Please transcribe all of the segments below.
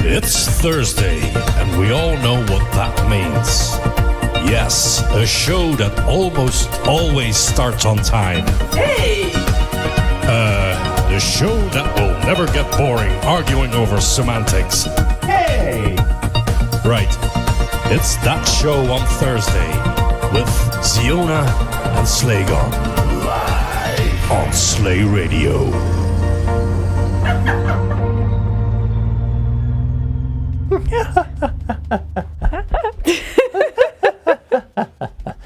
It's Thursday, and we all know what that means. Yes, a show that almost always starts on time. Hey! The show that will never get boring arguing over semantics. Hey! Right. It's that show on Thursday with Ziona and Slaygon. Live on Slay Radio.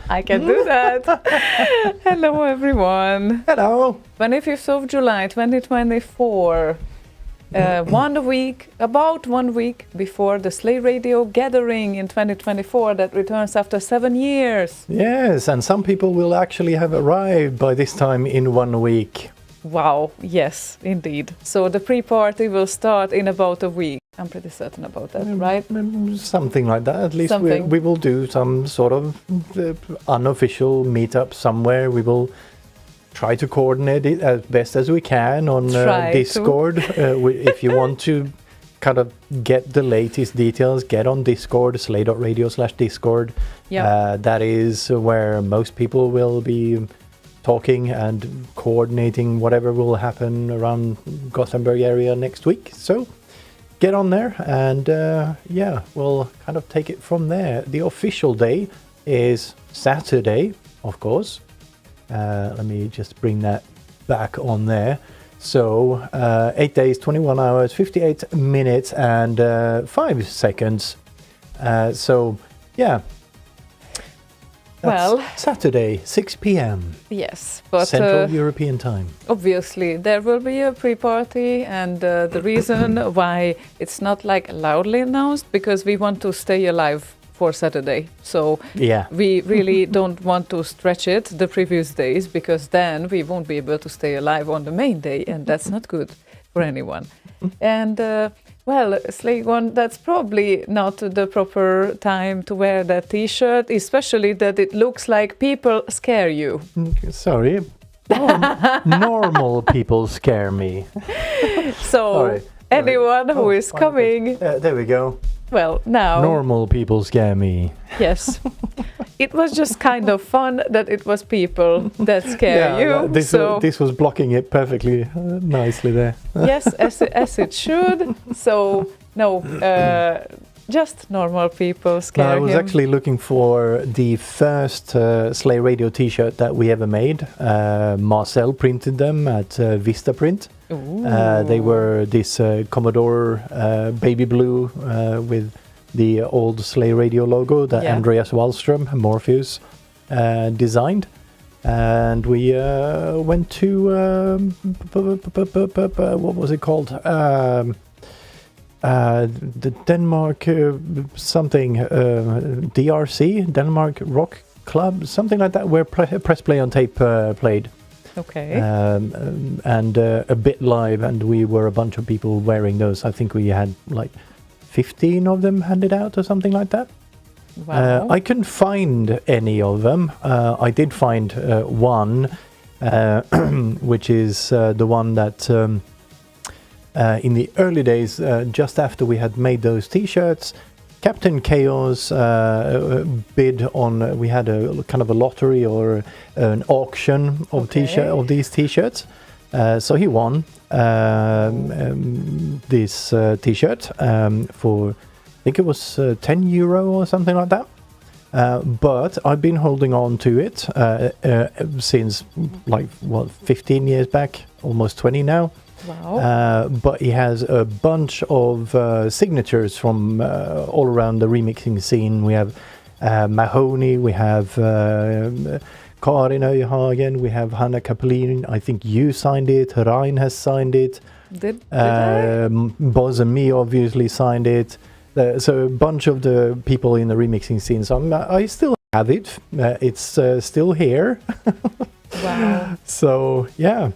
I can do that. Hello, everyone. Hello. 25th of July, 2024. About 1 week before the Slay Radio gathering in 2024 that returns after 7 years. Yes, and some people will actually have arrived by this time in 1 week. Wow, yes, indeed. So the pre-party will start in about a week. I'm pretty certain about that, right? Something like that. At least Something. we will do some sort of unofficial meetup somewhere. We will try to coordinate it as best as we can on Discord. If you want to kind of get the latest details, get on Discord, slay.radio/Discord. Yeah. That is where most people will be talking and coordinating whatever will happen around Gothenburg area next week. So get on there and we'll kind of take it from there. The official day is Saturday, of course. Let me just bring that back on there. So 8 days, 21 hours, 58 minutes and 5 seconds. That's Saturday, 6 p.m. Yes, but Central European time. obviously there will be a pre-party, and the reason why it's not like loudly announced, because we want to stay alive for Saturday. So we really don't want to stretch it the previous days, because then we won't be able to stay alive on the main day, and that's not good for anyone. And Slaygon, that's probably not the proper time to wear that t-shirt, especially that it looks like people scare you. Sorry. Normal people scare me. So anyone who is coming... there we go. Well, now... Normal people scare me. Yes. It was just kind of fun that it was people that scare you. This was blocking it perfectly nicely there. Yes, as it should. So, no, just normal people scare I was actually looking for the first Slay Radio t-shirt that we ever made. Marcel printed them at Vistaprint. They were this Commodore baby blue with the old Slay Radio logo that Andreas Wallström, Morpheus, designed. And we went to, what was it called? The Denmark DRC, Denmark Rock Club, something like that, where Press Play on Tape played. Okay. And a bit live, and we were a bunch of people wearing those. I think we had like 15 of them handed out or something like that. Wow. I couldn't find any of them. I did find one, which is the one that in the early days, just after we had made those t-shirts, Captain Chaos bid on. We had a kind of a lottery or an auction of these t-shirts. So he won this t-shirt for, I think it was €10 or something like that. But I've been holding on to it since 15 years back, almost 20 now. Wow. But he has a bunch of signatures from all around the remixing scene. We have Mahoney, we have Karin Öjehagen, we have Hanna Kapelin. I think you signed it. Rein has signed it. Did I? Boz and me obviously signed it. So a bunch of the people in the remixing scene. So I still have it. It's still here. Wow. So yeah.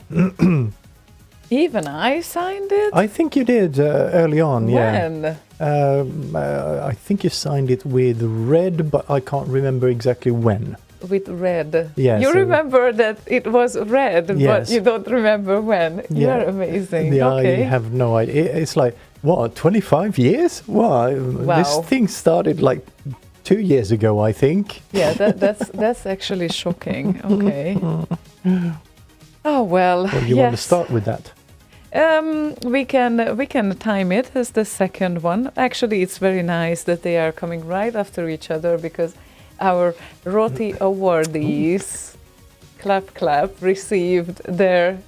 Even I signed it? I think you did early on. When? I think you signed it with red, but I can't remember exactly when. With red. Yes. You remember that it was red, yes. but you don't remember when. Yeah. You're amazing. Yeah, okay. I have no idea. It's like What, 25 years? Wow. This thing started like 2 years ago, I think. Yeah, that's actually shocking. Okay. Oh well. Well, you want to start with that? We can time it as the second one. Actually, it's very nice that they are coming right after each other because our Roti awardees, clap clap, received their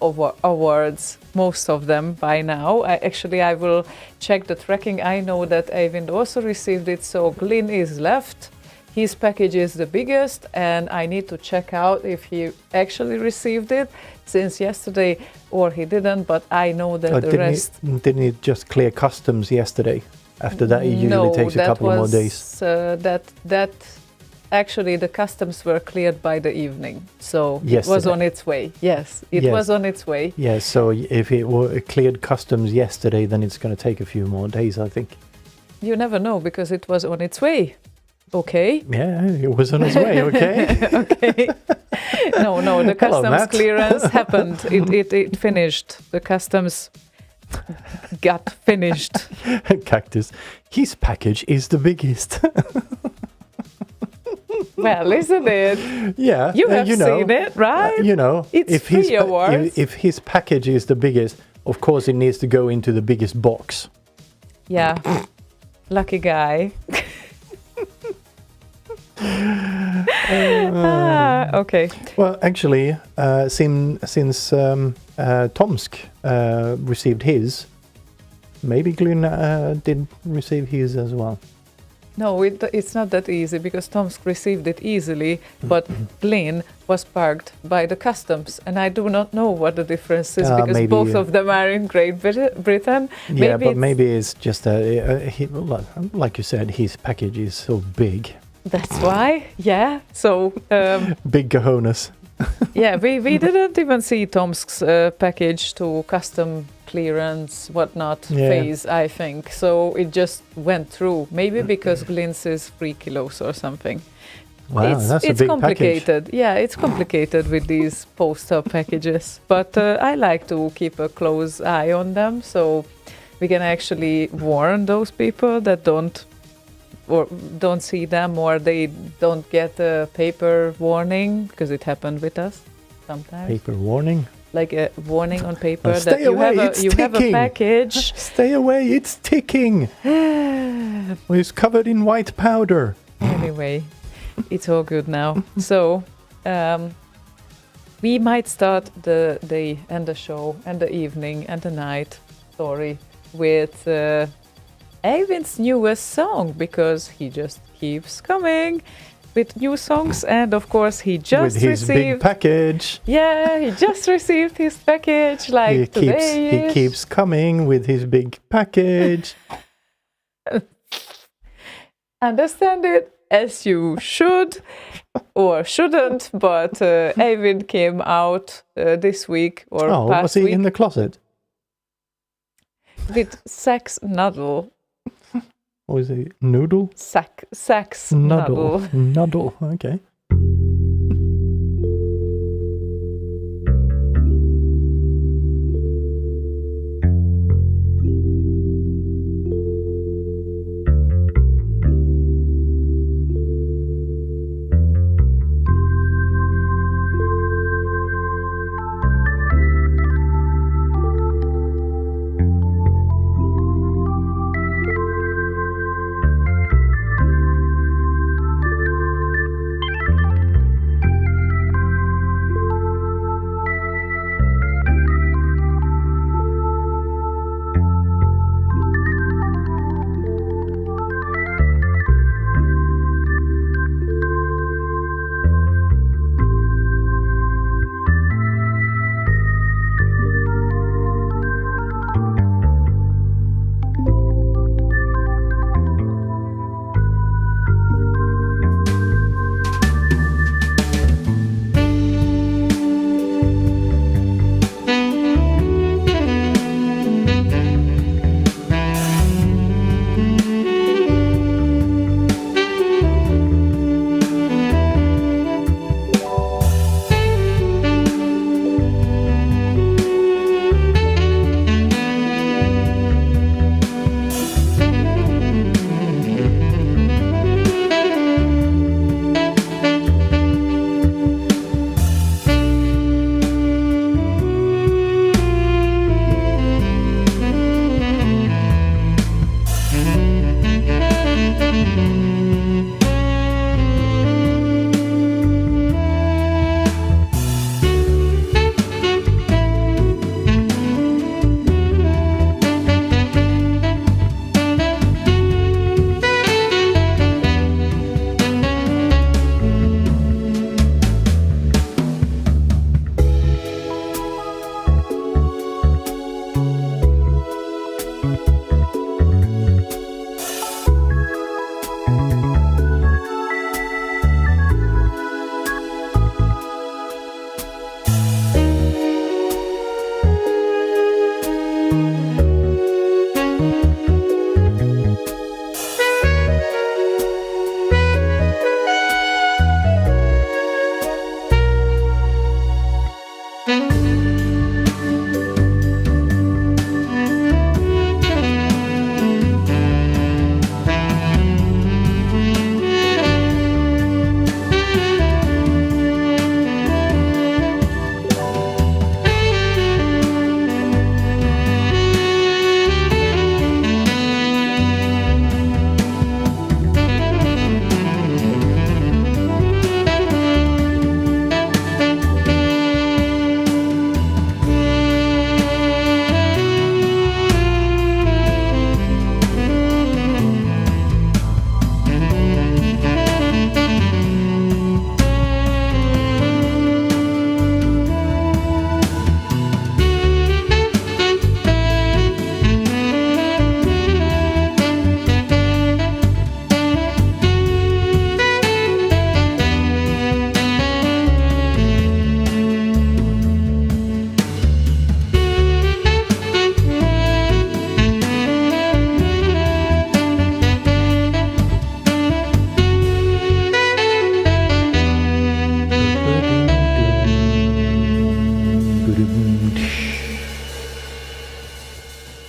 awards, most of them by now. I will check the tracking. I know that Eivind also received it, so Glyn is left. His package is the biggest, and I need to check out if he actually received it since yesterday or he didn't, but I know that the rest... Didn't he just clear customs yesterday? After that, it usually takes a couple more days. Actually, the customs were cleared by the evening, so yesterday. It was on its way. Yes, it was on its way. Yes, so if it were cleared customs yesterday, then it's going to take a few more days, I think. You never know, because it was on its way. Okay. Yeah, it was on its way. Okay. Okay. No, the customs clearance happened. It finished. The customs got finished. Cactus. His package is the biggest. Well, isn't it? Yeah. You have seen it, right? It's if free awards. If his package is the biggest, of course it needs to go into the biggest box. Yeah. Lucky guy. Okay. Well, actually, since Tomsk received his, maybe Glyn did receive his as well. No, it's not that easy because Tomsk received it easily, but Glyn was parked by the customs, and I do not know what the difference is because maybe, both of them are in Great Britain. Yeah, maybe it's just like you said, his package is so big. That's why, yeah. So big cojones. Yeah, we didn't even see Tomsk's package to custom clearance whatnot phase, I think. So it just went through. Maybe because Glyn's is 3 kilos or something. Wow, that's a big complicated. Package. Yeah, it's complicated with these poster packages. But I like to keep a close eye on them, so we can actually warn those people that don't see them, or they don't get a paper warning, because it happened with us sometimes. Paper warning? Like a warning on paper that stay away, you have a package. Stay away, it's ticking. It's covered in white powder. Anyway, it's all good now. So we might start the day and the show and the evening and the night story with Eivind's newest song, because he just keeps coming with new songs, and of course he just with his received big package. Yeah, he just received his package he keeps coming with his big package. Understand it as you should or shouldn't, but Eivind came out this week or past week. Was he in the closet? With Sax Nuddle. Or is it noodle? Sax Nuddle. Nuddle, okay.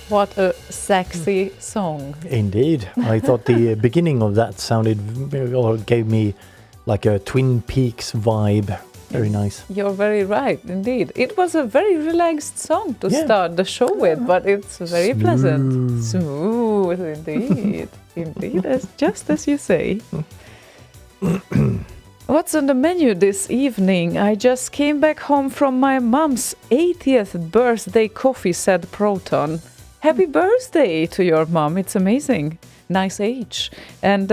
What a sexy song. Indeed. I thought the beginning of that sounded or gave me like a Twin Peaks vibe. Very nice. You're very right, indeed. It was a very relaxed song to start the show with, but it's very pleasant. Smooth, indeed. Indeed, just as you say. What's on the menu this evening? I just came back home from my mom's 80th birthday coffee, said Proton. Happy birthday to your mom. It's amazing. Nice age. And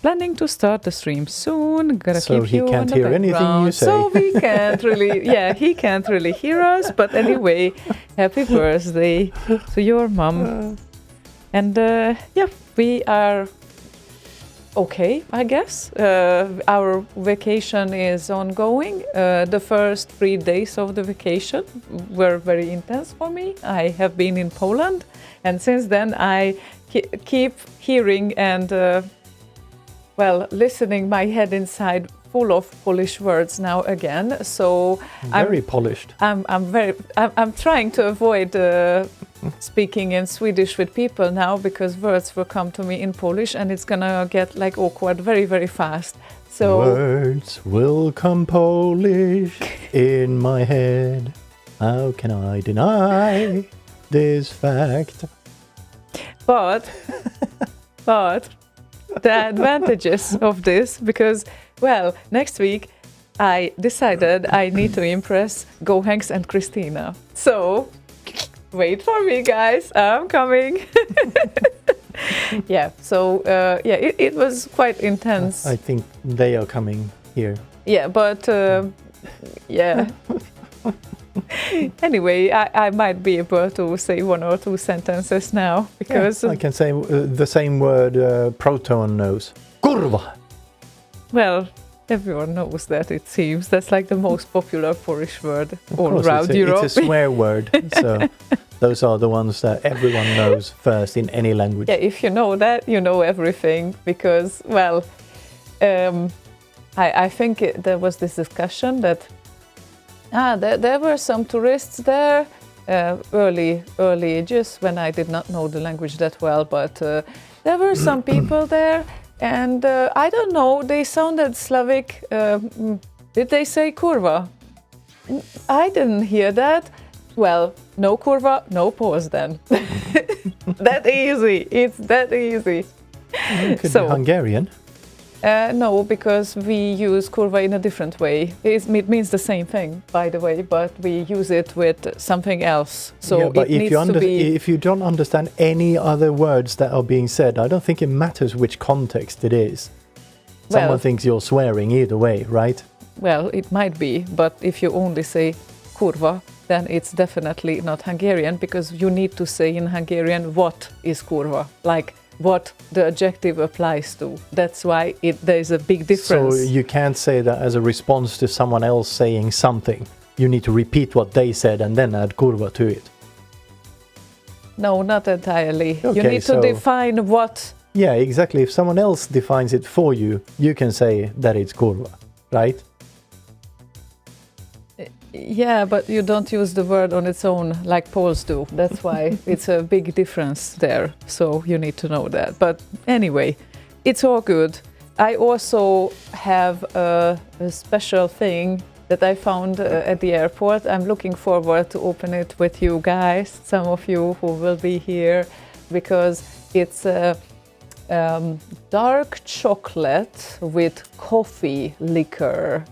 planning to start the stream soon. Gonna so keep he you can't on hear the anything you say. So we can't really, he can't really hear us. But anyway, happy birthday to your mom. And we are okay, I guess. Our vacation is ongoing. The first 3 days of the vacation were very intense for me. I have been in Poland, and since then I keep hearing and listening my head inside full of Polish words now again. So very polished. I'm trying to avoid speaking in Swedish with people now because words will come to me in Polish and it's gonna get like awkward very, very fast. So words will come Polish in my head. How can I deny this fact? But the advantages of this, because next week I decided I need to impress Gohanks and Christina. So wait for me, guys. I'm coming. It was quite intense. I think they are coming here. Yeah, but anyway, I might be able to say 1 or 2 sentences now because I can say the same word Proton knows. Kurwa. Well, everyone knows that, it seems. That's like the most popular Polish word all around Europe. It's a swear word, so those are the ones that everyone knows first in any language. Yeah, if you know that, you know everything, because, I think there was this discussion that there were some tourists there, early ages, when I did not know the language that well, but there were some people there. And I don't know, they sounded Slavic. Did they say kurva? I didn't hear that. Well, no kurva, no pause then. That easy. It's that easy. It could be Hungarian. No, because we use kurva in a different way. It means the same thing, by the way, but we use it with something else. So but it needs to be... if you don't understand any other words that are being said, I don't think it matters which context it is. Someone thinks you're swearing either way, right? Well, it might be, but if you only say kurva, then it's definitely not Hungarian, because you need to say in Hungarian what is kurva, like what the adjective applies to. That's why there's a big difference. So you can't say that as a response to someone else saying something. You need to repeat what they said and then add kurva to it. No, not entirely. Okay, you need to define what... Yeah, exactly. If someone else defines it for you, you can say that it's kurva, right? Yeah, but you don't use the word on its own like Poles do. That's why it's a big difference there. So you need to know that. But anyway, it's all good. I also have a special thing that I found at the airport. I'm looking forward to open it with you guys, some of you who will be here, because it's dark chocolate with coffee liquor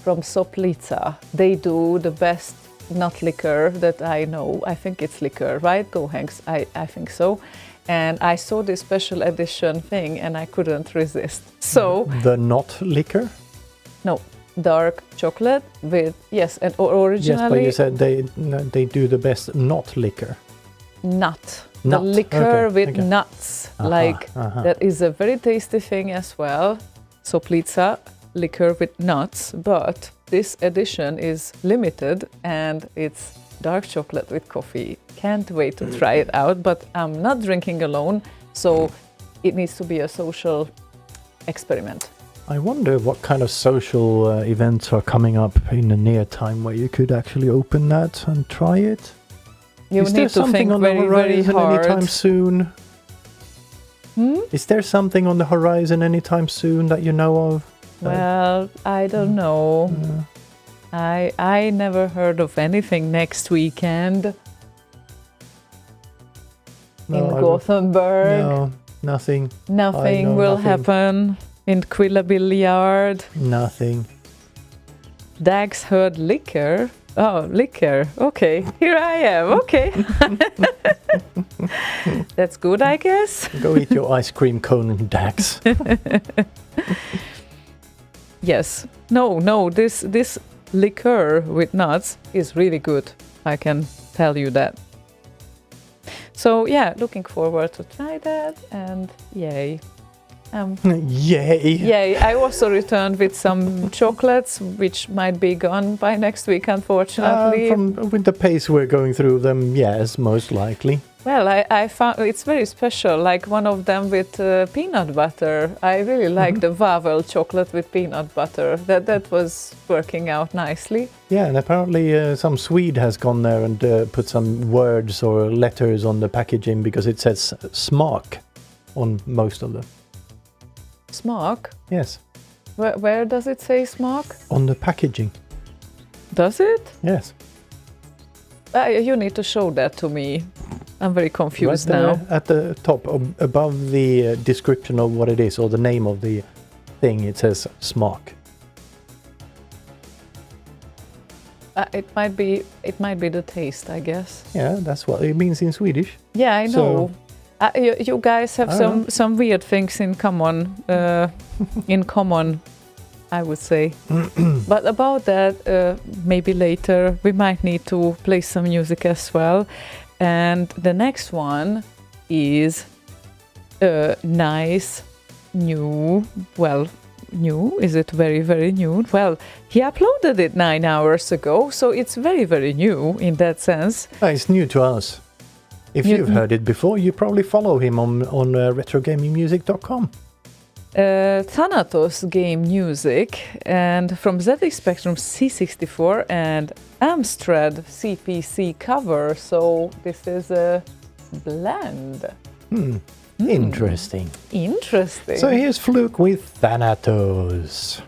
from Soplica. They do the best nut liquor that I know. I think it's liquor, right? Go Hanks, I think so. And I saw this special edition thing and I couldn't resist. So the not liquor? No, dark chocolate with, yes, and originally... Yes, but you said they do the best not liquor. Nut. The liquor with nuts. That is a very tasty thing as well. Soplica liquor with nuts, but this edition is limited and it's dark chocolate with coffee. Can't wait to try it out, but I'm not drinking alone, so it needs to be a social experiment. I wonder what kind of social events are coming up in the near time where you could actually open that and try it. You Is need there to something think on very, the very horizon hard. anytime soon? Is there something on the horizon anytime soon that you know of? Well, I don't know. I never heard of anything next weekend in Gothenburg. No, nothing. Nothing will happen in Quilla Billiard. Nothing. Dags heard liquor. Oh, liquor. Okay, here I am. Okay. That's good, I guess. Go eat your ice cream cone, Dax. Yes. No, this liqueur with nuts is really good. I can tell you that. So yeah, looking forward to try that, and yay. Yay! Yay! I also returned with some chocolates, which might be gone by next week, unfortunately. With the pace we're going through them, yes, most likely. Well, I found it's very special, like one of them with peanut butter. I really like the Wawel chocolate with peanut butter. That was working out nicely. Yeah, and apparently some Swede has gone there and put some words or letters on the packaging because it says smak on most of them. Smak? Yes. Where does it say smak? On the packaging. Does it? Yes. You need to show that to me. I'm very confused right now. At the top, above the description of what it is or the name of the thing, it says smak. It might be the taste, I guess. Yeah, that's what it means in Swedish. Yeah, I know. So, you guys have some weird things in common. I would say. But about that, maybe later we might need to play some music as well. And the next one is a nice new. Is it very, very new? Well, he uploaded it 9 hours ago, so it's very, very new in that sense. It's new to us. If you've heard it before, you probably follow him on retrogamingmusic.com. Thanatos Game Music, and from ZX Spectrum C64 and Amstrad CPC cover, so this is a blend. Interesting. Interesting. So here's Fluke with Thanatos.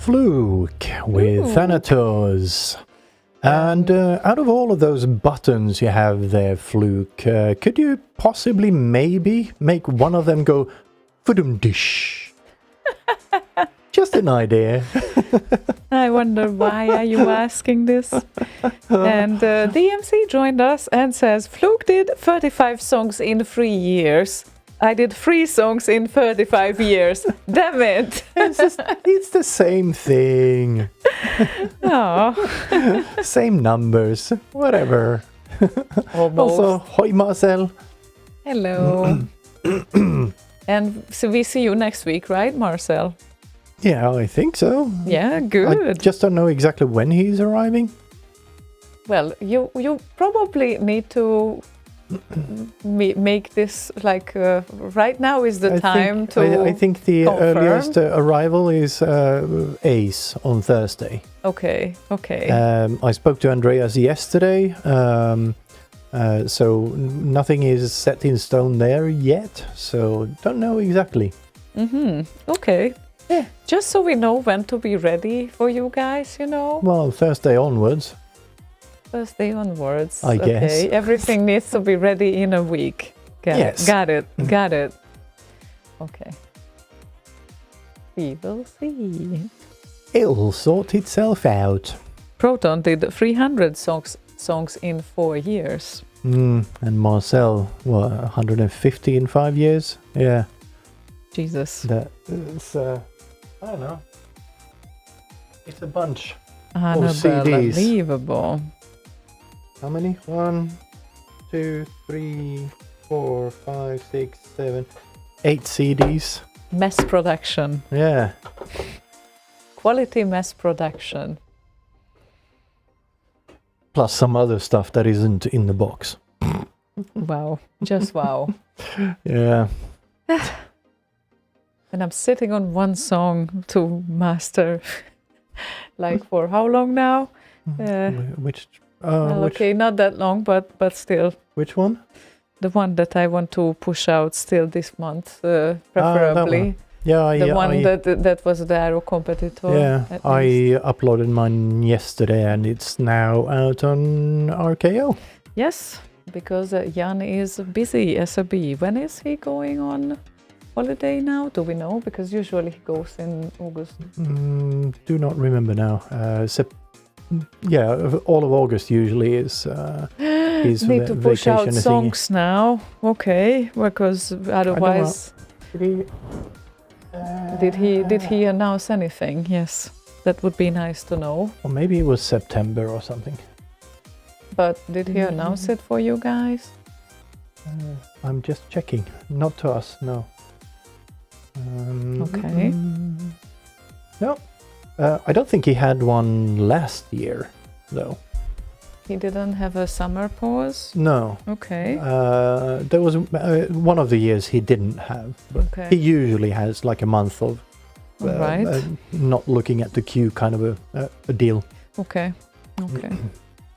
Fluke with Ooh. Thanatos. And out of all of those buttons you have there, Fluke, could you possibly maybe make one of them go fudum dish? Just an idea. I wonder why are you asking this? And DMC joined us and says, Fluke did 35 songs in 3 years. I did 3 songs in 35 years. Damn it. It's the same thing. Oh. Same numbers. Whatever. Almost. Also, hoi Marcel. Hello. And so we see you next week, right, Marcel? Yeah, I think so. Yeah, good. I just don't know exactly when he's arriving. Well, you probably need to make this like right now is the time to. I think the confirm. earliest arrival is Ace on Thursday. Okay. I spoke to Andreas yesterday, so nothing is set in stone there yet. So don't know exactly. Okay. Yeah. Just so we know when to be ready for you guys, you know. Well, Thursday onwards. Thursday onwards. I guess. Okay. Everything needs to be ready in a week. Yes. Got it. Okay. We will see. It'll sort itself out. Proton did 300 songs in 4 years. And Marcel, 150 in 5 years? Yeah. Jesus. That is, I don't know. It's a bunch. Unbelievable. How many? 1, 2, 3, 4, 5, 6, 7, 8 CDs. Mass production. Yeah. Quality mass production. Plus some other stuff that isn't in the box. Wow. Just wow. Yeah. And I'm sitting on one song to master. Like for how long now? Which? Okay, not that long, but still. Which one? The one that I want to push out still this month, preferably. Yeah, the one that was the Aero competitor. Yeah, I uploaded mine yesterday, and it's now out on RKO. Yes, because Jan is busy as a bee. When is he going on holiday now? Do we know? Because usually he goes in August. Do not remember now. All of August usually is his Need to push vacation out songs now. Okay, because otherwise. Did he announce anything? Yes, that would be nice to know. Or maybe it was September or something. But did he announce it for you guys? I'm just checking. Not to us, no. Okay. No. I don't think he had one last year, though. He didn't have a summer pause? No. Okay. There was one of the years he didn't have. But Okay. he usually has like a month of Right. not looking at the queue kind of a deal. Okay.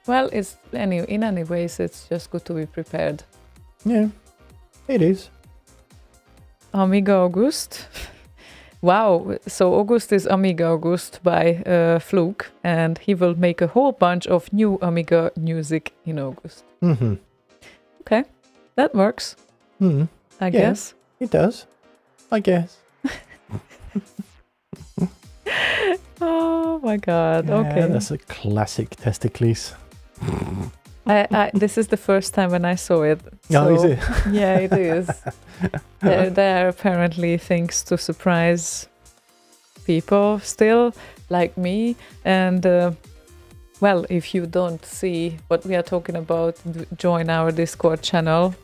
Well, in any ways, it's just good to be prepared. Yeah, it is. Amiga August. Wow, so August is Amiga August by Fluke, and he will make a whole bunch of new Amiga music in August. Okay, that works. I guess. It does. I guess. Oh my god, okay. That's a classic Testicles. This is the first time when I saw it. Oh, is it? Yeah, it is. There are apparently things to surprise people still, like me. And, well, if you don't see what we are talking about, join our Discord channel,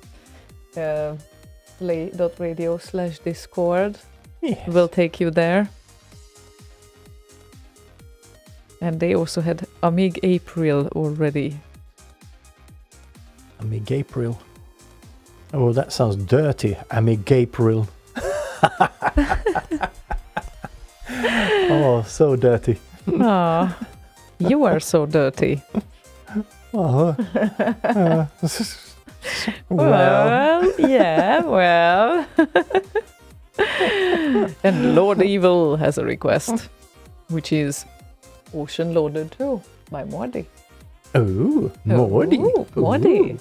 play.radio/Discord. Yes. We'll take you there. And they also had Amig April already. Amig April. Oh, that sounds dirty. Amig April. Oh, so dirty. Ah, you are so dirty. Oh, Well, yeah, well. And Lord Evil has a request. which is Ocean Loaded 2 by Mordi. Oh, Mordi. Ooh, Mordi.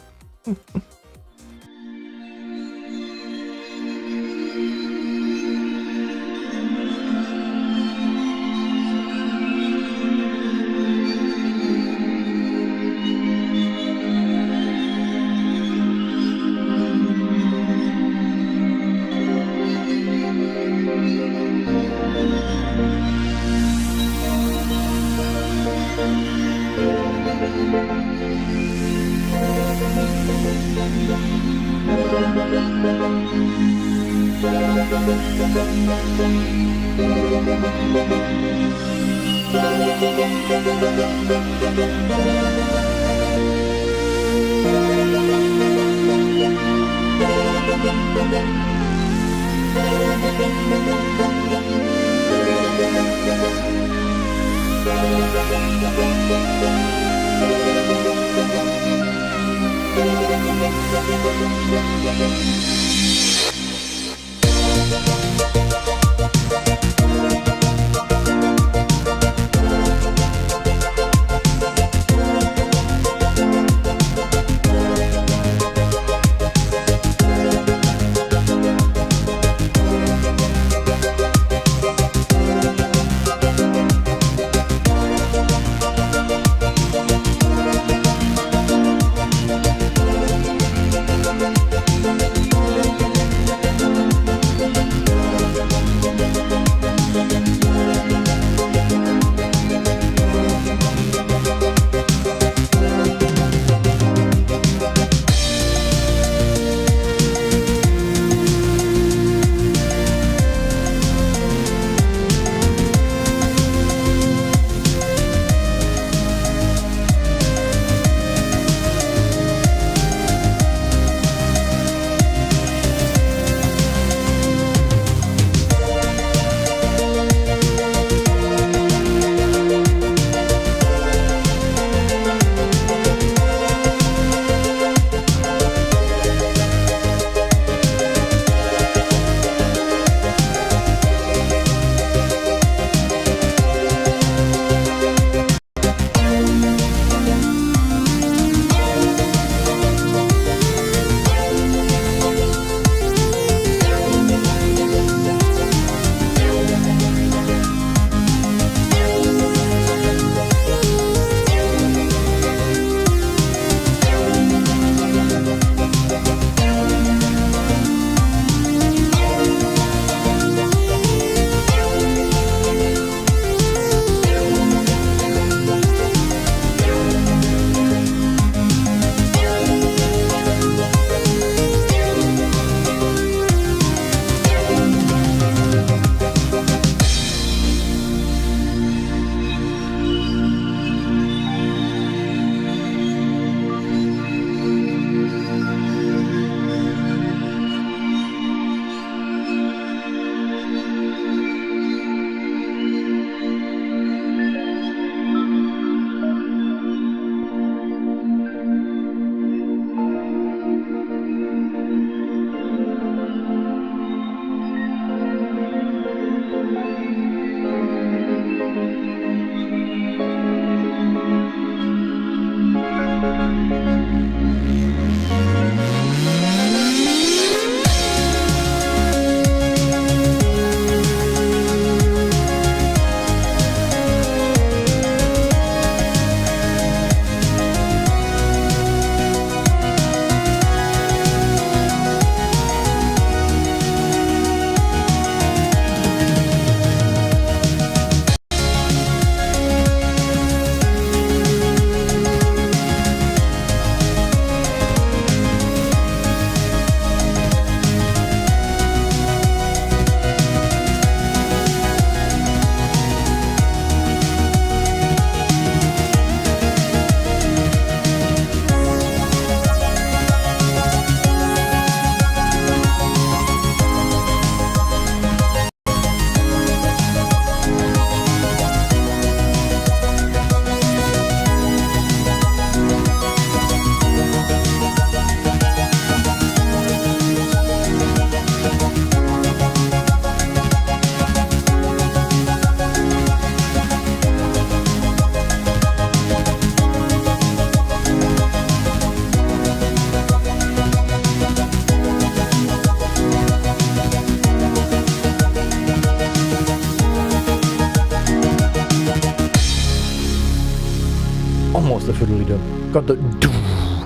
totally do. Got the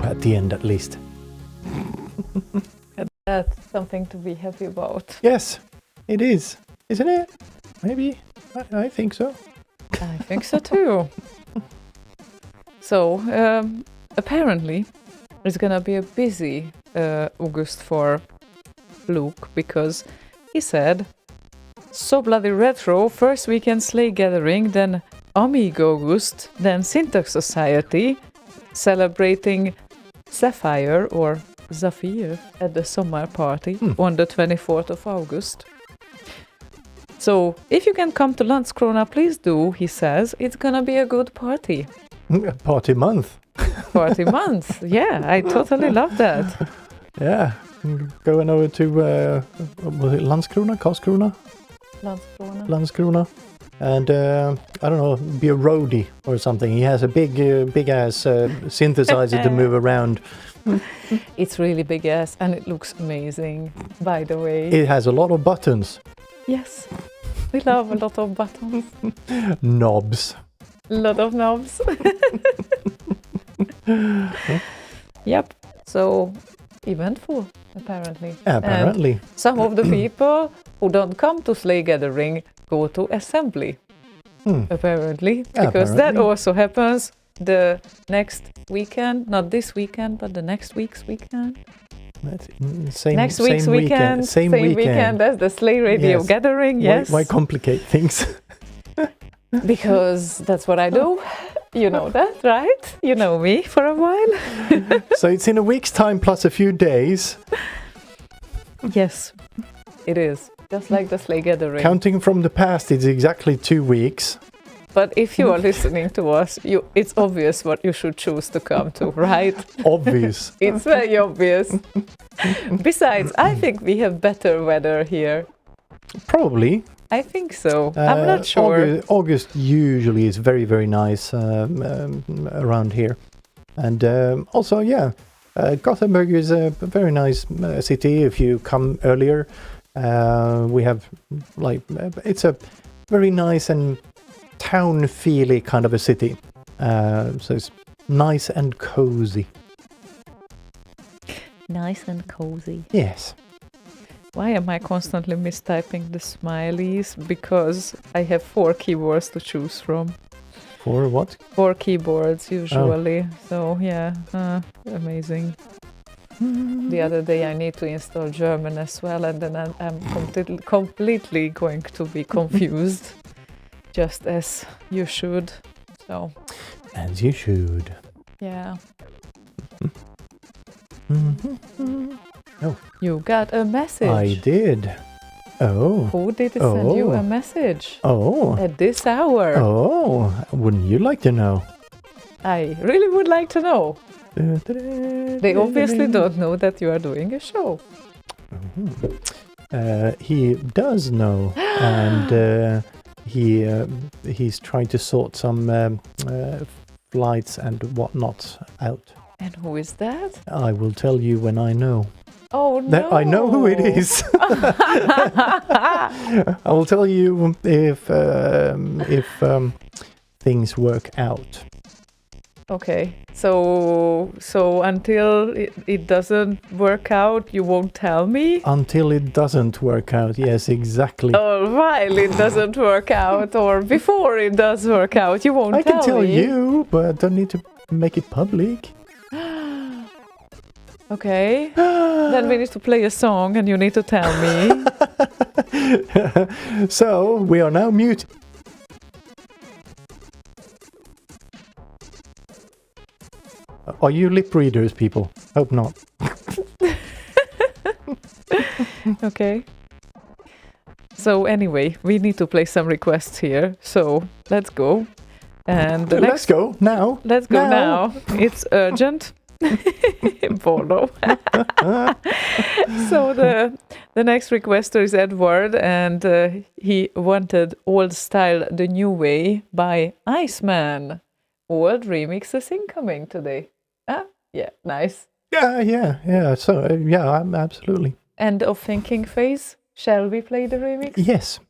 at the end at least. That's something to be happy about. Yes, it is, isn't it? Maybe. I think so. I think so too. So, apparently, it's gonna be a busy August for Luke, because he said, so bloody retro, first weekend Slay Gathering, then Amigo August, then Syntax Society, celebrating Sapphire or Zafir at the summer party on the 24th of August. So, if you can come to Landskrona, please do, he says. It's gonna be a good party. Party month. Party month. Yeah, I totally love that. Yeah. Going over to, was it Landskrona? Karlskrona? Landskrona. And, I don't know, be a roadie or something. He has a big ass synthesizer to move around. It's really big ass and it looks amazing, by the way. It has a lot of buttons. Yes, we love a lot of buttons. Knobs. A lot of knobs. Yep, so eventful, apparently. Apparently. And some of the people who don't come to Slay Gathering go to Assembly, apparently. Because that also happens the next weekend, not this weekend, but the next week's weekend. Next week's weekend. Same weekend as the Slay Radio Gathering, yes. Why complicate things? Because that's what I do. You know that, right? You know me for a while. So it's in a week's time plus a few days. Yes, it is. Just like the Slay Gathering. Counting from the past, it's exactly 2 weeks. But if you are listening to us, it's obvious what you should choose to come to, right? Obvious. It's very obvious. Besides, I think we have better weather here. Probably. I think so. I'm not sure. August usually is very, very nice around here. And also, Gothenburg is a very nice city if you come earlier. We have, it's a very nice and town-feely kind of a city. So it's nice and cozy. Nice and cozy. Yes. Why am I constantly mistyping the smileys? Because I have 4 keyboards to choose from. 4 what? 4 keyboards usually. Oh. So yeah, amazing. The other day I need to install German as well, and then I'm completely going to be confused. Just as you should. So. As you should. Yeah. Oh. You got a message. I did. Oh. Who did send you a message? Oh. At this hour? Oh. Wouldn't you like to know? I really would like to know. They obviously don't know that you are doing a show. He does know. And he's trying to sort some flights and whatnot out. And who is that? I will tell you when I know. Oh no! I know who it is. I will tell you if things work out. Okay, so until it doesn't work out, you won't tell me? Until it doesn't work out, yes, exactly. Or while it doesn't work out, or before it does work out, you won't tell me? I can tell you, but I don't need to make it public. Okay, then we need to play a song and you need to tell me. So, we are now muted. Are you lip readers, people? Hope not. Okay. So anyway, we need to play some requests here. So let's go. And let's go now. Let's go now. It's urgent. Bono. So the next requester is Edward, and he wanted Old Style the New Way by Iceman. Old remixes incoming today. Yeah, nice. Yeah. So, absolutely. End of thinking phase. Shall we play the remix? Yes.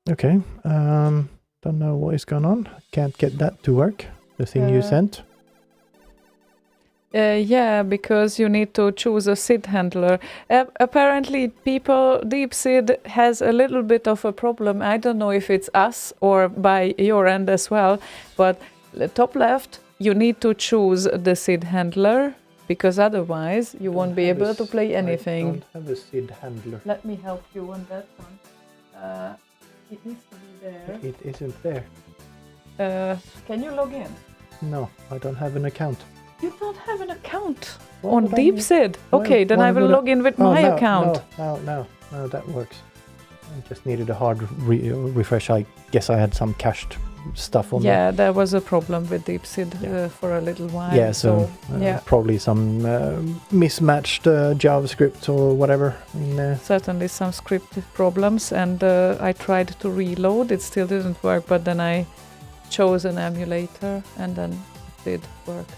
Okay, don't know what is going on. Can't get that to work, the thing you sent. Yeah, because you need to choose a SID handler. Apparently, Deep SID has a little bit of a problem. I don't know if it's us or by your end as well, but the top left, you need to choose the SID handler, because otherwise you won't be able to play anything. I don't have a SID handler. Let me help you on that one. It needs to be there. It isn't there. Can you log in? No, I don't have an account. You don't have have an account on DeepSeed. Okay, then I will log in with my account. No, that works. I just needed a hard refresh. I guess I had some cached stuff on there. Yeah, there was a problem with DeepSeed for a little while. Yeah, so probably some mismatched JavaScript or whatever in there. Certainly some script problems, and I tried to reload. It still didn't work, but then I chose an emulator, and then it did work.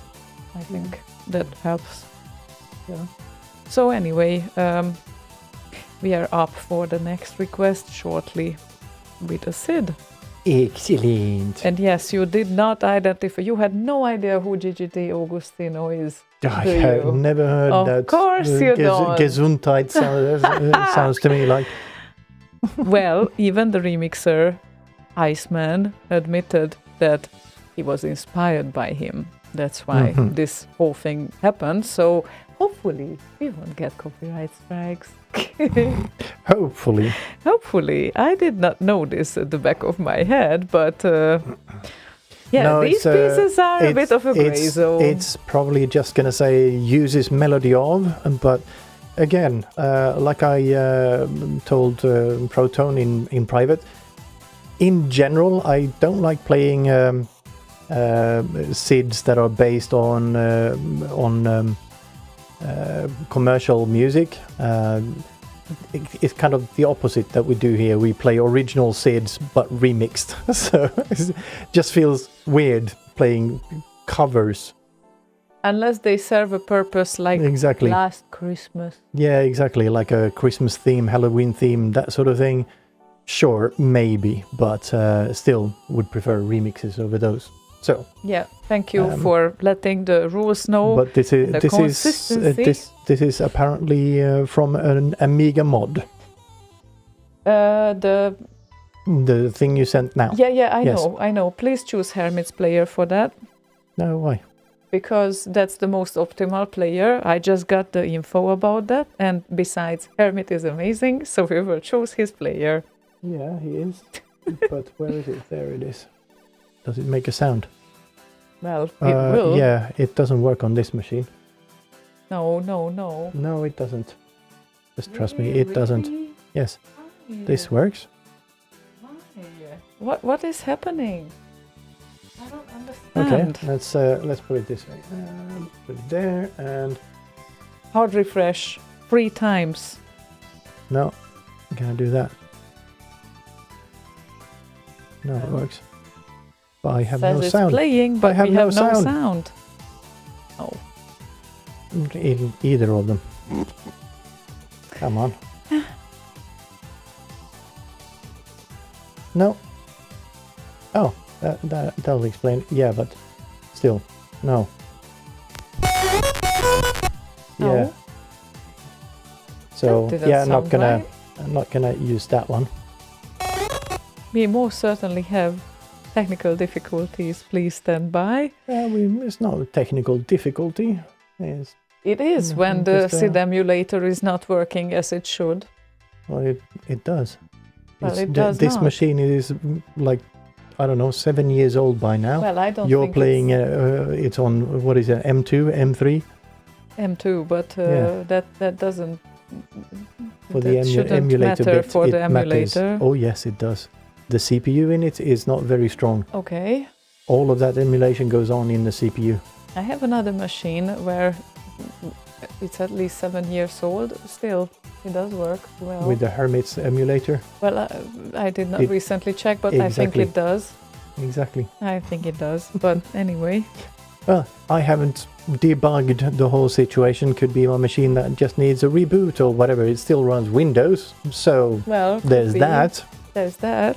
I think that helps. Yeah. So anyway, we are up for the next request shortly with a SID. Excellent. And yes, you did not identify. You had no idea who GGT Augustino is. I have never heard that. Of course you don't. Gesundheit sounds to me like. Well, even the remixer, Iceman, admitted that he was inspired by him. That's why this whole thing happened. So hopefully we won't get copyright strikes. Hopefully. I did not know this at the back of my head, but these pieces are a bit of a gray zone. It's probably just going to say uses melody of, but again, like I told Proton in private, in general, I don't like playing SIDs that are based on commercial music. It's kind of the opposite that we do here. We play original SIDs but remixed, so it just feels weird playing covers. Unless they serve a purpose, like Last Christmas. Yeah, exactly, like a Christmas theme, Halloween theme, that sort of thing. Sure, maybe, but still would prefer remixes over those. So yeah, thank you for letting the rules know. But this is apparently from an Amiga mod. The thing you sent now. Yeah, I know. Please choose Hermit's player for that. No, why? Because that's the most optimal player. I just got the info about that, and besides, Hermit is amazing, so we will choose his player. Yeah, he is. But where is it? There it is. Does it make a sound? Well, it will. Yeah, it doesn't work on this machine. No. No, it doesn't. Just trust me, it doesn't. Yes, this works. What is happening? I don't understand. Okay, let's put it this way. Put it there and hard refresh 3 times. No, can I do that? No, it works. But I have no sound. It's playing, but we have no sound. Oh. In either of them. Come on. No. Oh, that'll explain. Yeah, but still, no. Yeah. So yeah, I'm not gonna use that one. We most certainly have technical difficulties. Please stand by. It's not a technical difficulty. It is when the SID emulator is not working as it should. Well, it does. Well, it does this not. machine is like, I don't know, 7 years old by now. Well, I don't. You're think playing. It's on what is it? M2, M3. M2, but that doesn't. For that the emulator matter bit, for it the emulator. Matters. Oh yes, it does. The CPU in it is not very strong. Okay. All of that emulation goes on in the CPU. I have another machine where it's at least 7 years old. Still, it does work well. With the Hermit's emulator? Well, I did not recently check, but I think it does. Exactly. I think it does, but anyway. Well, I haven't debugged the whole situation. Could be my machine that just needs a reboot or whatever. It still runs Windows, so there's that. There's that.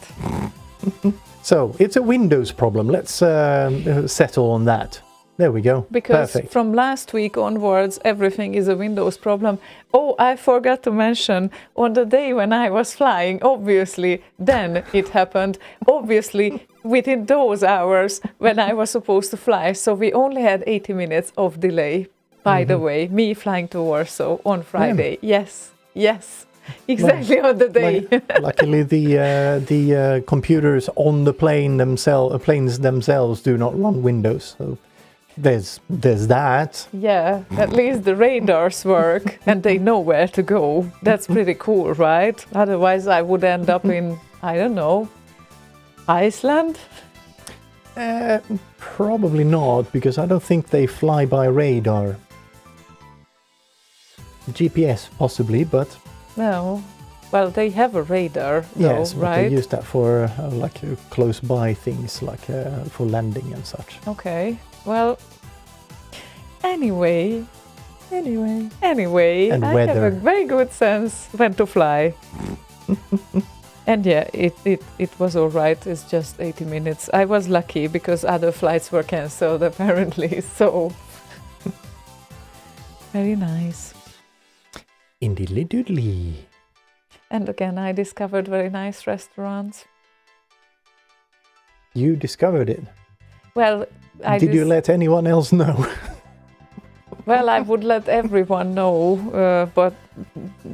So it's a Windows problem. Let's settle on that. There we go. Because Perfect. From last week onwards, everything is a Windows problem. Oh, I forgot to mention, on the day when I was flying, obviously, then it happened. Obviously, within those hours when I was supposed to fly. So we only had 80 minutes of delay. By the way, me flying to Warsaw on Friday. Yeah. Yes. Exactly on the day. Luckily, the computers on the planes themselves do not run Windows. So there's that. Yeah, at least the radars work and they know where to go. That's pretty cool, right? Otherwise, I would end up in, I don't know, Iceland? Probably not, because I don't think they fly by radar. GPS possibly, but No. Well, they have a radar, though, yes, but right? they use that for close by things, like for landing and such. Okay. Well, anyway, And I have weather. a very good sense when to fly. And yeah, it was all right. It's just 80 minutes. I was lucky because other flights were cancelled apparently. So very nice. Indiddly doodly. And again, I discovered very nice restaurants. You discovered it. Well, Did you let anyone else know? Well, I would let everyone know, but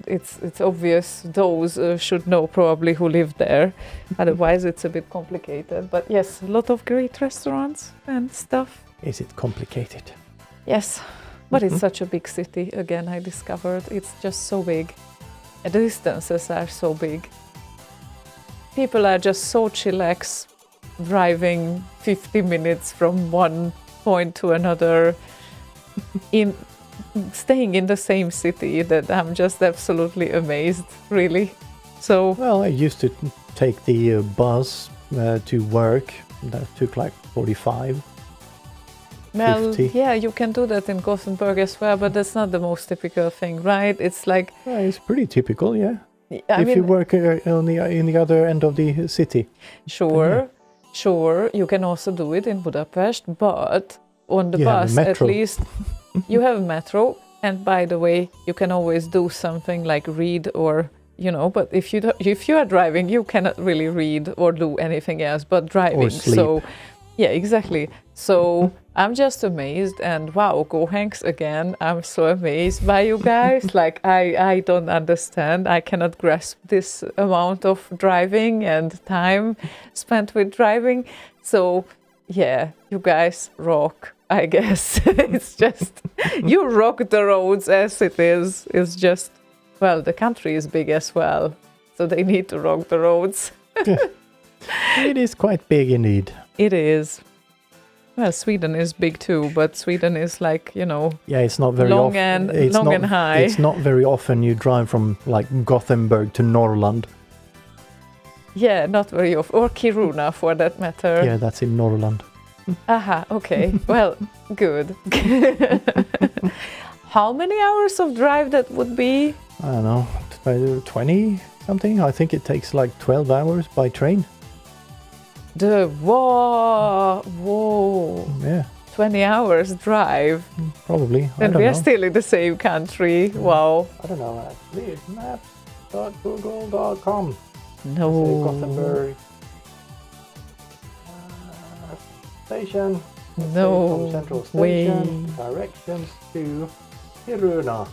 it's obvious those should know probably who live there. Otherwise, it's a bit complicated. But yes, a lot of great restaurants and stuff. Is it complicated? Yes, but it's such a big city. Again, I discovered it's just so big. And the distances are so big. People are just so chillax, driving 50 minutes from one point to another. In staying in the same city, that I'm just absolutely amazed, really. So Well, I used to take the bus to work. That took like 45. well, 50. yeah, you can do that in Gothenburg as well, but that's not the most typical thing, right? It's like It's pretty typical, yeah. I If mean, you work in the other end of the city. sure, you can also do it in Budapest, but on the You have a bus at metro. least you have a metro. And by the way, you can always do something like read or but if you are driving, you cannot really read or do anything else but driving. Or sleep. So yeah, exactly. So I'm just amazed, and wow, go Hanks again. I'm so amazed by you guys. Like I don't understand. I cannot grasp this amount of driving and time spent with driving. So yeah, you guys rock, I guess. It's just, you rock the roads as it is. It's just, well, the country is big as well, so they need to rock the roads. It is quite big indeed. It is. Well, Sweden is big too, but Sweden is like, Yeah, it's not very long often. and long and high. It's not very often you drive from like Gothenburg to Norrland. Yeah, not very often. Or Kiruna, for that matter. Yeah, that's in Norrland. Aha, okay. Well, good. How many hours of drive that would be? I don't know, 20 something. I think it takes like 12 hours by train. Whoa, Yeah, 20 hours drive. probably. I And don't we are know. still in the same country. Wow. I don't know. Actually, it's maps.google.com. No. Gothenburg station. Let's say No from Central way. Station. Directions to Kiruna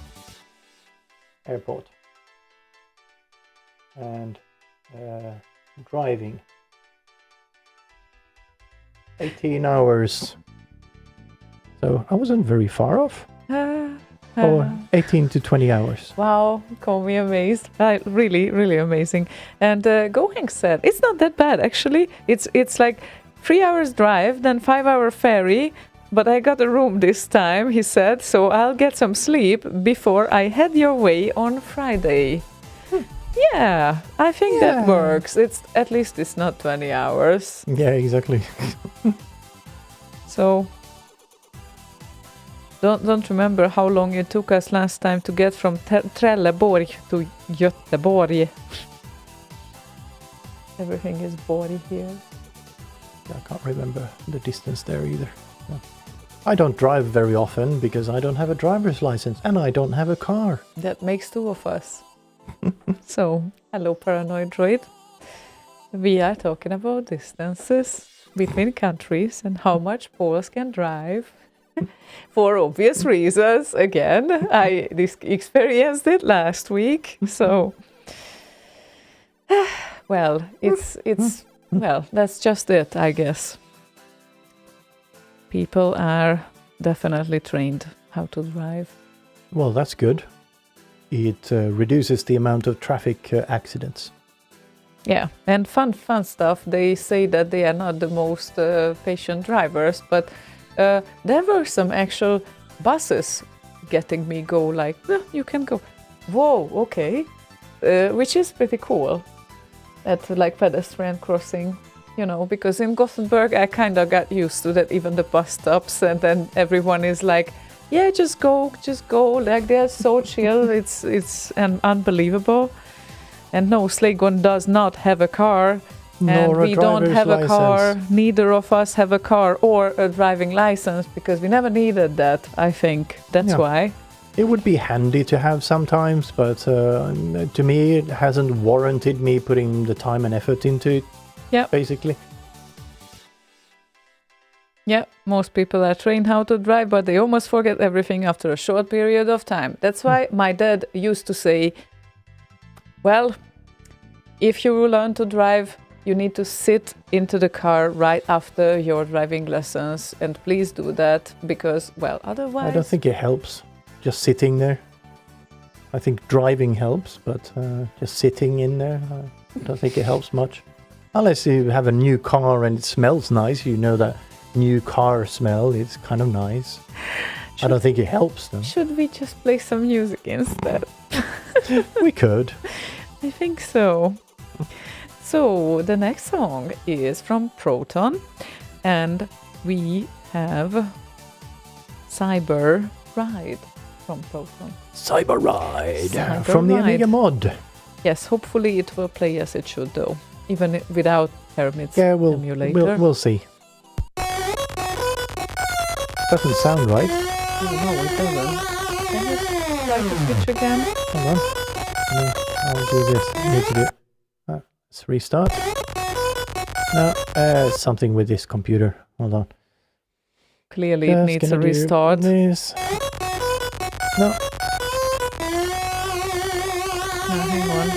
Airport. And driving. 18 hours. So I wasn't very far off. Or 18 to 20 hours. Wow, call me amazed. Really, really amazing. And Goheng said it's not that bad actually. It's like 3 hours drive, then 5-hour ferry. But I got a room this time, he said, so I'll get some sleep before I head your way on Friday. Yeah, I think that works. At least it's not 20 hours. Yeah, exactly. So don't remember how long it took us last time to get from Trelleborg to Göteborg. Everything is Borg here. I can't remember the distance there either. No. I don't drive very often because I don't have a driver's license and I don't have a car. That makes two of us. So, hello paranoid droid. We are talking about distances between countries and how much Poles can drive. For obvious reasons, again, I experienced it last week. So, well, well, that's just it, I guess. People are definitely trained how to drive. Well, that's good. It reduces the amount of traffic accidents. Yeah, and fun stuff. They say that they are not the most patient drivers, but there were some actual buses getting me go like, you can go. Whoa, okay. Which is pretty cool at like pedestrian crossing, you know, because in Gothenburg I kind of got used to that, even the bus stops, and then everyone is like, yeah, just go, like they're so chill. It's unbelievable. And no, Slaygon does not have a car, and we don't have a car. Neither of us have a car or a driving license because we never needed that. I think that's why. It would be handy to have sometimes, but to me, it hasn't warranted me putting the time and effort into it. Yeah, basically. Yeah, most people are trained how to drive, but they almost forget everything after a short period of time. That's why my dad used to say, well, if you learn to drive, you need to sit into the car right after your driving lessons, and please do that because, well, otherwise... I don't think it helps, just sitting there. I think driving helps, but just sitting in there, I don't think it helps much. Unless you have a new car and it smells nice, you know that new car smell is kind of nice. I don't think it helps though. Should we just play some music instead? We could. I think so. So the next song is from Proton, and we have Cyber Ride from Proton. Cyber Ride from the Amiga mod. Yes, hopefully it will play as it should though, even without Hermit's emulator. We'll see. Doesn't sound right. No, it doesn't. Can you try to switch again? Hold on. No, I'll do this. I need to do it. Let's restart. No, something with this computer. Hold on. Clearly it needs a restart. This. No. No, hang on.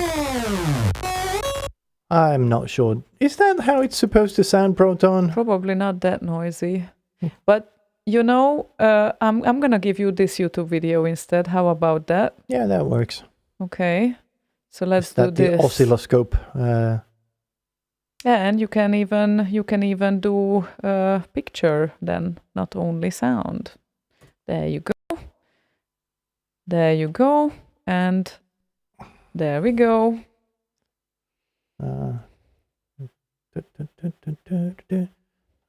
I'm not sure. Is that how it's supposed to sound, Proton? Probably not that noisy. But you know, I'm gonna give you this YouTube video instead. How about that? Yeah, that works. Okay, so let's do this. The oscilloscope. Yeah, and you can even do picture then, not only sound. There you go. There you go, and there we go.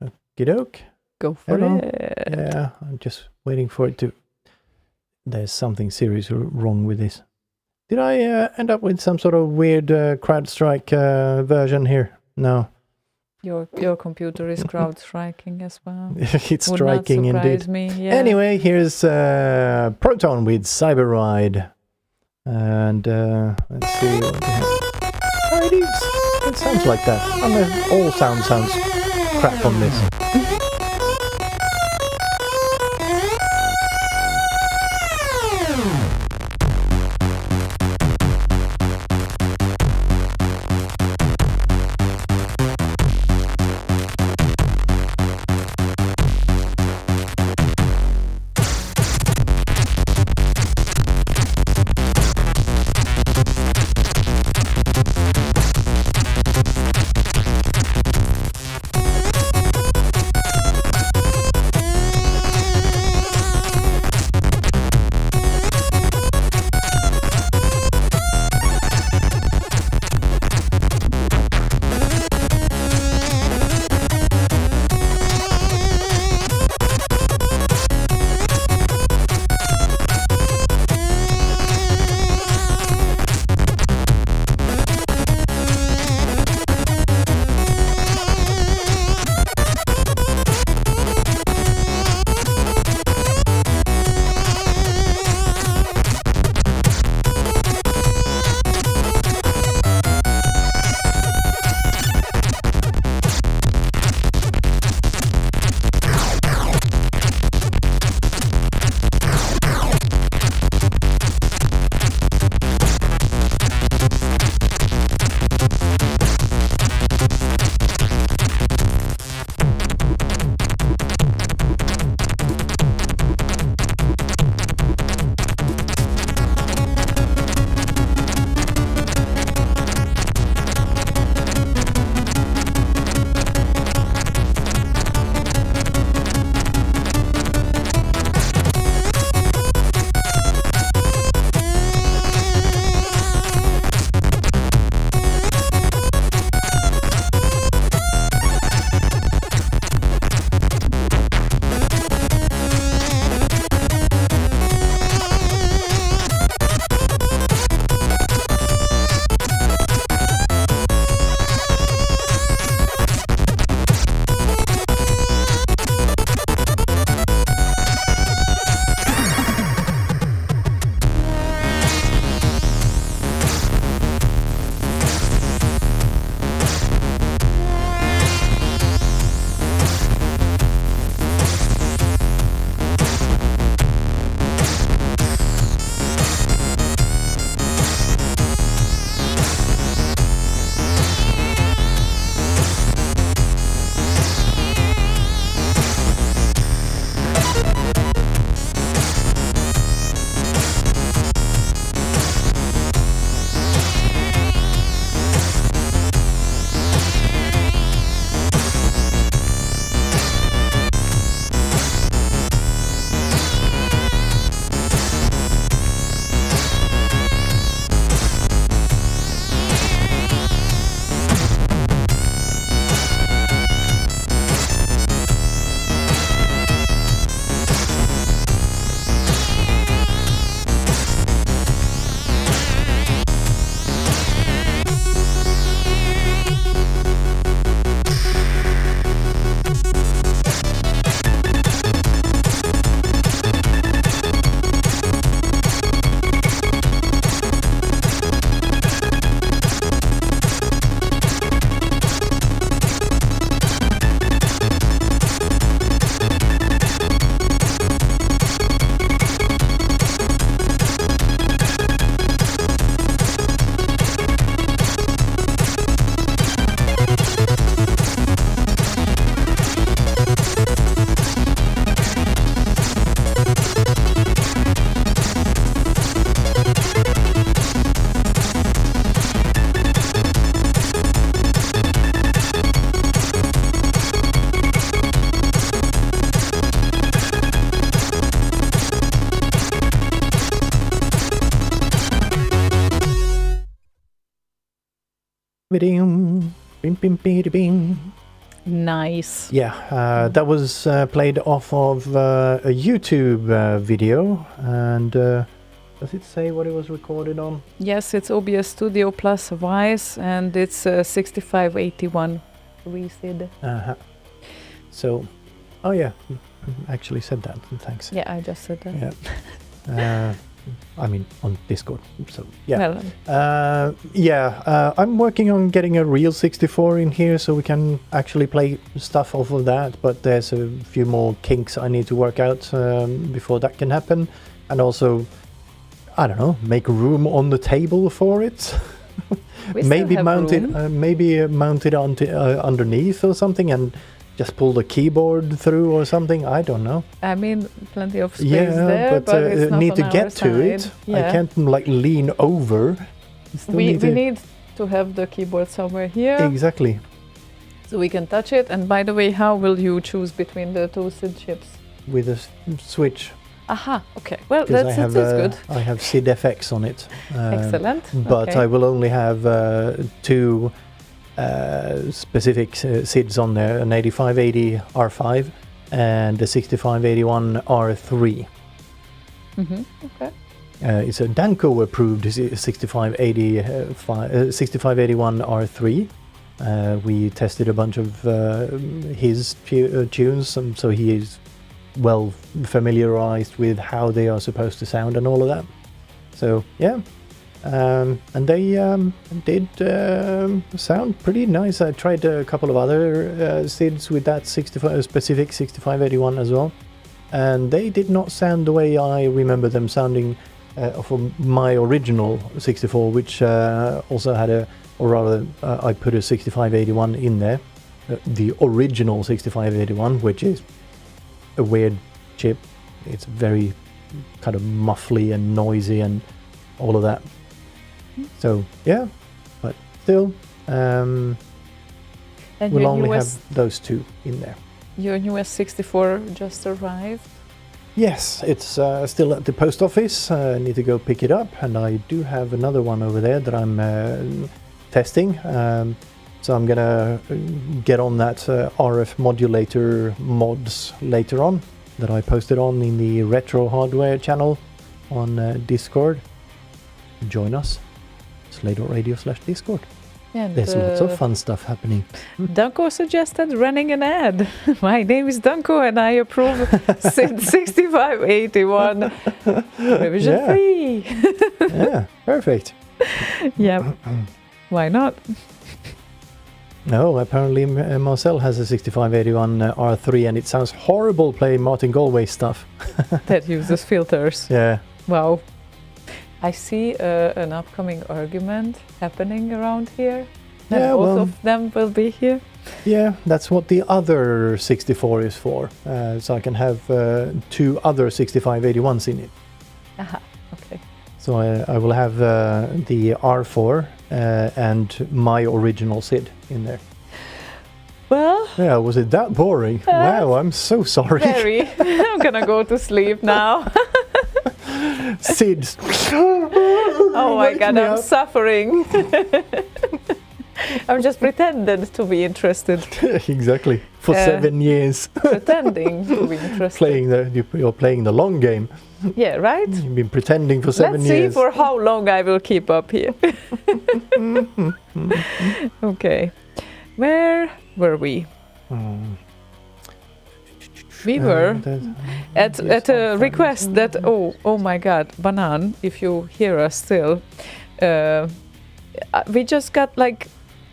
Okey-doke. Go for it. Yeah, I'm just waiting for it to... There's something seriously wrong with this. Did I end up with some sort of weird CrowdStrike version here? No. Your computer is CrowdStriking as well. It's striking indeed. Me, yeah. Anyway, here's Proton with Cyber Ride. And let's see what we have. Oh, it is. It sounds like that. Unless all sounds crap on this. Bing, bing, bing, bing, bing. Nice. Yeah, that was played off of a YouTube video, and does it say what it was recorded on? Yes, it's OBS Studio plus Wise, and it's 6581 resid. Uh-huh. So, oh yeah, actually said that. Thanks. Yeah, I just said that. Yeah. I mean, on Discord. So yeah. Well, I'm working on getting a real 64 in here, so we can actually play stuff off of that. But there's a few more kinks I need to work out before that can happen, and also, I don't know, make room on the table for it. Maybe mount it, mount it onto underneath or something, and just pull the keyboard through or something. I don't know. I mean, plenty of space there, but it's not need on to our get to side. it. Yeah. I can't like lean over. We need to have the keyboard somewhere here. Exactly. So we can touch it. And by the way, how will you choose between the two SID chips? With a switch. Aha, okay. Well, That's good. I have SID FX on it. Excellent. But okay. I will only have two specific SIDs on there, an 8580 R5 and a 6581 R3. Okay. It's a Danko approved 6581 R3. We tested a bunch of his tunes, so he is well familiarized with how they are supposed to sound and all of that. So yeah, and they did sound pretty nice. I tried a couple of other SIDs with that specific 6581 as well, and they did not sound the way I remember them sounding for my original 64, which also had I put a 6581 in there, the original 6581, which is a weird chip. It's very kind of muffly and noisy and all of that. So yeah, but still, and we'll only have those two in there. Your US 64 just arrived? Yes, it's still at the post office. I need to go pick it up, and I do have another one over there that I'm testing. So I'm gonna get on that RF modulator mods later on that I posted on in the Retro Hardware channel on Discord. Join us, slay.radio/Discord. And there's lots of fun stuff happening. Danko suggested running an ad. My name is Danko and I approve SID 6581 revision free. Yeah, perfect. Yeah, why not? No, apparently Marcel has a 6581 R3 and it sounds horrible playing Martin Galway stuff. That uses filters. Yeah. Wow. I see an upcoming argument happening around here. And both of them will be here. Yeah, that's what the other 64 is for. So I can have two other 6581s in it. Aha, okay. So I will have the R4 and my original SID in there. Well... Yeah, was it that boring? Wow, I'm so sorry. Very. I'm gonna go to sleep now. SIDs. Oh my god, I'm suffering. I'm just pretending to be interested. Exactly. For 7 years. Pretending to be interested. You're playing the long game. Yeah, right? You've been pretending for 7 years. Let's see for how long I will keep up here. Okay. Where were we? We were at a request that, oh my god, Banan, if you hear us still, we just got like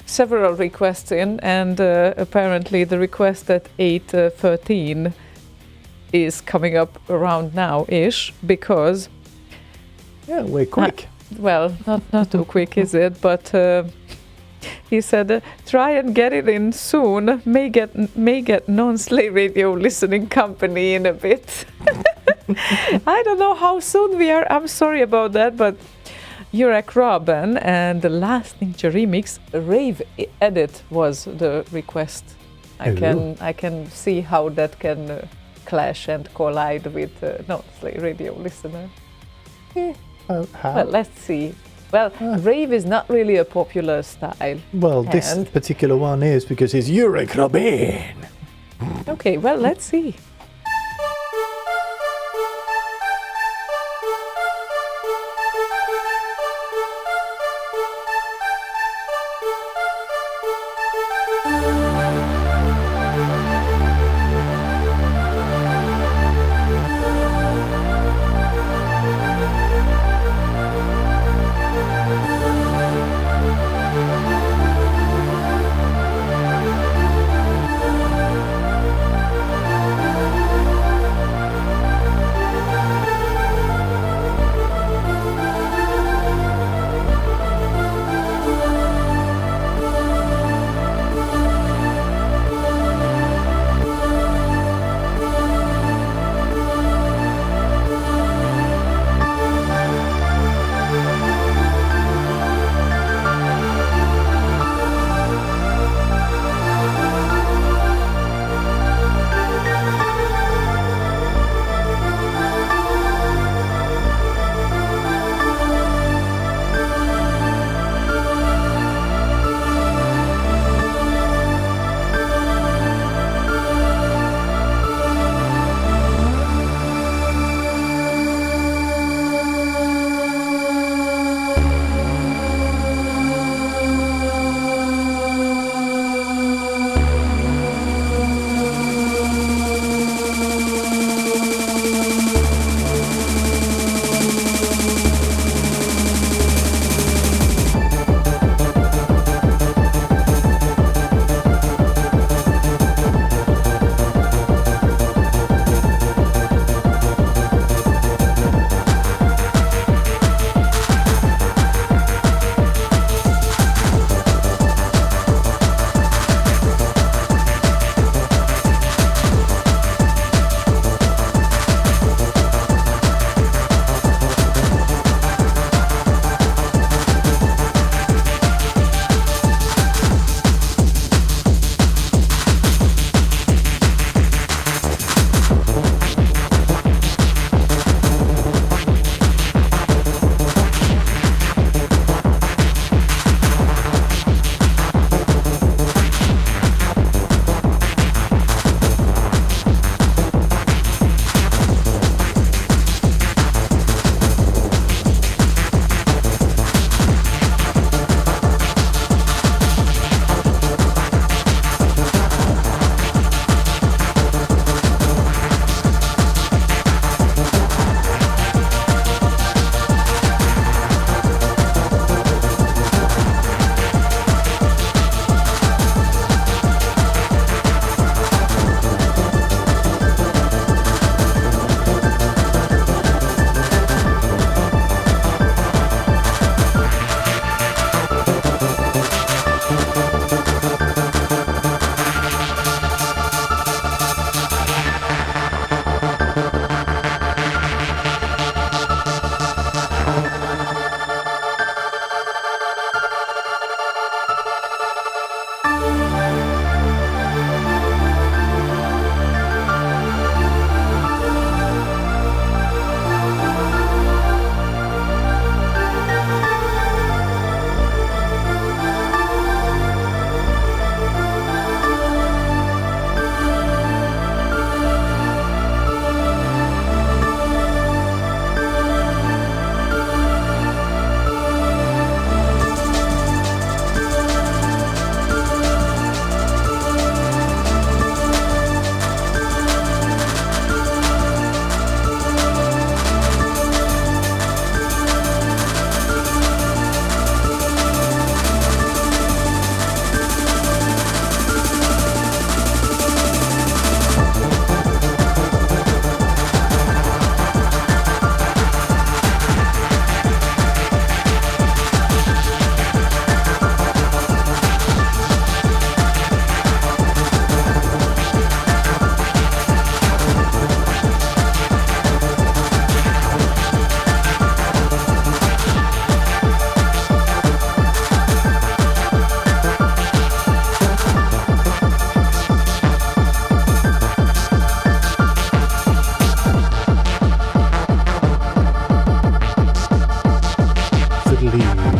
several requests in, and apparently the request at 8:13 is coming up around now-ish, because... Yeah, we're quick. Well, not too quick, is it? But... he said, try and get it in soon. May get non-Slay Radio listening company in a bit. I don't know how soon we are. I'm sorry about that, but Jurek Robin and the last Ninja Remix rave edit was the request. I can see how that can clash and collide with non-Slay Radio listener. How? Well, let's see. Well, rave is not really a popular style. Well, this particular one is because it's Euroclubin. Okay, well, let's see.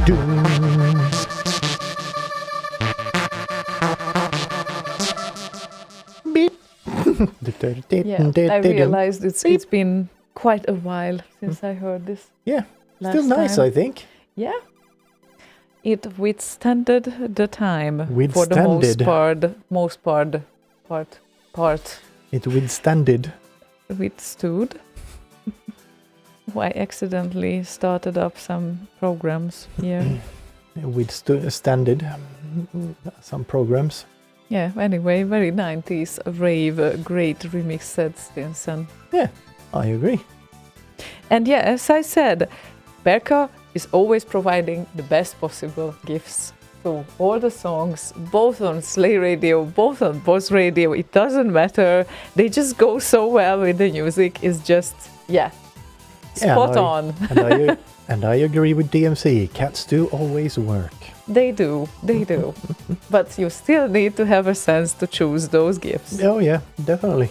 Beep. Yeah, I realized it's been quite a while since I heard this. Yeah, last still nice, time. I think. Yeah. It withstanded the time for the most part. It withstanded. Withstood. I accidentally started up some programs here. Withstanded some programs. Yeah, anyway, very 90s rave, great remix set, Stinson. Yeah, I agree. And yeah, as I said, Berka is always providing the best possible gifts to all the songs, both on Slay Radio, both on Boss Radio. It doesn't matter. They just go so well with the music. It's just, spot on. And I agree with DMC. Cats do always work. They do. But you still need to have a sense to choose those gifts. Oh yeah, definitely.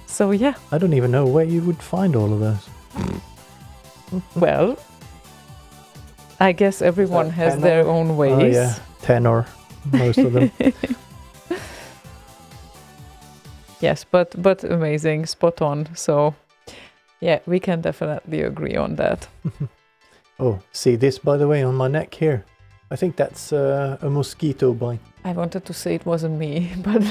So yeah. I don't even know where you would find all of those. Well, I guess everyone has tenor? their own ways. Oh yeah, tenor, most of them. Yes, but amazing, spot on. So yeah, we can definitely agree on that. Oh, see this, by the way, on my neck here? I think that's a mosquito bite. I wanted to say it wasn't me, but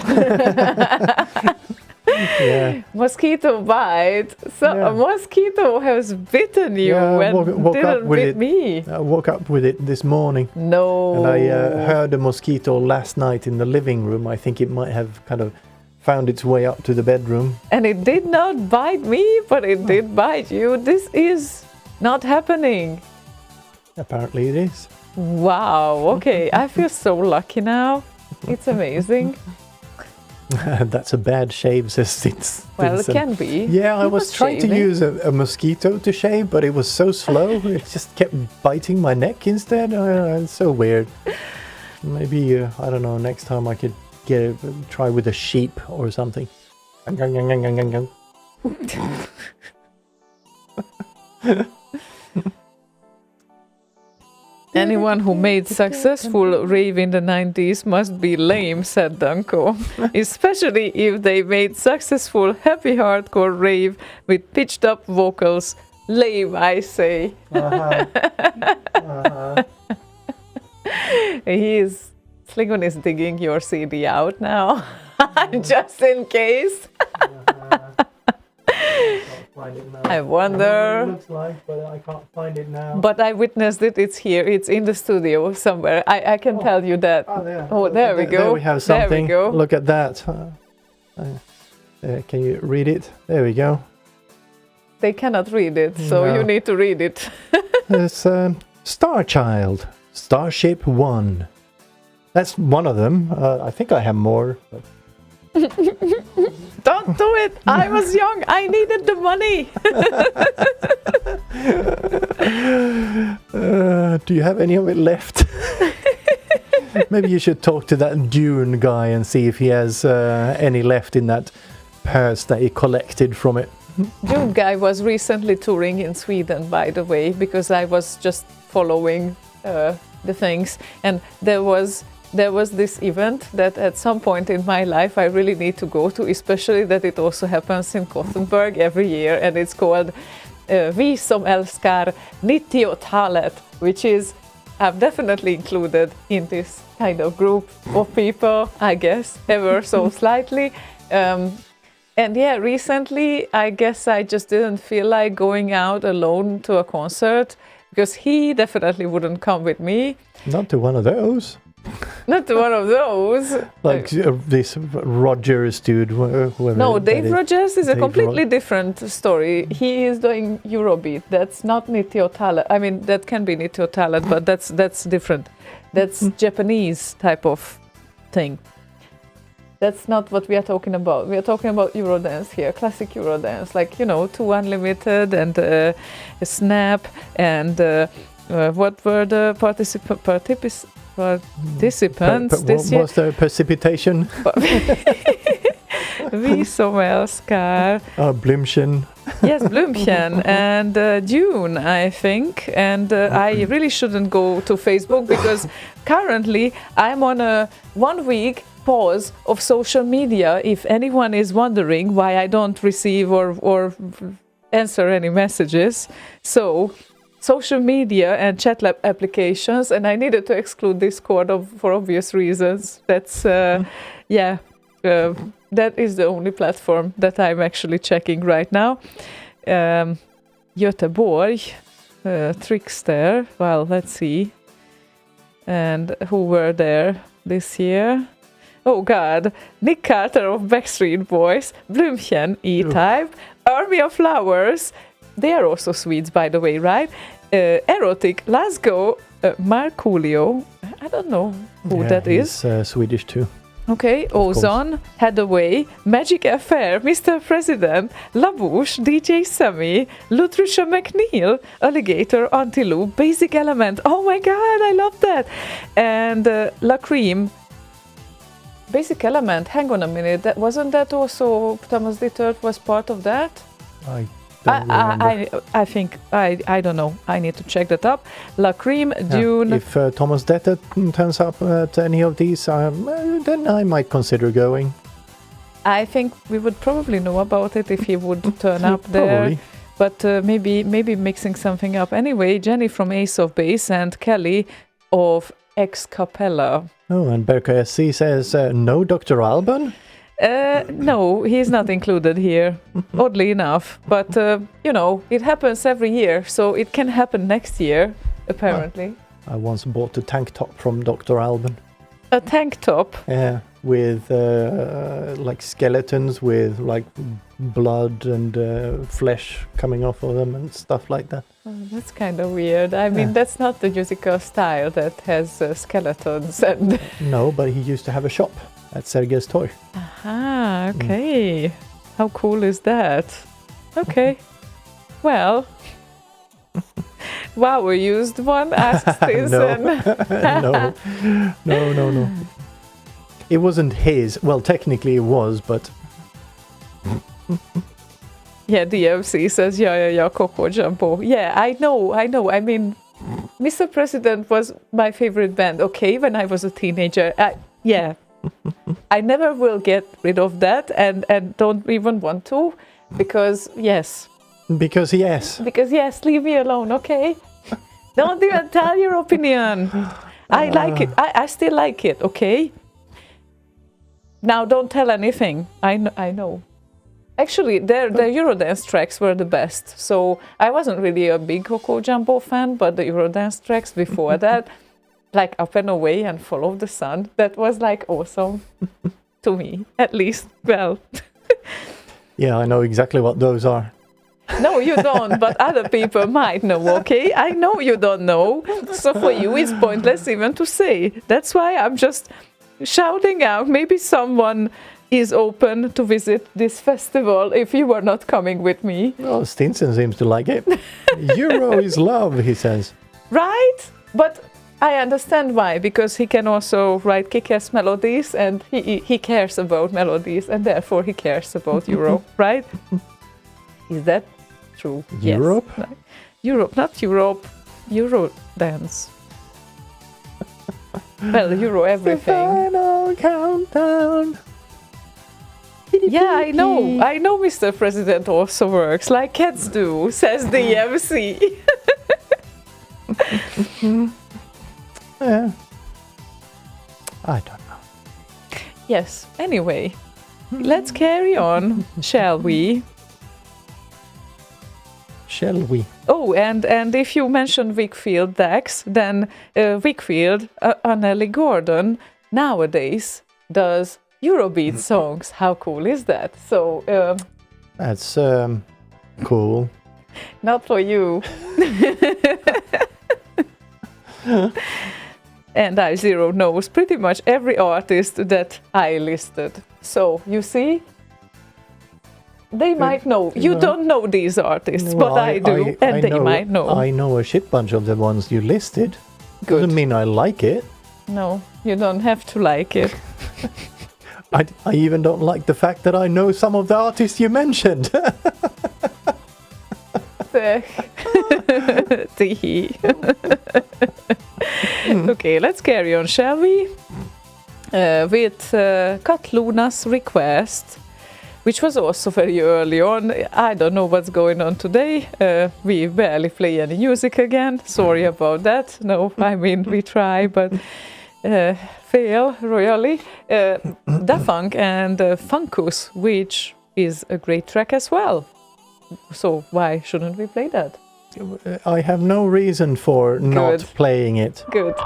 yeah. Mosquito bite. So Yeah. a mosquito has bitten you and didn't bit me. I woke up with it this morning. No. And I heard a mosquito last night in the living room. I think it might have kind of found its way up to the bedroom. And it did not bite me, but it did bite you. This is not happening. Apparently it is. Wow. Okay. I feel so lucky now. It's amazing. That's a bad shave, says Stinson. Well, it can be. Yeah, I was trying to use a mosquito to shave, but it was so slow. It just kept biting my neck instead. It's so weird. Maybe, I don't know, next time I could try with a sheep or something. Anyone who made successful rave in the 90s must be lame, said Danko. Especially if they made successful happy hardcore rave with pitched up vocals. Lame, I say. Slaygon is digging your CD out now, just in case. I wonder. It looks like, but I can't find it now. But I witnessed it. It's here. It's in the studio somewhere. I can tell you that. Oh, there we go. There we have something. There we go. Look at that. Can you read it? There we go. They cannot read it, so No. you need to read it. It's Star Child, Starship 1. That's one of them. I think I have more. But Don't do it. I was young. I needed the money. Do you have any of it left? Maybe you should talk to that Dune guy and see if he has any left in that purse that he collected from it. Dune guy was recently touring in Sweden, by the way, because I was just following the things, and there was this event that at some point in my life I really need to go to, especially that it also happens in Gothenburg every year, and it's called Vi som älskar 90-talet, which is, I've definitely included in this kind of group of people, I guess, ever so slightly. And yeah, recently I guess I just didn't feel like going out alone to a concert, because he definitely wouldn't come with me. Not to one of those. Not one of those. Like this Rogers dude. Whoever No, Dave that is. Rogers is a Dave completely different story. He is doing Eurobeat. That's not Nityo-talet. I mean, that can be Nityo-talet, but that's different. That's Japanese type of thing. That's not what we are talking about. We are talking about Eurodance here, classic Eurodance, like, you know, 2 Unlimited and a Snap and what were the participants this year? Was there precipitation? Vi som älskar. Blimchen. Yes, Blümchen and June, I think. And I really shouldn't go to Facebook because currently I'm on a 1 week pause of social media. If anyone is wondering why I don't receive or answer any messages. So social media and chat lab applications, and I needed to exclude Discord for obvious reasons. That's that is the only platform that I'm actually checking right now. Göteborg, Trickster. Well, let's see. And who were there this year? Oh God, Nick Carter of Backstreet Boys, Blümchen, E-Type, Army of Flowers. They are also Swedes, by the way, right? Erotic, Lasgo, Marcoolio. I don't know who that is. He's Swedish too. Okay, Ozone, Hathaway, Magic Affair, Mr. President, LaBouche, DJ Sammy, Lutricia McNeil, Alligator, Antelope, Basic Element. Oh my God, I love that. And La Cream. Basic Element, hang on a minute, wasn't that also Thomas III was part of that? I think, I don't know, I need to check that up. La Cream, Dune. If Thomas Detter turns up at any of these, then I might consider going. I think we would probably know about it if he would turn up there. But maybe mixing something up. Anyway, Jenny from Ace of Base and Kelly of Ex Capella. Oh, and Berka SC says, no Dr. Alban? No, he's not included here, oddly enough. But, it happens every year, so it can happen next year, apparently. I once bought a tank top from Dr. Alban. A tank top? Yeah, with like skeletons with like blood and flesh coming off of them and stuff like that. Oh, that's kind of weird. I mean, that's not the musical style that has skeletons and... No, but he used to have a shop at Sergei's Toy. Aha, okay. How cool is that? Okay. Well... Wow, we used one, asks Stinson. No. It wasn't his. Well, technically it was, but... Yeah, DMC says, yeah, Coco Jumbo. Yeah, I know. I mean, Mr. President was my favorite band, okay, when I was a teenager. Yeah. I never will get rid of that and don't even want to, because yes. Because yes, leave me alone, okay? Don't even tell your opinion. I like it. I still like it, okay? Now don't tell anything. I know. Actually, their Eurodance tracks were the best. So I wasn't really a big Coco Jumbo fan, but the Eurodance tracks before that, like Up and Away and Follow the Sun, that was like awesome to me, at least. Well. Yeah, I know exactly what those are. No, you don't, but other people might know, okay? I know you don't know, so for you it's pointless even to say. That's why I'm just shouting out. Maybe someone is open to visit this festival if you were not coming with me. Well, Stinson seems to like it. Euro is love, he says. Right? But I understand why, because he can also write kick-ass melodies and he cares about melodies and therefore he cares about Euro, right? Is that true? Europe? Yes. Europe, not Europe. Eurodance. Well, Euro everything. The final countdown. Yeah, I know Mr. President also works like cats do, says the MC. Yeah. I don't know. Yes, anyway, let's carry on, shall we? Shall we? Oh, and if you mention Wickfield, Dax, then Wickfield, Anneli Gordon, nowadays does Eurobeat songs. How cool is that? So that's cool. Not for you. And I0 knows pretty much every artist that I listed. So you see, they might know. You don't know these artists, well, but I do, and they might know. I know a shit bunch of the ones you listed. Good. Doesn't mean I like it. No, you don't have to like it. I even don't like the fact that I know some of the artists you mentioned. Tee. Okay, let's carry on, shall we? With Katluna's request, which was also very early on. I don't know what's going on today. We barely play any music again. Sorry about that. No, I mean, we try, but fail royally. Da Funk and Funkus, which is a great track as well. So why shouldn't we play that? I have no reason for not playing it. Good.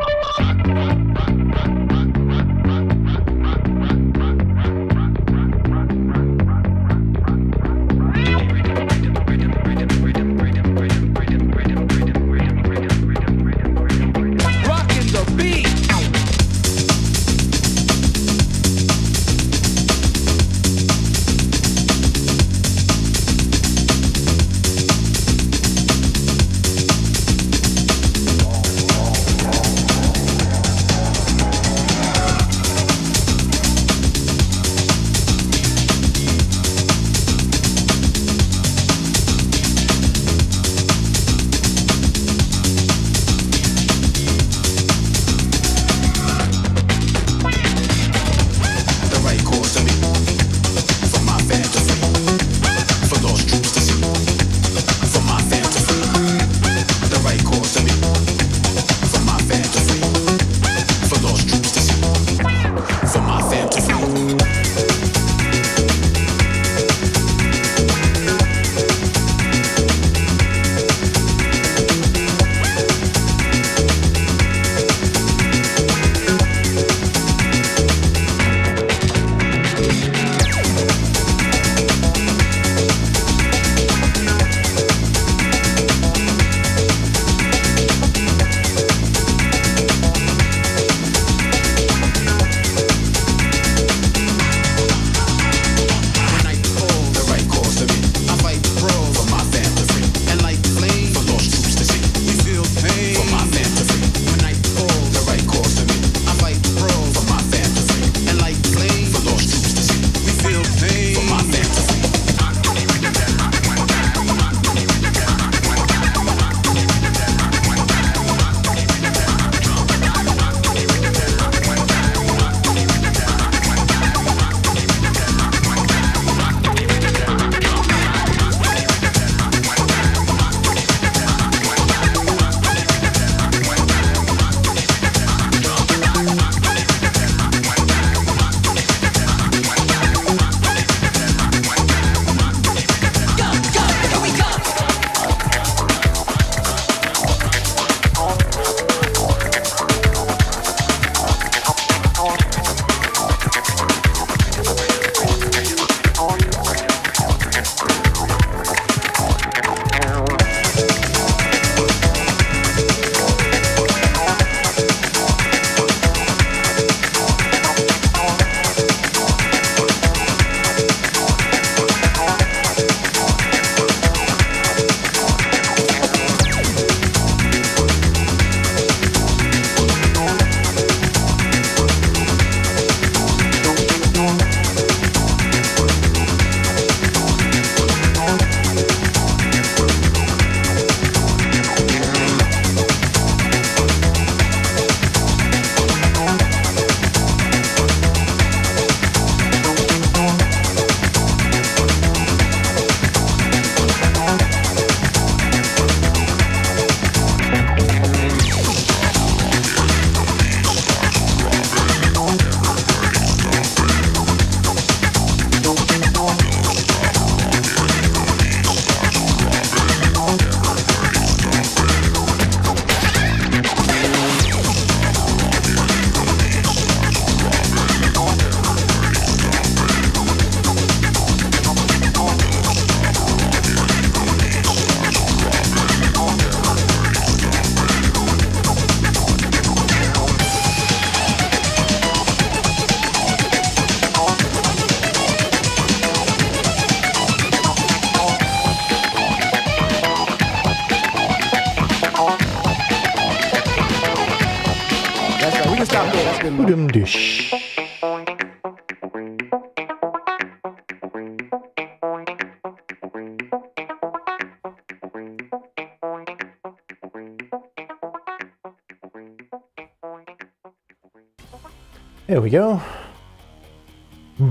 Dish. Here we go.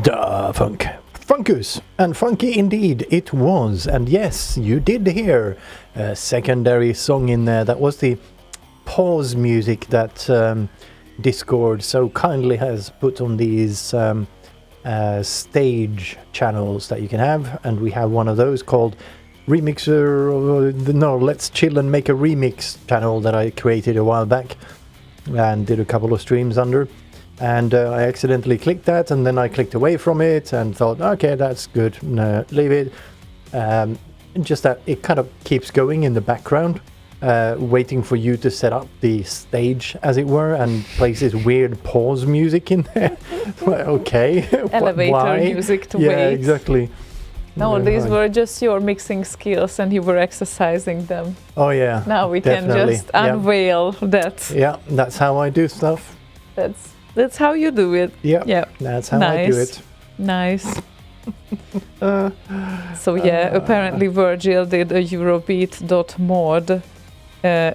Da funk. Funkus. And funky indeed it was. And yes, you did hear a secondary song in there. That was the pause music that Discord so kindly has put on these stage channels that you can have. And we have one of those called Remixer. No, Let's Chill and Make a Remix channel that I created a while back and did a couple of streams under. And I accidentally clicked that, and then I clicked away from it and thought, okay, that's good, no, leave it. Just that it kind of keeps going in the background, waiting for you to set up the stage, as it were, and plays this weird pause music in there. Okay. Elevator music to wait. Yeah, exactly. No, these were just your mixing skills and you were exercising them. Oh, yeah. Now we definitely. can just unveil that. Yeah, that's how I do stuff. That's how you do it. Yeah, that's how I do it. Nice. So yeah, apparently Virgil did a Eurobeat.mod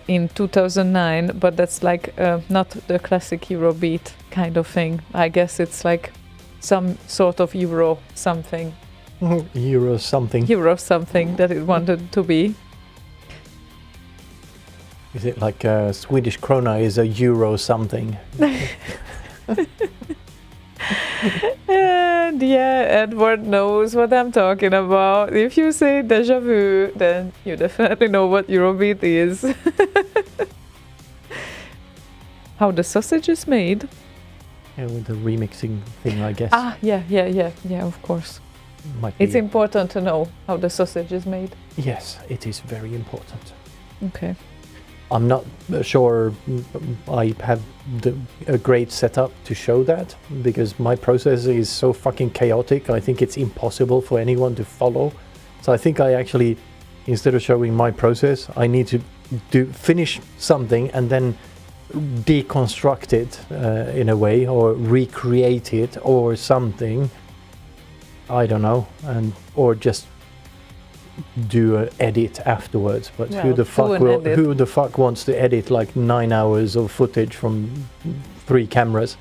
in 2009, but that's like not the classic Eurobeat kind of thing. I guess it's like some sort of Euro something. Euro something that it wanted to be. Is it like Swedish krona is a euro something? And yeah, Edward knows what I'm talking about. If you say déjà vu, then you definitely know what Eurobeat is. How the sausage is made. Yeah, with the remixing thing, I guess. Yeah, of course. It's important to know how the sausage is made. Yes, it is very important. Okay. I'm not sure I have a great setup to show that, because my process is so fucking chaotic. I think it's impossible for anyone to follow. So I think I actually, instead of showing my process, I need to finish something and then deconstruct it in a way, or recreate it or something. I don't know, or just do an edit afterwards. But well, who the fuck wants to edit like 9 hours of footage from 3 cameras?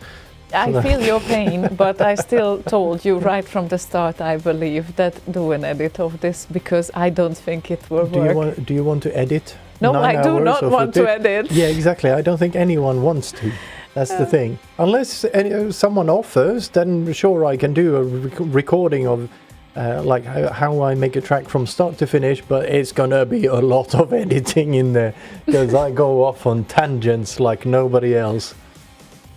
I feel your pain, but I still told you right from the start, I believe, that do an edit of this, because I don't think it will work. Do you want to edit? No, I do not want to edit. Yeah, exactly. I don't think anyone wants to. That's the thing. Unless someone offers, then sure, I can do a recording of like how I make a track from start to finish, but it's gonna be a lot of editing in there, because I go off on tangents like nobody else.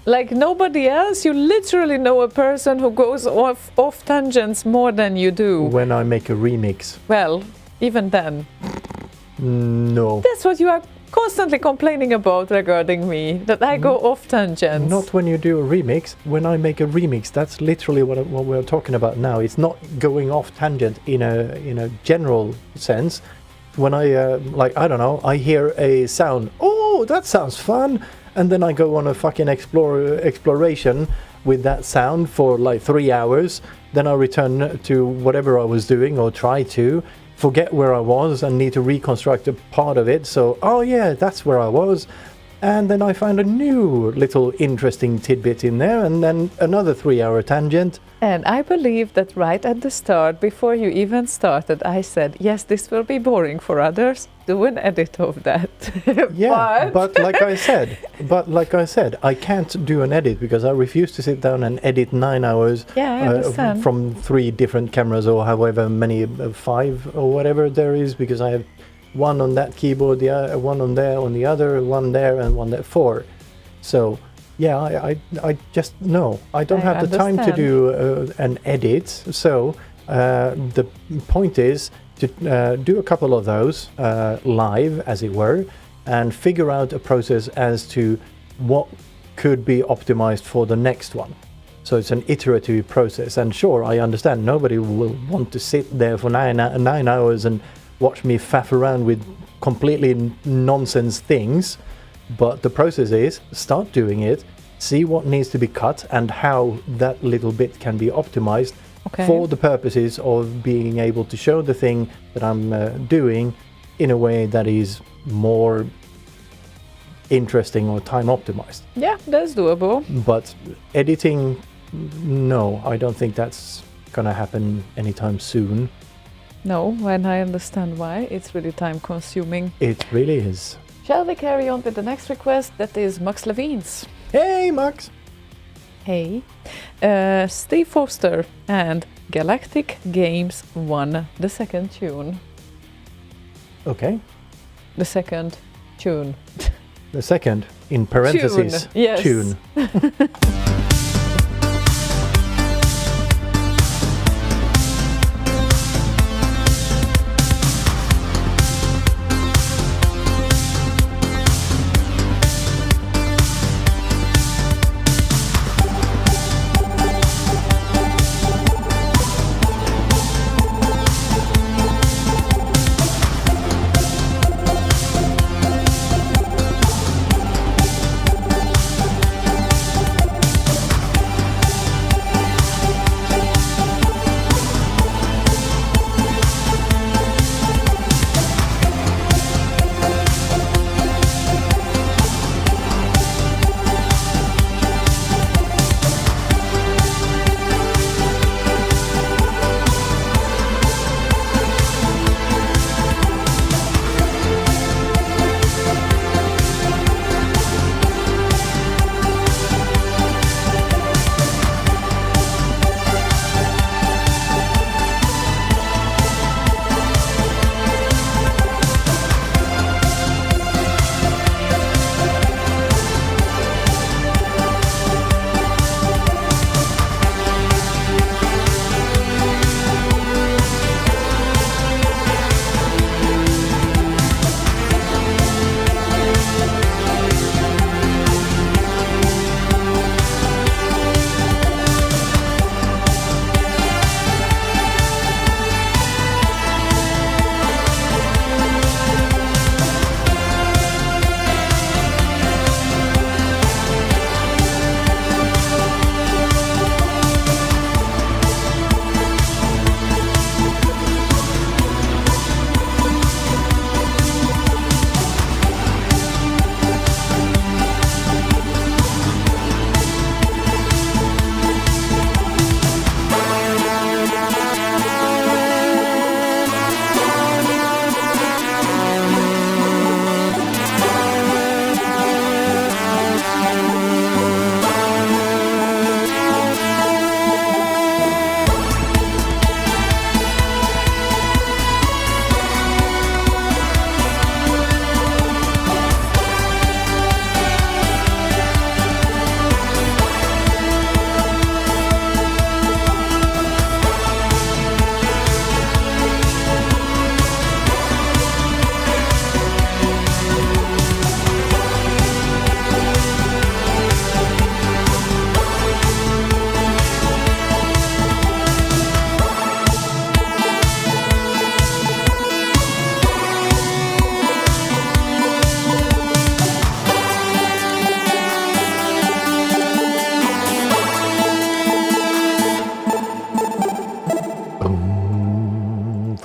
Like nobody else? You literally know a person who goes off tangents more than you do. When I make a remix. Well, even then. No. That's what you are constantly complaining about regarding me, that I go off tangents. Not when you do a remix. When I make a remix, that's literally what we're talking about now. It's not going off tangent in a general sense. When I I don't know, I hear a sound. Oh, that sounds fun, and then I go on a fucking exploration with that sound for like 3 hours. Then I return to whatever I was doing, or try to forget where I was and need to reconstruct a part of it. So, oh yeah, that's where I was. And then I find a new little interesting tidbit in there, and then another 3-hour tangent. And I believe that right at the start, before you even started, I said, yes, this will be boring for others. Do an edit of that. Yeah, but like I said, I can't do an edit because I refuse to sit down and edit 9 hours from 3 different cameras, or however many, 5 or whatever there is, because I have one on that keyboard, one on there, on the other, one there, and one there, 4. So yeah, I just no, I don't have the time to do an edit. So the point is to do a couple of those live, as it were, and figure out a process as to what could be optimized for the next one. So it's an iterative process. And sure, I understand nobody will want to sit there for 9 hours and watch me faff around with completely nonsense things. But the process is start doing it, see what needs to be cut and how that little bit can be optimized for the purposes of being able to show the thing that I'm doing in a way that is more interesting or time optimized. Yeah, that's doable. But editing, no, I don't think that's gonna happen anytime soon. No, and I understand why. It's really time consuming. It really is. Shall we carry on with the next request? That is Max Levine's. Hey, Max! Hey. Steve Foster and Galactic Games won the second tune. Okay. The second tune. The second, in parentheses, Tune. Yes. tune.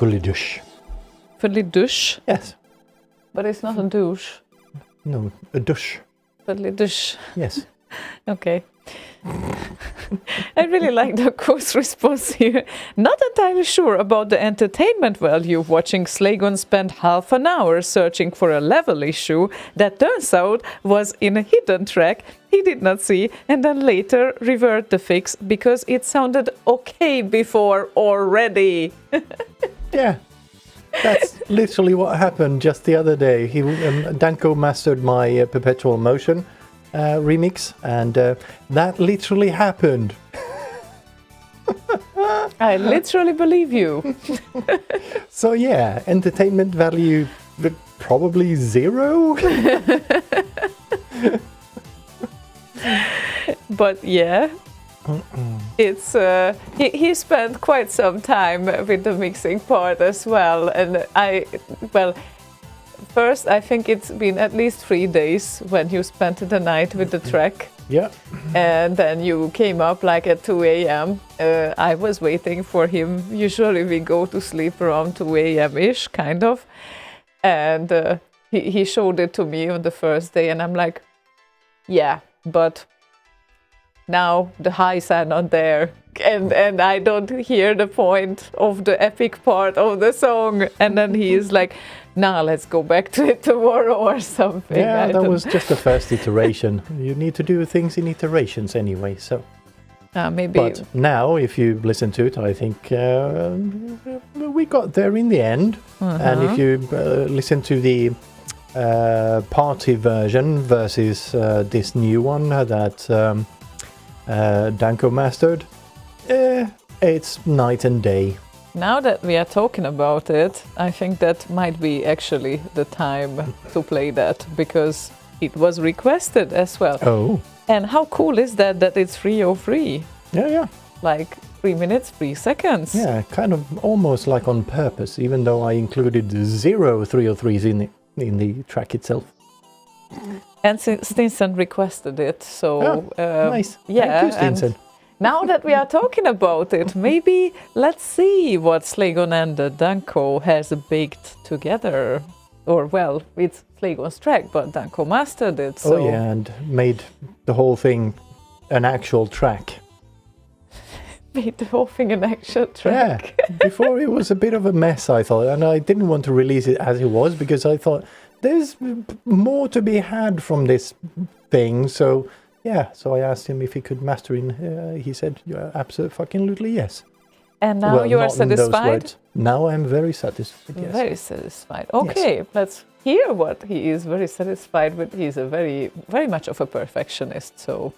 Fully douche. Fully douche? Yes. But it's not a douche. No, a douche. Fully douche. Yes. Okay. I really like the course response here. Not entirely sure about the entertainment value of watching Slaygon spend half an hour searching for a level issue that turns out was in a hidden track he did not see, and then later revert the fix because it sounded okay before already. Yeah. That's literally what happened just the other day. Danko mastered my Perpetual Motion remix, and that literally happened. I literally believe you. So yeah, entertainment value probably 0. But yeah, it's he spent quite some time with the mixing part as well, and first I think it's been at least 3 days when you spent the night with the track. Yeah. And then you came up like at 2 a.m. I was waiting for him. Usually we go to sleep around 2 a.m. ish, kind of. And he showed it to me on the first day, and I'm like, yeah, but now the highs are not there, and I don't hear the point of the epic part of the song. And then he is like, now let's go back to it tomorrow or something. Yeah, that was just the first iteration. You need to do things in iterations anyway, so. Maybe. But now, if you listen to it, I think we got there in the end. And if you listen to the party version versus this new one that Danko mastered, it's night and day. Now that we are talking about it, I think that might be actually the time to play that, because it was requested as well. Oh. And how cool is that it's 3:03? Yeah. Like 3 minutes, 3 seconds. Yeah, kind of almost like on purpose, even though I included 0 303s in the track itself. And Stinson requested it, so nice. Yeah. Thank you, Stinson. Now that we are talking about it, maybe let's see what Slaygon and Danko has baked together. Or, well, it's Slaygon's track, but Danko mastered it. So. Oh yeah, and made the whole thing an actual track. Made the whole thing an actual track. Yeah, before it was a bit of a mess, I thought, and I didn't want to release it as it was because I thought there's more to be had from this thing. So yeah, so I asked him if he could master it. He said, "Yeah, absolutely yes." And now you are satisfied? Now I'm very satisfied, yes. Very satisfied. Okay, yes. Let's hear what he is very satisfied with. He's a very, very much of a perfectionist, so...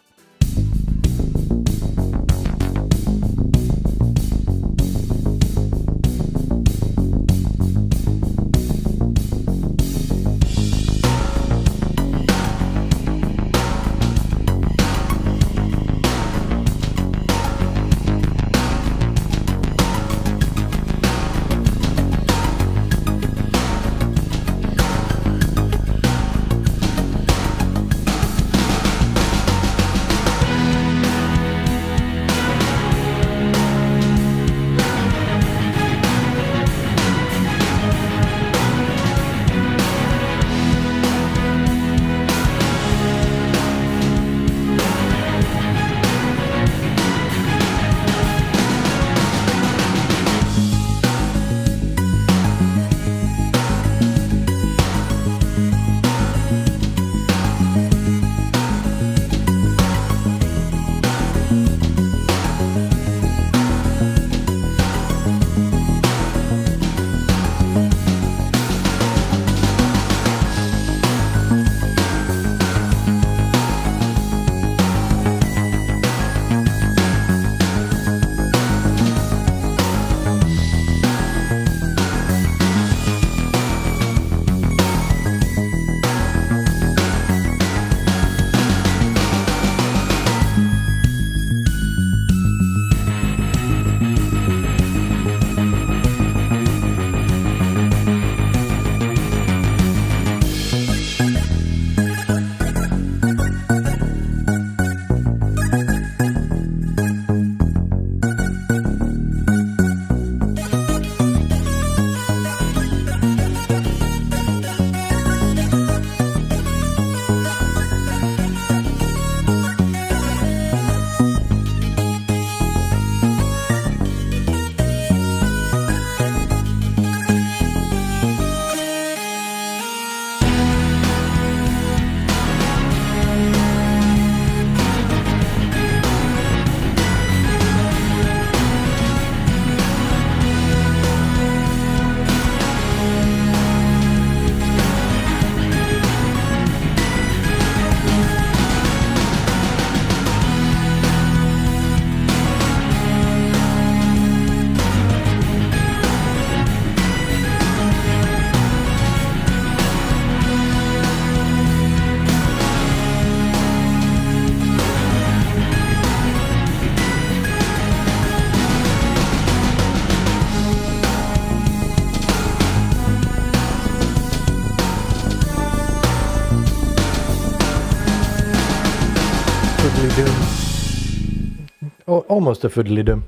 Almost a fiddly-dum.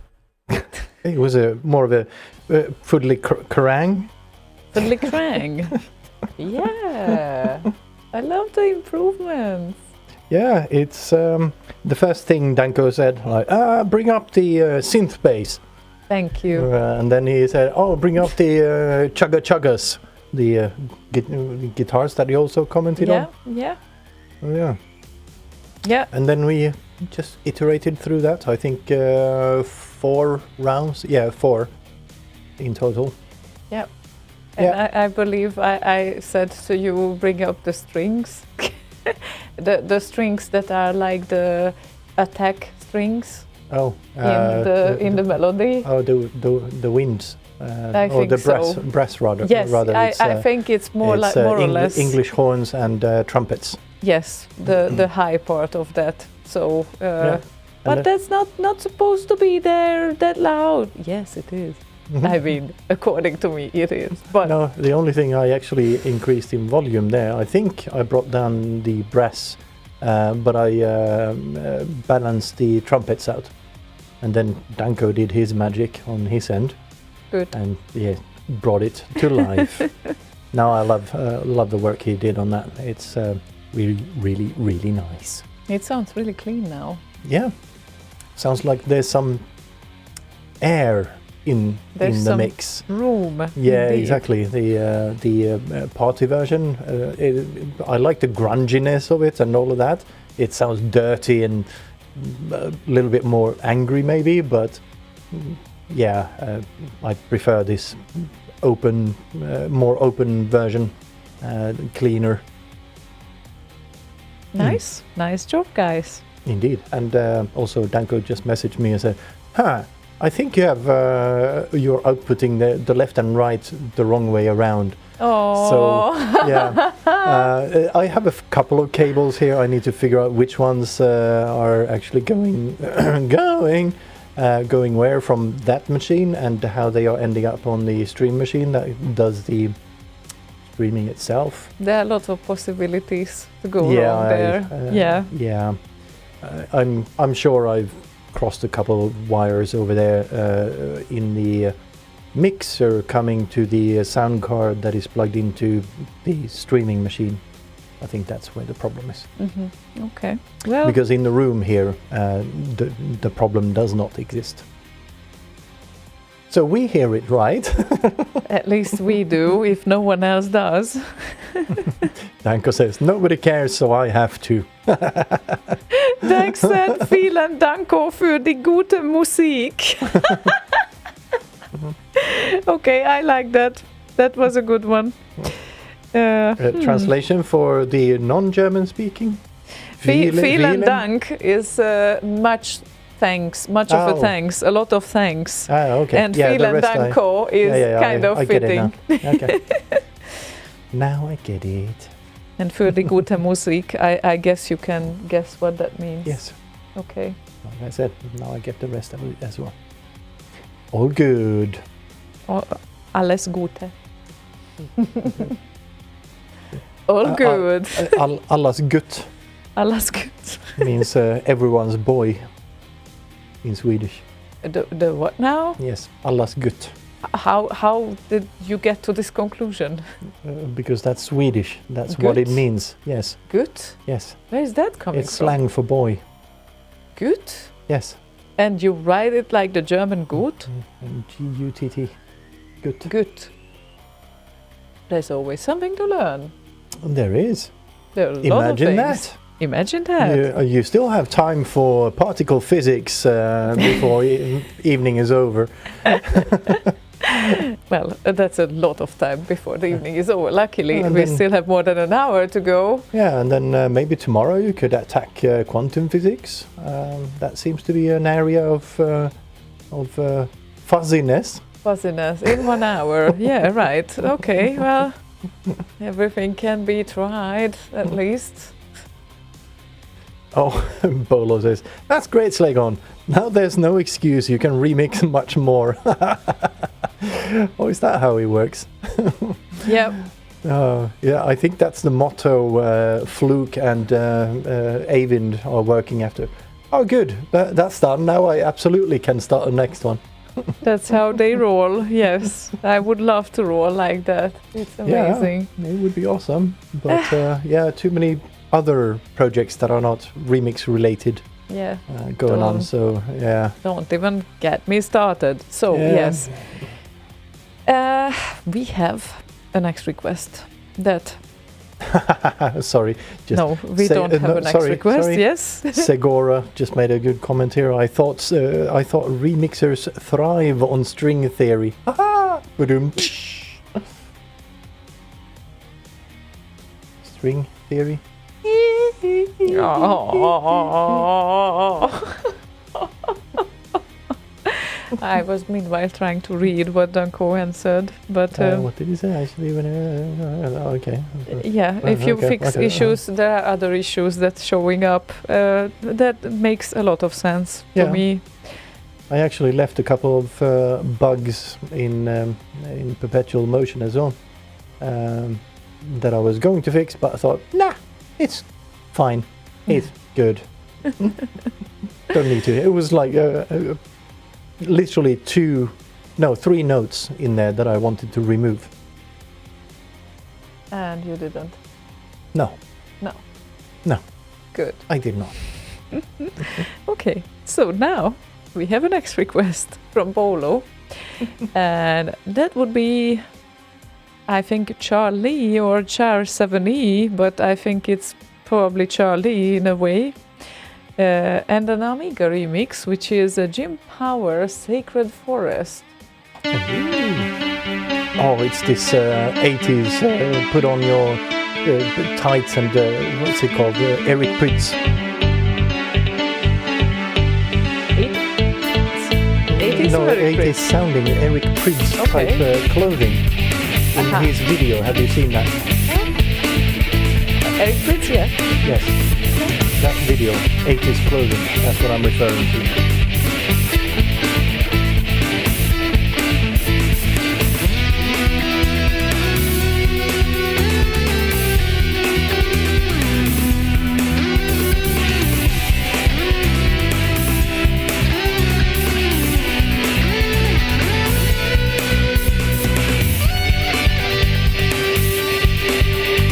It was more of a fiddly-krang. Fiddly-krang. Yeah, I love the improvements. Yeah, it's the first thing Danko said, like, bring up the synth bass. Thank you. And then he said, oh, bring up the chugga chuggas, the guitars that he also commented on. Yeah. Oh, yeah. Yeah. And then we just iterated through that. I think 4 rounds. Yeah, 4 in total. Yeah. And I believe I said to you, bring up the strings. the strings that are like the attack strings. Oh. In the melody. Oh, the winds. I or think the brass rather. Yes, rather I think it's more or less English horns and trumpets. Yes, the high part of that. So, but that's not supposed to be there that loud. Yes, it is. I mean, according to me, it is. But no, the only thing I actually increased in volume there, I think I brought down the brass, but I balanced the trumpets out, and then Danko did his magic on his end. Good. And brought it to life. Now I love the work he did on that. It's really, really, really nice. It sounds really clean now. Yeah, sounds like there's some air in the mix. Room. Yeah, indeed. exactly. The party version. I like the grunginess of it and all of that. It sounds dirty and a little bit more angry, maybe, but. Yeah, I prefer this more open version, cleaner. Nice job, guys. Indeed, and also Danko just messaged me and said, I think you have you're outputting the left and right the wrong way around." Oh. So yeah, I have a couple of cables here. I need to figure out which ones are actually going where from that machine and how they are ending up on the stream machine that does the streaming itself. There are a lot of possibilities to go wrong there. I'm sure I've crossed a couple of wires over there in the mixer coming to the sound card that is plugged into the streaming machine. I think that's where the problem is. Mm-hmm. Okay. Well, because in the room here, the problem does not exist. So we hear it, right? At least we do, if no one else does. Danko says, nobody cares, so I have to. Tack sen, vielen Danko für die gute Musik. Okay, I like that. That was a good one. Translation for the non-German speaking? Vielen Dank is much thanks, much of a thanks, a lot of thanks. Okay. And vielen Danko is kind of fitting. Okay. Now I get it. And für die gute Musik, I guess you can guess what that means. Yes. Okay. Like I said, now I get the rest of it as well. All good. Alles Gute. All good. Allas gut. Allas gut. Means everyone's boy in Swedish. The what now? Yes, allas gut. How did you get to this conclusion? Because that's Swedish. That's Gut? what it means. Yes. Gut? Yes. Where is that coming It's from? slang for boy. Gut? Yes. And you write it like the German gut? G-U-T-T. Gut. Gut. There's always something to learn. There is. There are a lot of Imagine things. that. Imagine that. You still have time for particle physics before evening is over. Well, that's a lot of time before the evening is over. Luckily, And we then- still have more than an hour to go. Yeah, and then maybe tomorrow you could attack quantum physics. That seems to be an area of fuzziness. Fuzziness in 1 hour. Yeah, right. Okay, well, everything can be tried, at least. Oh, Bolo says, that's great, Slaygon. Now there's no excuse. You can remix much more. Oh, is that how it works? Yep. Yeah, I think that's the motto Fluke and Avind are working after. Oh, good. That's done. Now I absolutely can start the next one. That's how they roll. Yes, I would love to roll like that. It's amazing. Yeah, it would be awesome. But yeah, too many other projects that are not remix related going on. So yeah, don't even get me started. So yes, we have a next request that. Sorry, just no, we don't have a next request. Sorry. Yes, Segora just made a good comment here. I thought remixers thrive on string theory. String theory. I was meanwhile trying to read what Dan Cohen said, but what did he say? Actually, okay. Yeah, if you fix issues, there are other issues that's showing up. That makes a lot of sense to me. I actually left a couple of bugs in perpetual motion as well that I was going to fix, but I thought, nah, it's fine, it's good. Don't need to. It was like literally 3 notes in there that I wanted to remove. And you didn't? No. Good. I did not. Okay, so now we have a next request from Bolo. And that would be, I think, Charlie or Char 7E, but I think it's probably Charlie in a way. And an Amiga remix, which is a Jim Power Sacred Forest. Oh, it's this 80s put on your tights and what's it called? Eric Prydz. 80s no, Eric 80s Prydz. Sounding Eric Prydz type clothing in his video. Have you seen that? Eric Prydz, yeah. Yes. That video, 80s clothing, that's what I'm referring to.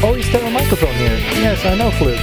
Oh, is there a microphone here? Yes, I know, Flip.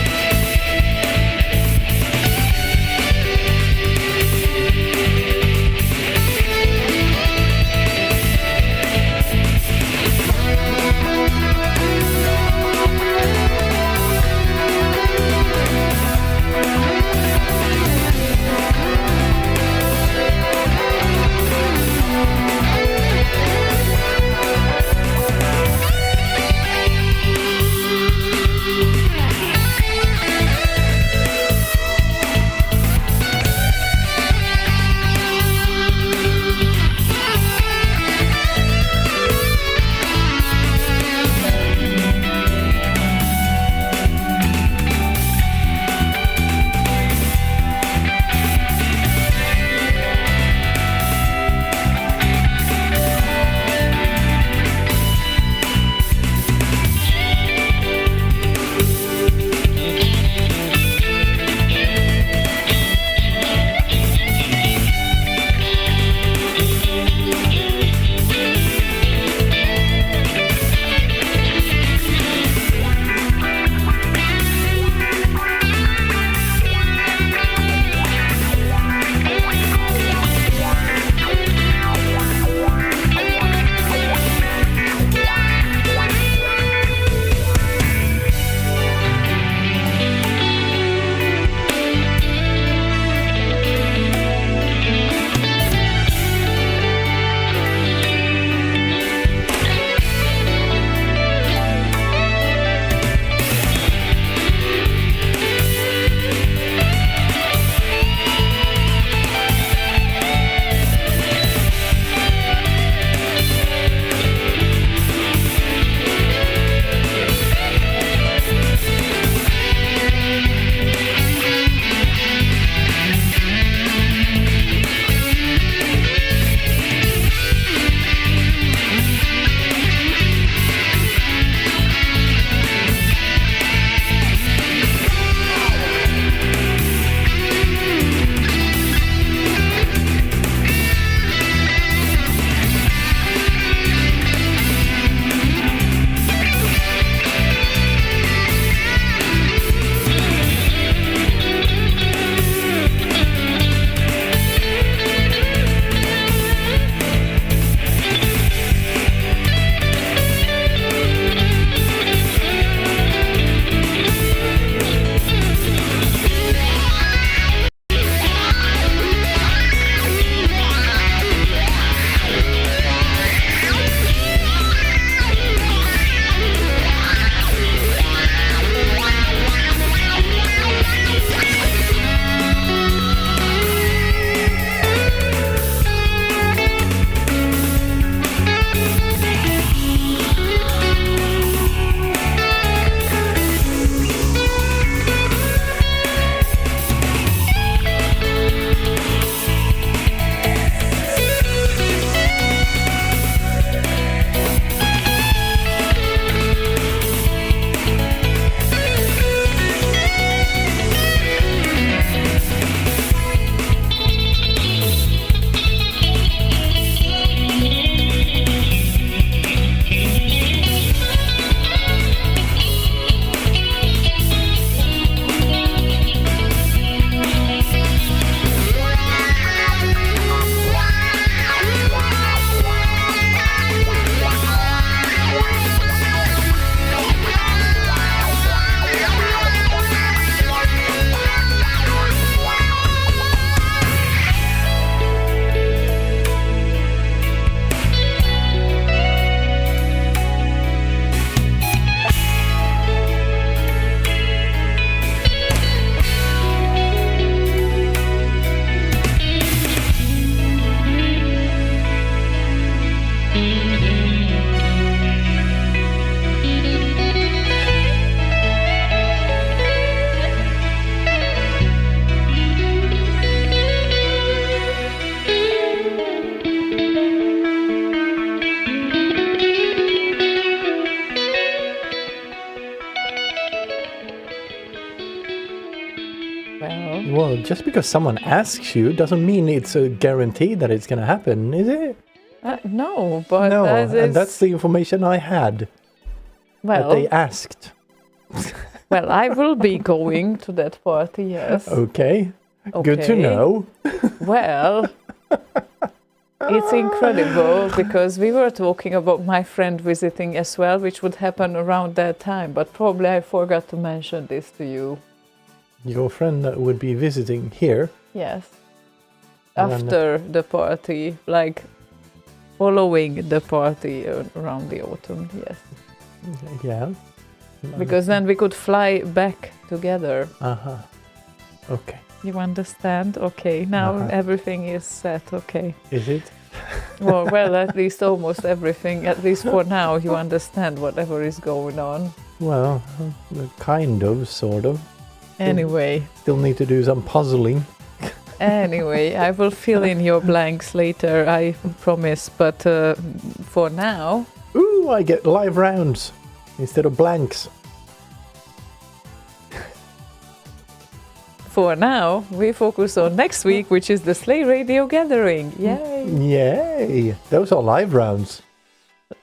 Well, just because someone asks you doesn't mean it's a guarantee that it's going to happen, is it? No, but no, and that's the information I had. Well, that they asked. Well, I will be going to that party, yes. Okay. Good to know. Well, it's incredible because we were talking about my friend visiting as well, which would happen around that time, but probably I forgot to mention this to you. Your friend that would be visiting here? Yes. After the party, like following the party around the autumn, yes. Yeah. Because then we could fly back together. Okay. You understand? Okay, now everything is set, okay. Is it? Well, at least almost everything, at least for now, you understand whatever is going on. Well, kind of, sort of. Anyway. Still need to do some puzzling. Anyway, I will fill in your blanks later, I promise, but for now... Ooh, I get live rounds instead of blanks. For now, we focus on next week, which is the Slay Radio Gathering. Yay! Yay! Those are live rounds.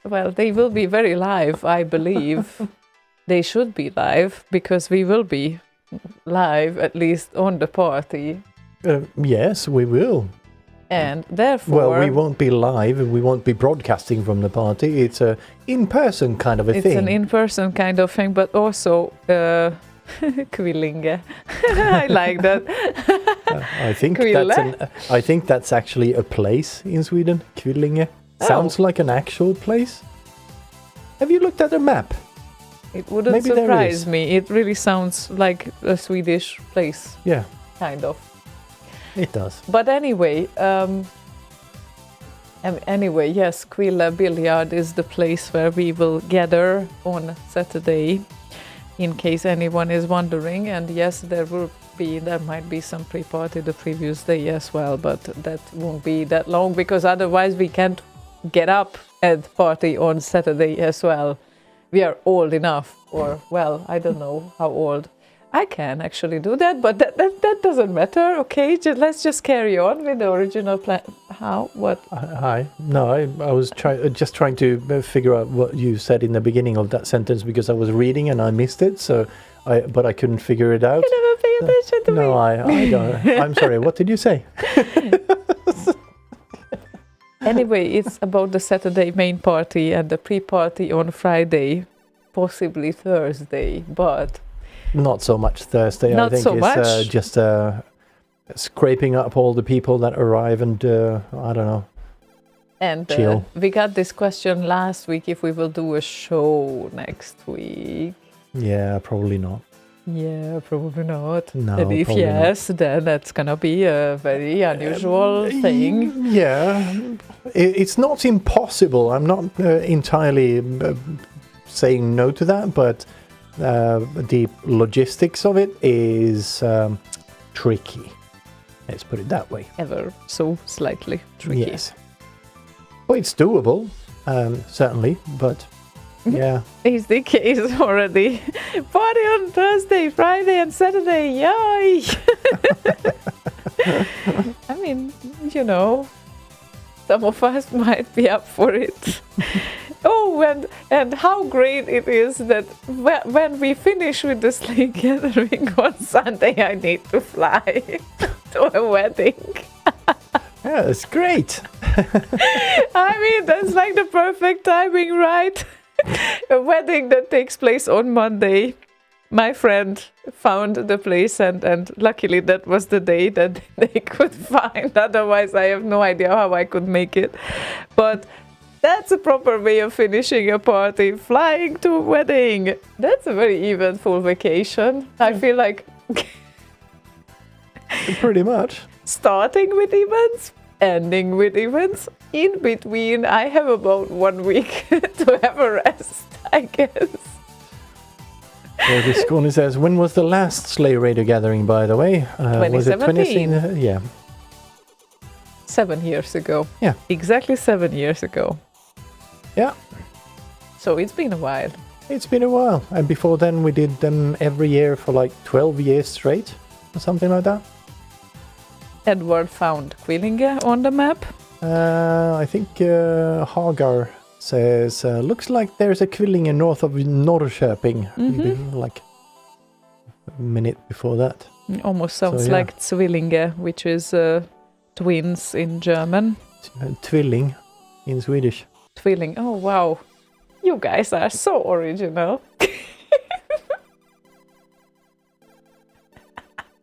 Well, they will be very live, I believe. They should be live, because we will be live, at least on the party. Yes, we will. And therefore... Well, we won't be live, and we won't be broadcasting from the party. It's a in-person kind of a thing. It's an in-person kind of thing, but also... Kvillinge. I like that. I think that's actually a place in Sweden. Kvillinge sounds like an actual place. Have you looked at a map? It wouldn't surprise me. It really sounds like a Swedish place. Yeah, kind of. It does. But anyway, yes, Kvilla Billiard is the place where we will gather on Saturday. In case anyone is wondering, and yes, there might be some pre-party the previous day as well, but that won't be that long because otherwise we can't get up and party on Saturday as well. We are old enough, or well, I don't know how old. I can actually do that, but that doesn't matter. Okay, let's just carry on with the original plan. How? What? Hi. No, I was just trying to figure out what you said in the beginning of that sentence because I was reading and I missed it. But I couldn't figure it out. You never pay attention to me. No, I don't. I'm sorry. What did you say? Anyway, it's about the Saturday main party and the pre-party on Friday, possibly Thursday, but. Not so much Thursday. Not I think so it's much. Just scraping up all the people that arrive and I don't know. And chill. We got this question last week if we will do a show next week. Yeah, probably not. Yeah, probably not. No, and if yes, then that's gonna be a very unusual thing. Yeah, it's not impossible. I'm not entirely saying no to that, but the logistics of it is tricky. Let's put it that way. Ever so slightly tricky. Yes. Well, it's doable, certainly, but yeah. Is the case already. Party on Thursday, Friday and Saturday, yay! I mean, you know, some of us might be up for it. Oh, and how great it is that when we finish with the Slay Gathering on Sunday, I need to fly to a wedding. Yeah, it's great. I mean, that's like the perfect timing, right? A wedding that takes place on Monday. My friend found the place and luckily that was the day that they could find. Otherwise, I have no idea how I could make it. But that's a proper way of finishing a party. Flying to a wedding. That's a very eventful vacation. I feel like... Pretty much. Starting with events, ending with events. In between, I have about 1 week to have a rest, I guess. Well, this corner says, when was the last Slay Radio Gathering, by the way? 2017. Was it 2017? Yeah. 7 years ago. Yeah. Exactly 7 years ago. Yeah. So it's been a while. It's been a while. And before then, we did them every year for like 12 years straight. or something like that. Edward found Quillinge on the map. I think Hagar says, looks like there's a Quillinge north of Norrköping. Maybe like a minute before that. Almost sounds like Zwillinge, which is twins in German. Tvilling in Swedish. Tvilling. Oh, wow. You guys are so original.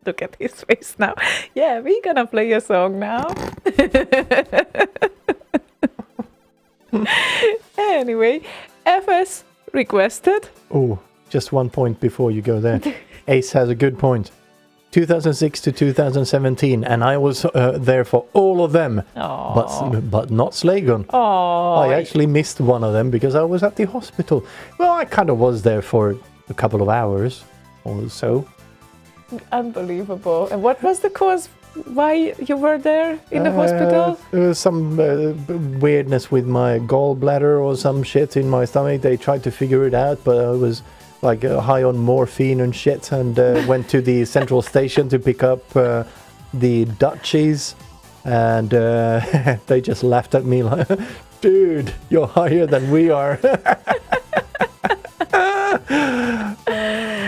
Look at his face now. Yeah, we're gonna play a song now. Anyway, FS requested. Oh, just 1 point before you go there. Ace has a good point. 2006 to 2017, and I was there for all of them, but not Slaygon. I actually missed one of them because I was at the hospital. Well, I kind of was there for a couple of hours or so. Unbelievable. And what was the cause why you were there in the hospital? There was some weirdness with my gallbladder or some shit in my stomach. They tried to figure it out, but I was like high on morphine and shit, and went to the central station to pick up the Dutchies, and they just laughed at me like, dude, you're higher than we are.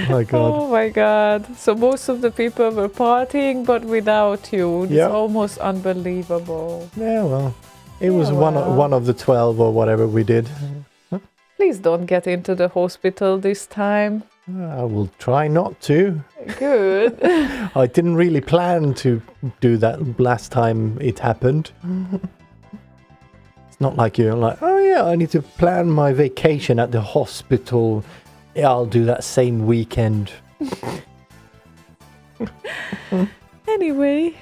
My God. Oh my God. So most of the people were partying, but without you. It's almost unbelievable. Yeah, well, it was one of the 12 or whatever we did. Please don't get into the hospital this time. I will try not to. Good. I didn't really plan to do that last time it happened. It's not like you're like, oh yeah, I need to plan my vacation at the hospital. Yeah, I'll do that same weekend. Anyway,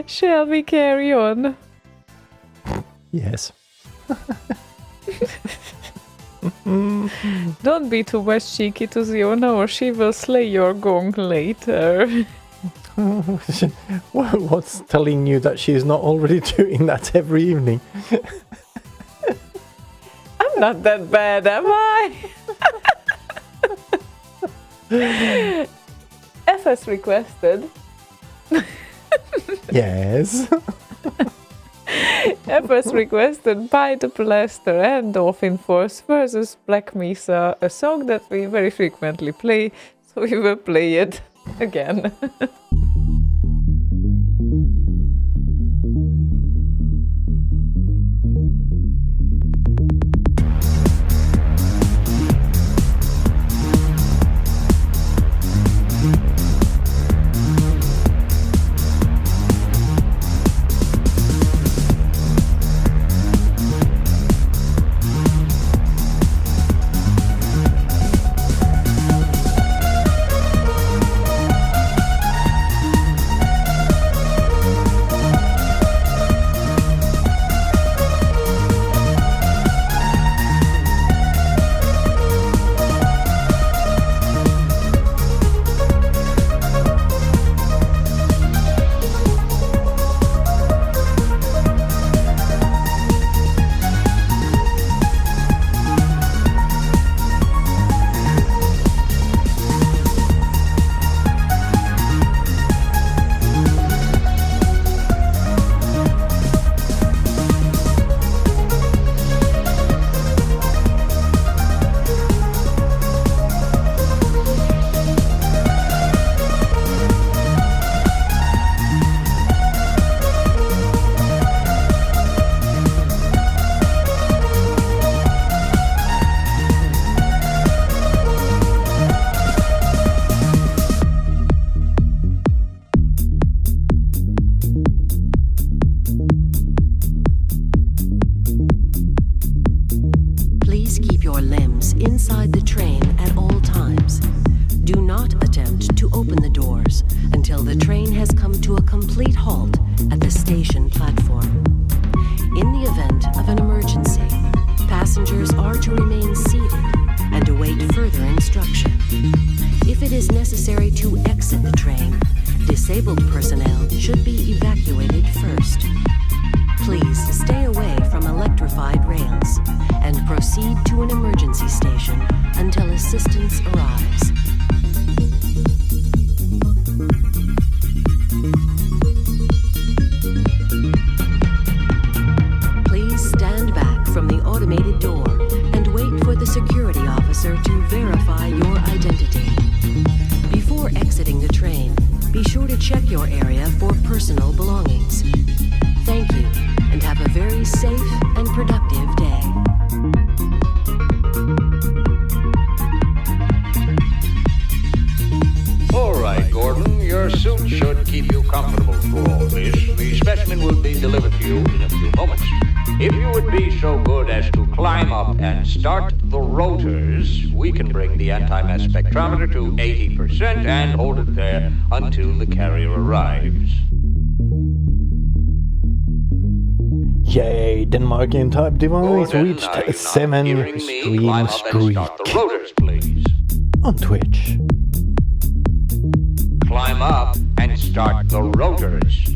shall we carry on? Yes. Don't be too much cheeky to Ziona, or she will slay your gong later. What's telling you that she's not already doing that every evening? I'm not that bad, am I? FS requested. Yes. FS requested By the Plaster and Dolphin Force versus Black Mesa, a song that we very frequently play, so we will play it again. inside the train at all times. Do not attempt to open the doors until the train has come to a complete halt at the station platform. In the event of an emergency, passengers are to remain seated and await further instruction. If it is necessary to exit the train, disabled personnel should be evacuated first. Please stay away from electrified rails and proceed to an emergency station until assistance arrives. check your area for personal belongings. Thank you, and have a very safe and productive day. All right, Gordon, your suit should keep you comfortable through all this. The specimen will be delivered to you in a few moments. If you would be so good as to climb up and start the rotors, we can bring the anti-mass spectrometer to 80% and hold it there until the carrier arrives. Yay, Denmarkian type device Gordon, reached are you a not 7 hearing me? stream Climb up and start the streak rotors, please. on Twitch. Climb up and start the rotors.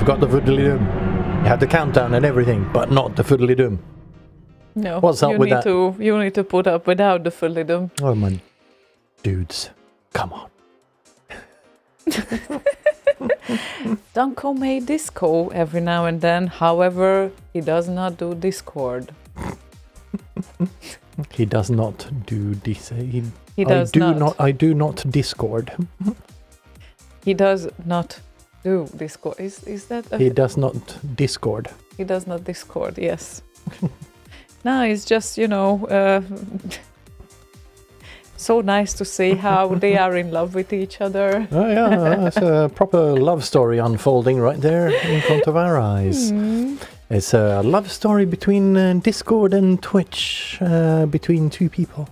Got the Foodly-Doom. You had the countdown and everything, but not the Foodly-Doom. No, What's up with that? You need to put up without the Foodly-Doom. Oh man, dudes, come on. Danko made disco every now and then. However, he does not do Discord. He does not do this. He does not. I do not Discord. He does not do Discord. Is that? He does not Discord. He does not Discord. Yes. No, it's just so nice to see how they are in love with each other. Oh yeah, that's a proper love story unfolding right there in front of our eyes. Mm. It's a love story between Discord and Twitch, between two people.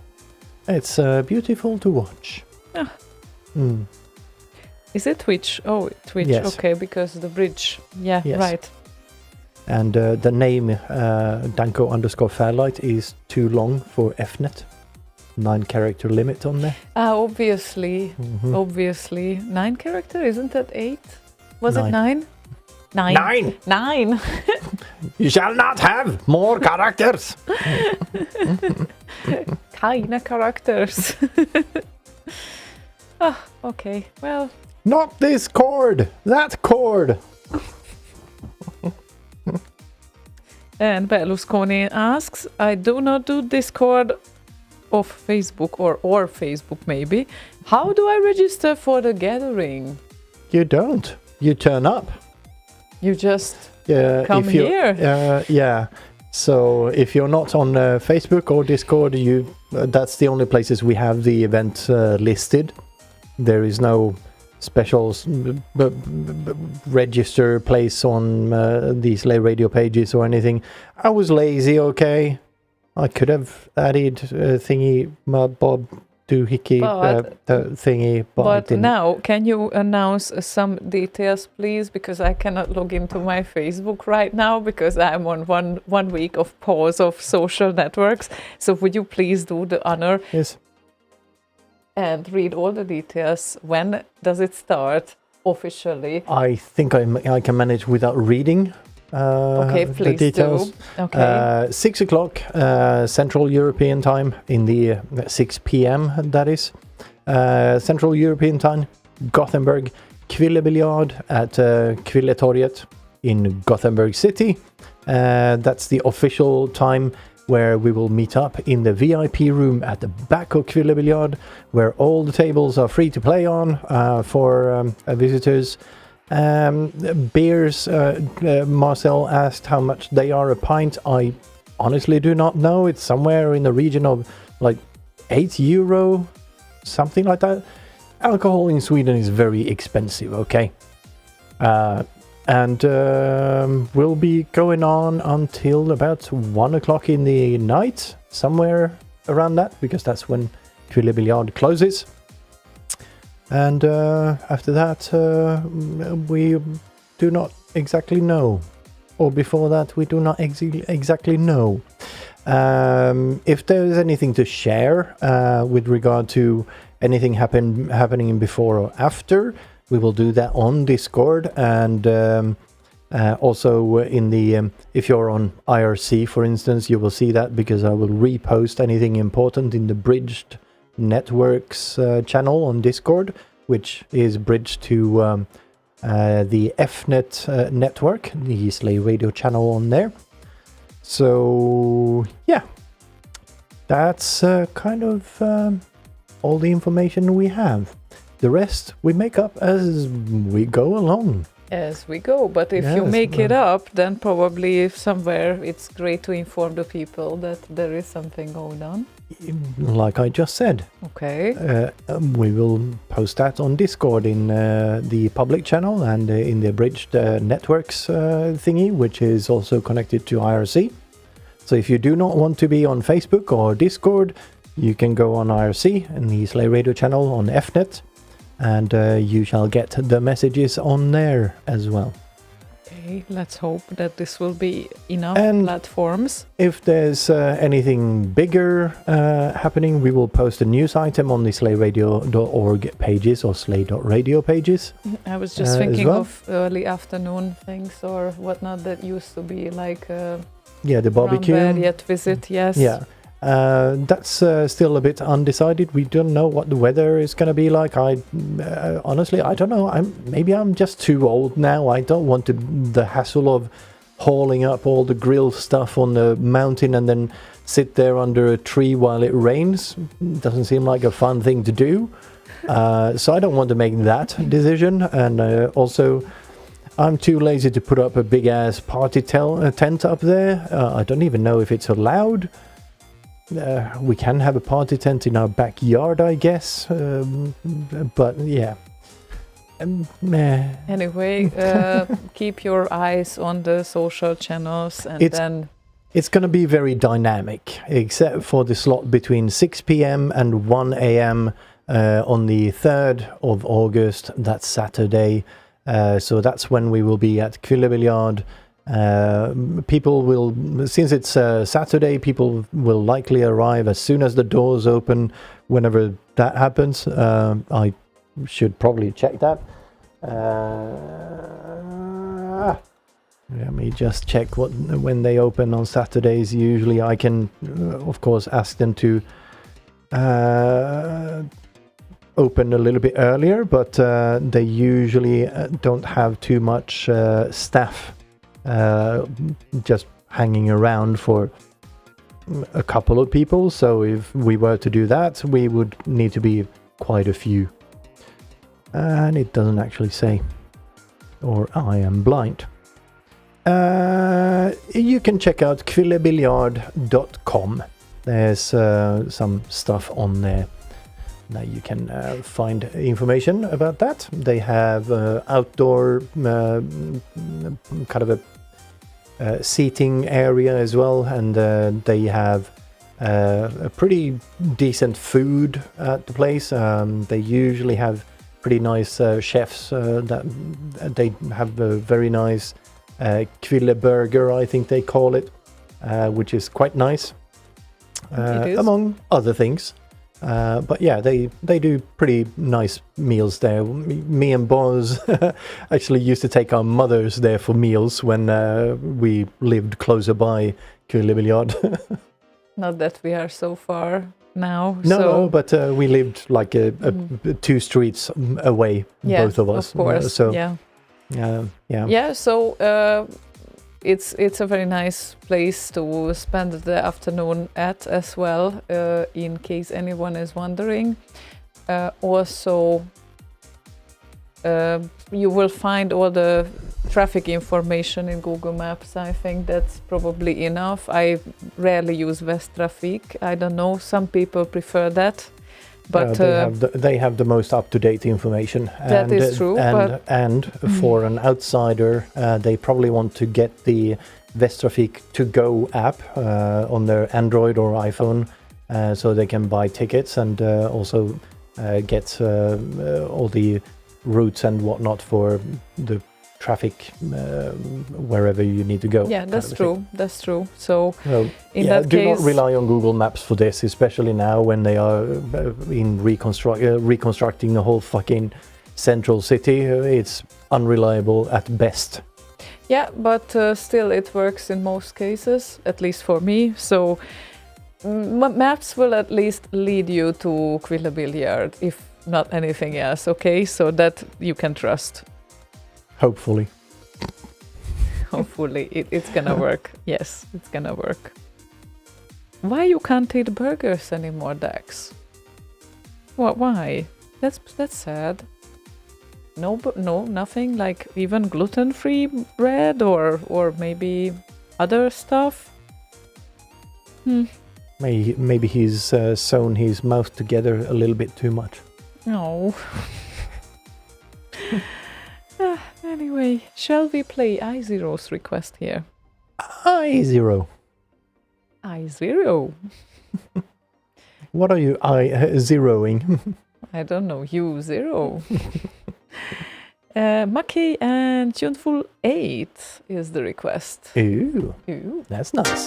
It's beautiful to watch. Ah. Mm. Is it Twitch? Oh, Twitch. Yes. Okay, because the bridge. Yeah, Yes. right. And the name Danko_Fairlight is too long for Fnet. 9-character limit on there. Obviously. Mhm. Obviously. 9 character? Isn't that 8? Was 9. it 9? 9. 9. You shall not have more characters. Keine characters. Ah, okay. Well. Not this chord. That chord. And Berlusconi asks, I do not do Discord of Facebook or Facebook maybe. How do I register for the gathering? You don't. You turn up. You just Come here. Yeah. So if you're not on Facebook or Discord, that's the only places we have the event listed. There is no special register place on these Slay Radio pages or anything. I was lazy, okay? I could have added thingy Bob doohickey thingy, but I didn't. Now, can you announce some details, please? Because I cannot log into my Facebook right now because I'm on one week of pause of social networks. So would you please do the honor? Yes. And read all the details. When does it start officially? I think I can manage without reading Okay, please the details. do. Okay. 6 o'clock Central European time in the 6 p.m. that is. Central European time, Gothenburg, Kvillebiljard at Kvilletorget in Gothenburg City. That's the official time where we will meet up in the VIP room at the back of Kvillebiljard, where all the tables are free to play on for visitors. Beers, Marcel asked how much they are a pint. I honestly do not know. It's somewhere in the region of like €8, something like that. Alcohol in Sweden is very expensive, okay? And we'll be going on until about 1 o'clock in the night, somewhere around that, because that's when Kville Biljard closes. And after that, we do not exactly know. Or before that, we do not exactly know. If there is anything to share with regard to anything happening before or after, we will do that on Discord, and also in the if you're on IRC, for instance, you will see that, because I will repost anything important in the Bridged Networks channel on Discord, which is bridged to the FNet network, the Slay Radio channel on there. So yeah, that's kind of all the information we have. The rest we make up as we go along. As we go, but if you make it up, then probably somewhere it's great to inform the people that there is something going on. Like I just said. Okay. We will post that on Discord in the public channel and in the Bridged Networks thingy, which is also connected to IRC. So if you do not want to be on Facebook or Discord, you can go on IRC and the Slay Radio channel on FNet, and you shall get the messages on there as well. Okay, let's hope that this will be enough platforms. If there's anything bigger happening, we will post a news item on the slayradio.org pages or slay.radio pages. I was just thinking of early afternoon things or whatnot that used to be like the barbecue. Yet visit, yes. Yeah. That's still a bit undecided. We don't know what the weather is going to be like. Honestly, I don't know. Maybe I'm just too old now. I don't want the hassle of hauling up all the grill stuff on the mountain and then sit there under a tree while it rains. Doesn't seem like a fun thing to do. So I don't want to make that decision. And also, I'm too lazy to put up a big ass party tent up there. I don't even know if it's allowed. We can have a party tent in our backyard, I guess, but yeah. Anyway, keep your eyes on the social channels, and then it's going to be very dynamic, except for the slot between 6 p.m. and 1 a.m. On the 3rd of August. That's Saturday, so that's when we will be at Kville Biljard. People will, since it's Saturday, people will likely arrive as soon as the doors open, whenever that happens. I should probably check that. Let me just check when they open on Saturdays. Usually I can, of course, ask them to open a little bit earlier, but they usually don't have too much staff just hanging around for a couple of people. So if we were to do that, we would need to be quite a few. And it doesn't actually say, or I am blind. You can check out kvillebiljard.com. There's some stuff on there. Now you can find information about that. They have outdoor kind of a seating area as well, and they have a pretty decent food at the place. They usually have pretty nice chefs that they have a very nice Kville burger, I think they call it, which is quite nice, among other things. But yeah, they do pretty nice meals there. Me and Boz actually used to take our mothers there for meals when we lived closer by Kville Biljard. Not that we are so far now. No, but we lived like 2 streets away, both of us. Of course. So yeah. Yeah. So it's a very nice place to spend the afternoon at as well, in case anyone is wondering. Also, you will find all the traffic information in Google Maps. I think that's probably enough. I rarely use Västtrafik. I don't know, some people prefer that. But they have the most up-to-date information. That is true. And for an outsider, they probably want to get the Västtrafik to go app on their Android or iPhone, so they can buy tickets and also get all the routes and whatnot for the traffic wherever you need to go. Yeah, that's true. That's true. So in yeah, that do case, not rely on Google Maps for this, especially now when they are in reconstructing the whole fucking central city. It's unreliable at best. Yeah, but still it works in most cases, at least for me. So maps will at least lead you to Kvilla Billiard, if not anything else, okay? So that you can trust. Hopefully. Hopefully it's gonna work. Yes, it's gonna work. Why you can't eat burgers anymore, Dax? What? Why? That's sad. No, nothing like even gluten-free bread or maybe other stuff. Maybe he's sewn his mouth together a little bit too much. No. Anyway, shall we play I0's request here? I0. I0. What are you zeroing? I don't know. U0. Maki and Tuneful 8 is the request. Ooh. Ooh. That's nice.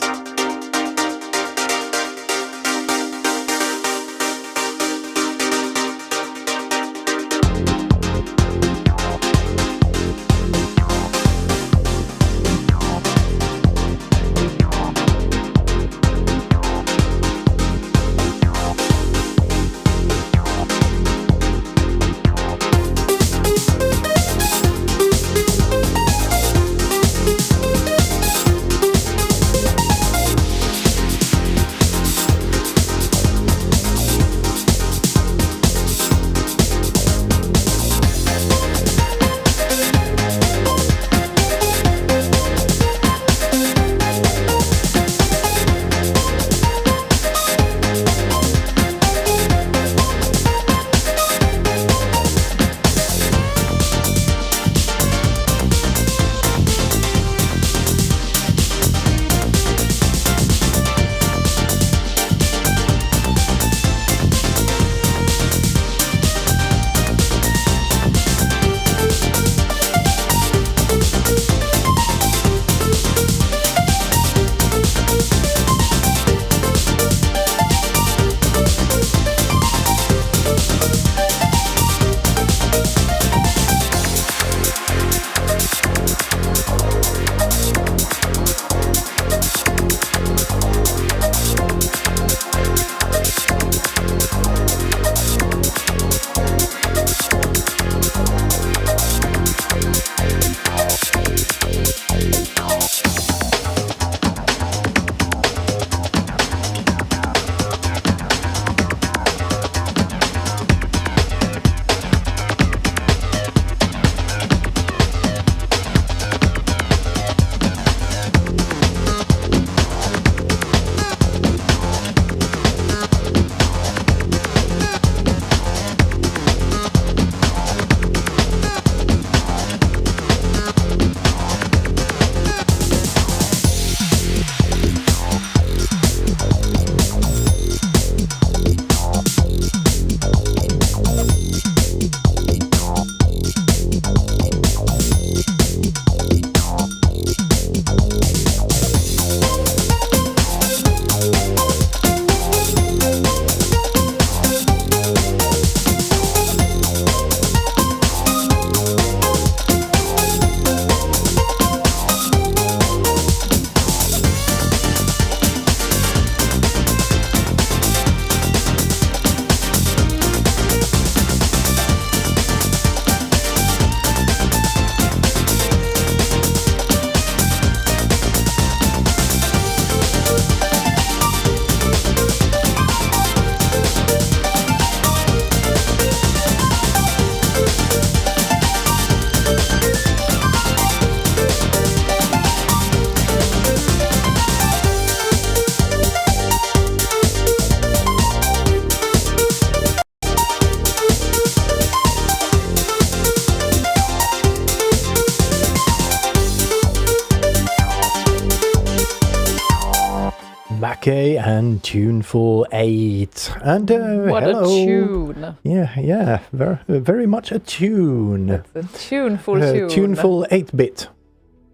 Okay, and tuneful 8. And What hello. a tune. Yeah, very much a tune. That's a tuneful tune. Tuneful 8-bit.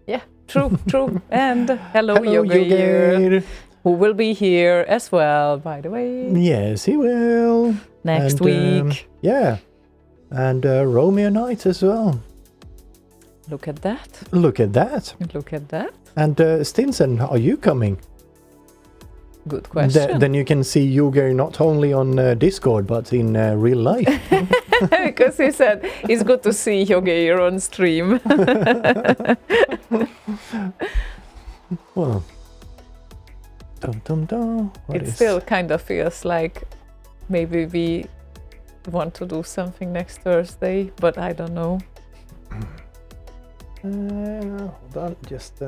Yeah, true. And hello Yogi, who will be here as well, by the way. Yes, he will. Next week. Yeah. And Romeo Knight as well. Look at that. Look at that. And Stinson, are you coming? Good question. Then you can see Yuger not only on Discord, but in real life. Because he said it's good to see Yogi on stream. Well, it still kind of feels like maybe we want to do something next Thursday, but I don't know. Hold on, just.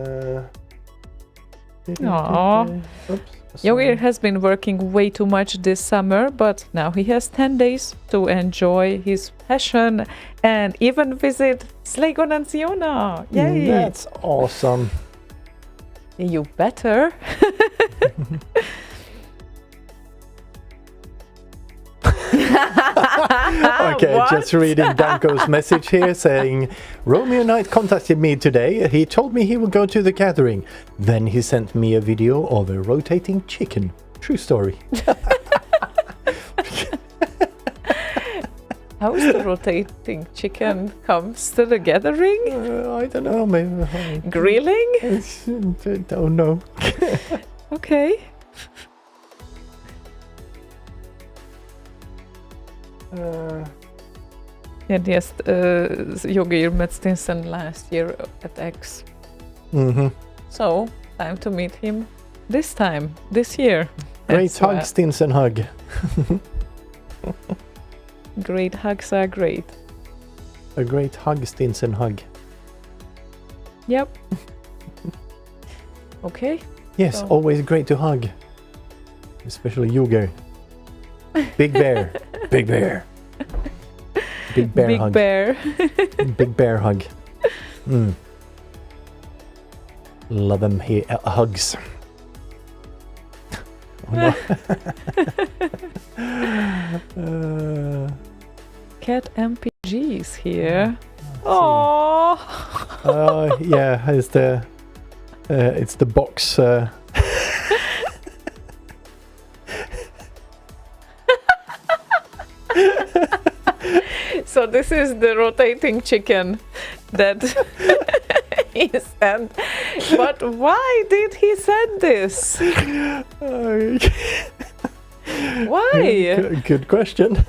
Yogi has been working way too much this summer, but now he has 10 days to enjoy his passion and even visit Slaygon and Ziona. Yay! That's awesome. You better. Okay, What? just reading Danko's message here saying, Romeo Knight contacted me today. He told me he will go to the gathering. Then he sent me a video of a rotating chicken. True story. How is the rotating chicken comes to the gathering? I don't know, maybe. Grilling? I don't know. Okay. And yes, Yogi met Stinson last year at X. Mm-hmm. So, time to meet him this year. Great That's hug, why- Stinson hug. Great hugs are great. A great hug, Stinson hug. Yep. Okay. Yes, So- always great to hug. Especially Yuger. Big bear. Big bear. Big bear Big hug. bear. Big bear hug. Mm. Love them hugs. Oh, no. Cat MPGs here. See. Oh. Yeah, it's the box. So this is the rotating chicken that he sent. But why did he send this? Why? Good question.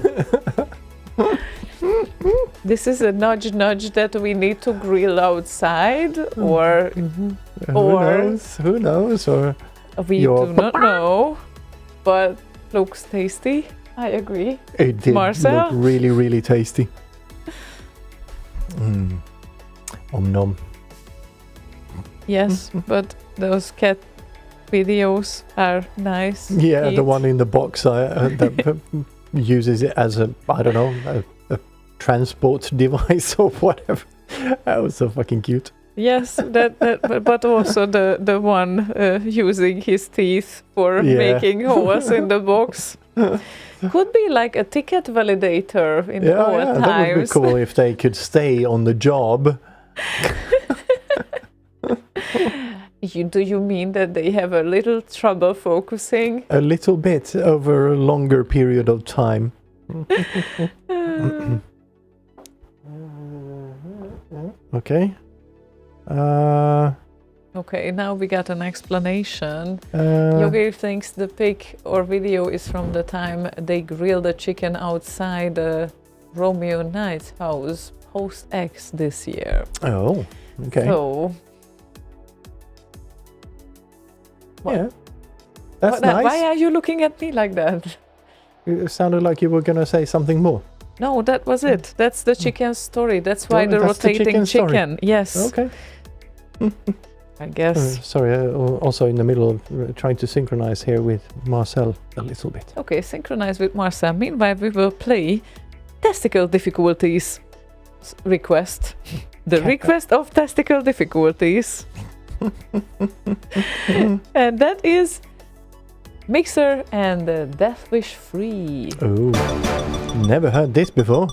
This is a nudge that we need to grill outside, or Who knows? Or we Your- do not know. But looks tasty. I agree. it did Marcel? look really, really tasty. Om nom. Yes, but those cat videos are nice. Yeah, the Eat. one in the box that uses it as a transport device or whatever. That was so fucking cute. Yes, but also the one using his teeth for Yeah. making holes in the box. Could be like a ticket validator in our Yeah, that would be times. cool if they could stay on the job. Do you mean that they have a little trouble focusing? A little bit over a longer period of time. Okay. Okay, now we got an explanation. Yogi thinks the pic or video is from the time they grilled the chicken outside Romeo Knight's house post X this year. Oh, okay. So, yeah. That's nice. why are you looking at me like that? It sounded like you were going to say something more. No, that was it. That's the chicken story. That's why the that's the rotating chicken story. chicken. Yes. Okay. I guess. Sorry, also in the middle of trying to synchronize here with Marcel a little bit. Okay, synchronize with Marcel. Meanwhile, we will play testicle difficulties request. The request of testicle difficulties. And that is Mixer and Death Wish Free. Oh, never heard this before.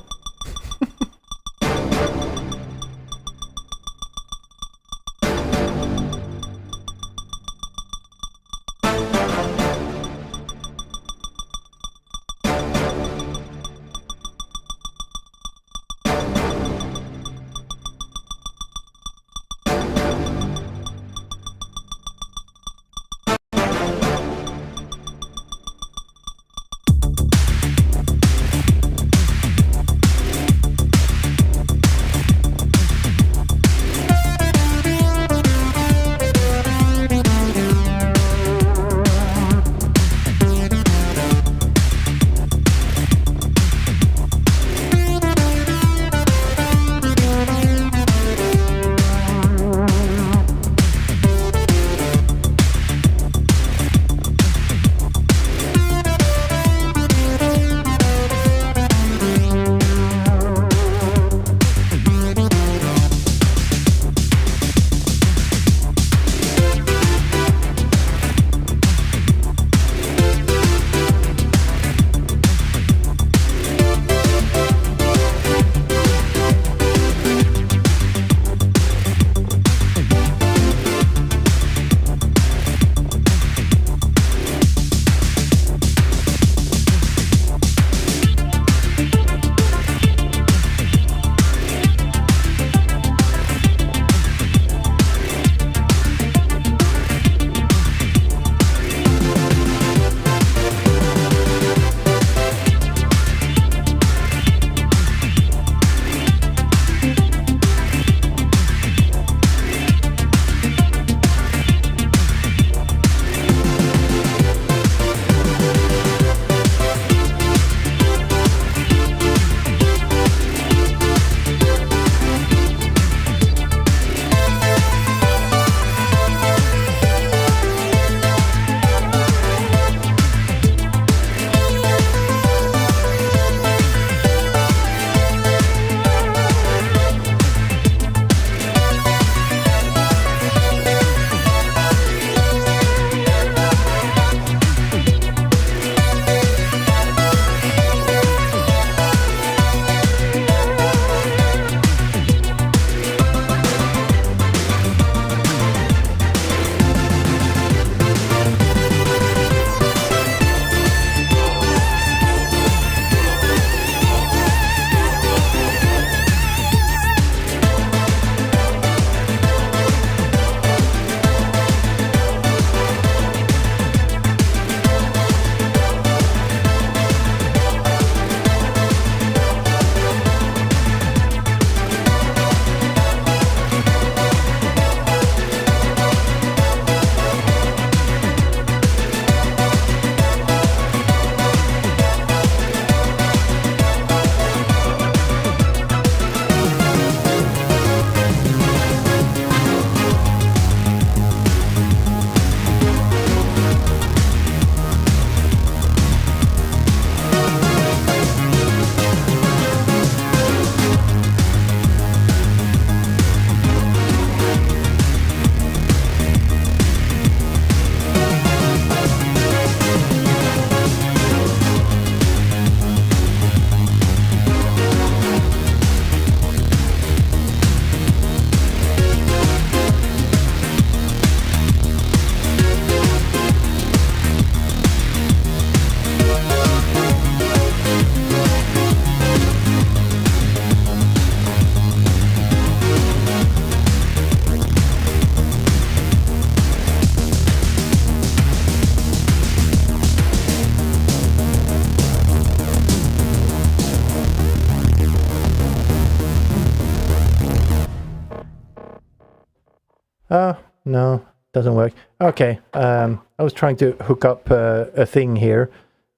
No, doesn't work. Okay, I was trying to hook up a thing here.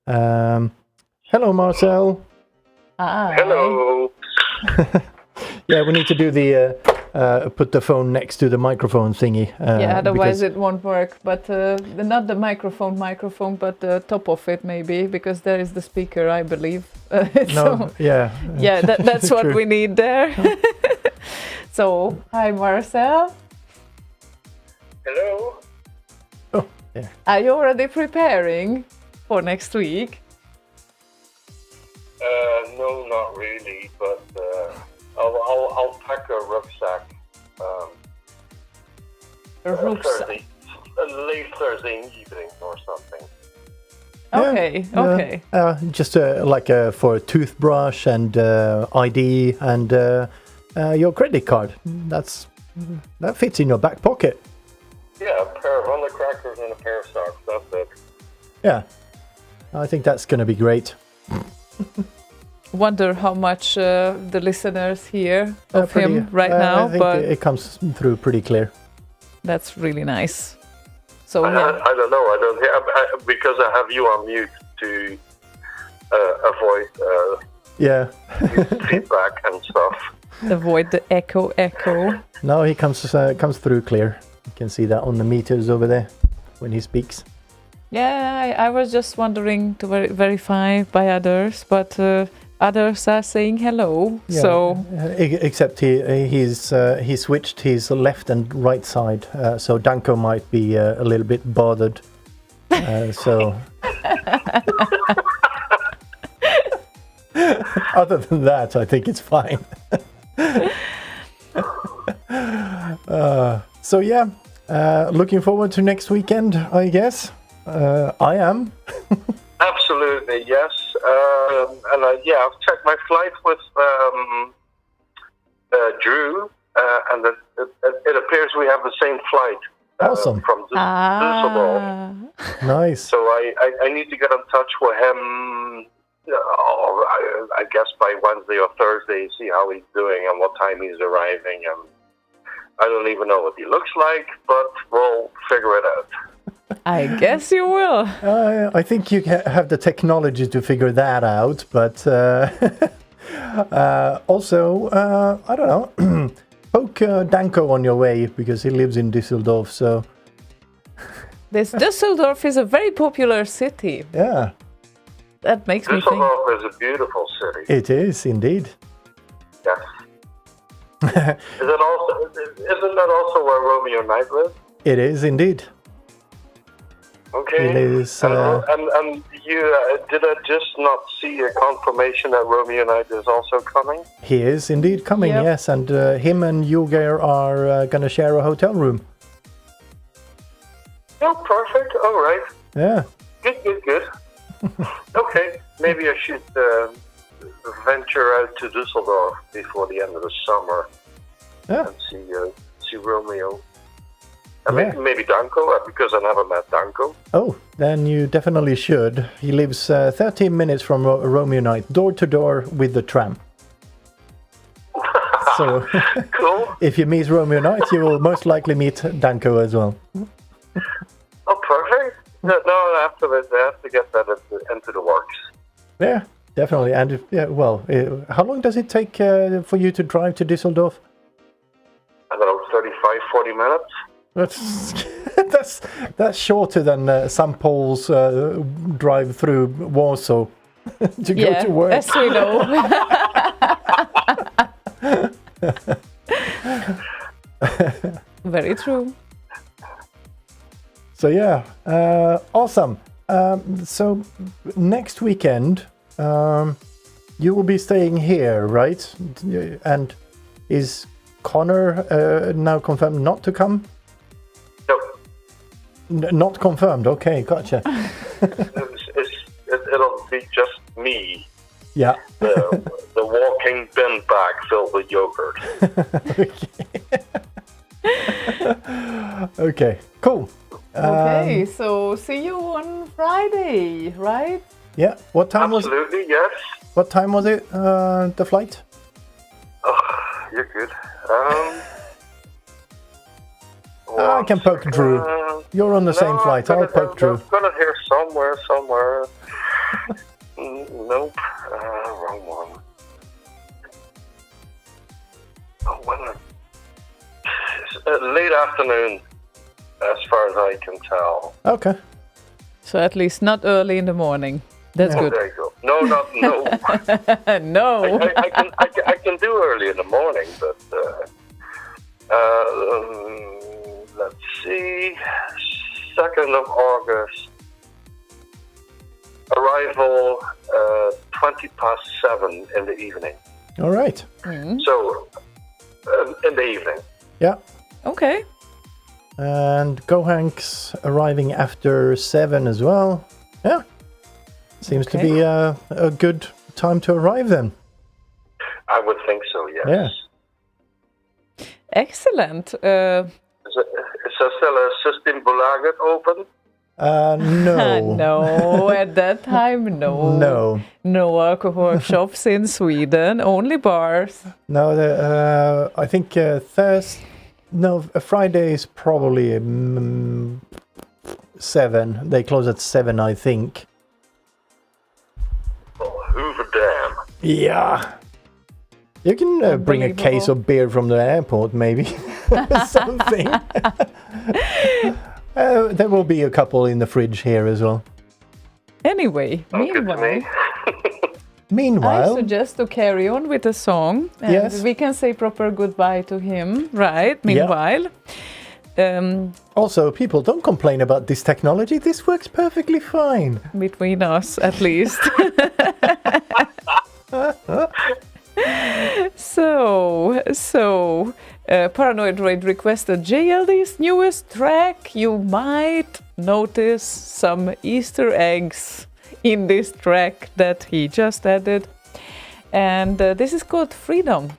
Hello, Marcel. Hi. Hello. Yeah, we need to do the put the phone next to the microphone thingy. Yeah, otherwise it won't work. But not the microphone, but the top of it maybe, because there is the speaker, I believe. No, yeah. Yeah, that's what True. we need there. So, hi Marcel. Hello. Oh, Yeah. Are you already preparing for next week? No, not really, but I'll pack a rucksack. A rucksack. Thursday, late Thursday evening or something. Okay, okay. Just like for a toothbrush and ID and your credit card. That fits in your back pocket. Yeah, a pair of undercrackers and a pair of socks. That's it. Yeah, I think that's going to be great. Wonder how much the listeners hear of Pretty- him right now, I think but it comes through pretty clear. that's really nice. So I yeah, don't know. I don't hear because I have you on mute to avoid Yeah. feedback and stuff. avoid the echo. No, he comes through clear. You can see that on the meters over there when he speaks. Yeah, I was just wondering to verify by others, but others are saying hello. Yeah. So Except he switched his left and right side, so Danko might be a little bit bothered. So other than that, I think it's fine. So yeah, looking forward to next weekend, I guess. I am. Absolutely, yes. And I've checked my flight with Drew, and it appears we have the same flight. Awesome. From Düsseldorf. Nice. So I need to get in touch with him, I guess by Wednesday or Thursday, see how he's doing and what time he's arriving. And I don't even know what he looks like, but we'll figure it out. I guess you will. I think you have the technology to figure that out, but also, I don't know, poke Danko on your way, because he lives in Düsseldorf, so... This Düsseldorf is a very popular city. Yeah, That makes me think. Düsseldorf is a beautiful city. it is indeed. Yes. Isn't that also where Romeo Knight lives? It is indeed. Okay. It is, and you did I just not see a confirmation that Romeo Knight is also coming? He is indeed coming, Yep. yes, and him and Yuger are going to share a hotel room. Oh, perfect. All right. Yeah. Good. Okay. Maybe I should venture out to Düsseldorf before the end of the summer Yeah. and see Romeo. And Yeah. maybe Danko, because I never met Danko. Oh, then you definitely should. He lives 13 minutes from Romeo Knight, door to door with the tram. So, Cool. if you meet Romeo Knight, you will most likely meet Danko as well. Oh, perfect. No, I have to get that into the works. Yeah, definitely. And how long does it take for you to drive to Düsseldorf? I don't know, 35, 40 minutes. That's shorter than some Poles drive through Warsaw to go to work. As we know. Very true. So yeah, awesome. So next weekend, you will be staying here, right? And is Connor now confirmed not to come? No, Not confirmed. Okay, gotcha. it'll be just me. Yeah. The walking bin bag filled with yogurt. Okay, cool. Okay, so see you on Friday, right? Yeah. What time was? Absolutely, yes. What time was it? The flight? Oh, you're good. I can poke Drew. You're on the same flight. I'll poke Drew. I've got it here somewhere. Nope. Wrong one. Oh, late afternoon, as far as I can tell. Okay. So at least not early in the morning. That's Oh, good. there you go. No. No. I can do early in the morning, but let's see. 22nd of August. Arrival 7:20 in the evening. All right. So, in the evening. Yeah. Okay. And Gohank's arriving after 7 as well. Yeah. Seems to be a good time to arrive then. I would think so, yes. Yeah. Excellent. Is there still a Systembolaget open? No. No, at that time, no. No. No alcohol shops in Sweden, only bars. No, I think Friday is probably 7. They close at 7, I think. Oh, Hoover Dam. Yeah. You can bring a case of beer from the airport, maybe. Something. There will be a couple in the fridge here as well. Anyway, Meanwhile, I suggest to carry on with a song, and yes, we can say proper goodbye to him, right? Meanwhile. Also, people, don't complain about this technology. This works perfectly fine. Between us, at least. So, Paranoid Raid requested JLD's newest track. You might notice some Easter eggs in this track that he just added. And this is called Freedom.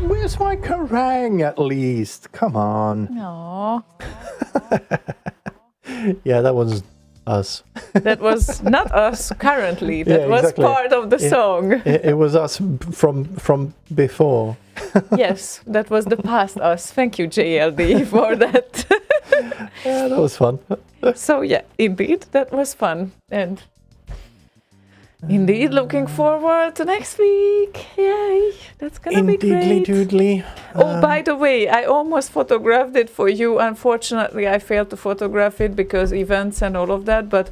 Where's my Kerrang at least? Come on. Aww. Yeah, that was us. That was not us currently. That was part of the song. It was us from before. Yes, that was the past us. Thank you, JLD, for that. Yeah, that was fun. So yeah, indeed, that was fun. And Indeed, looking forward to next week. Yay, that's gonna be great. Doodly. Oh, by the way, I almost photographed it for you. Unfortunately, I failed to photograph it because events and all of that. But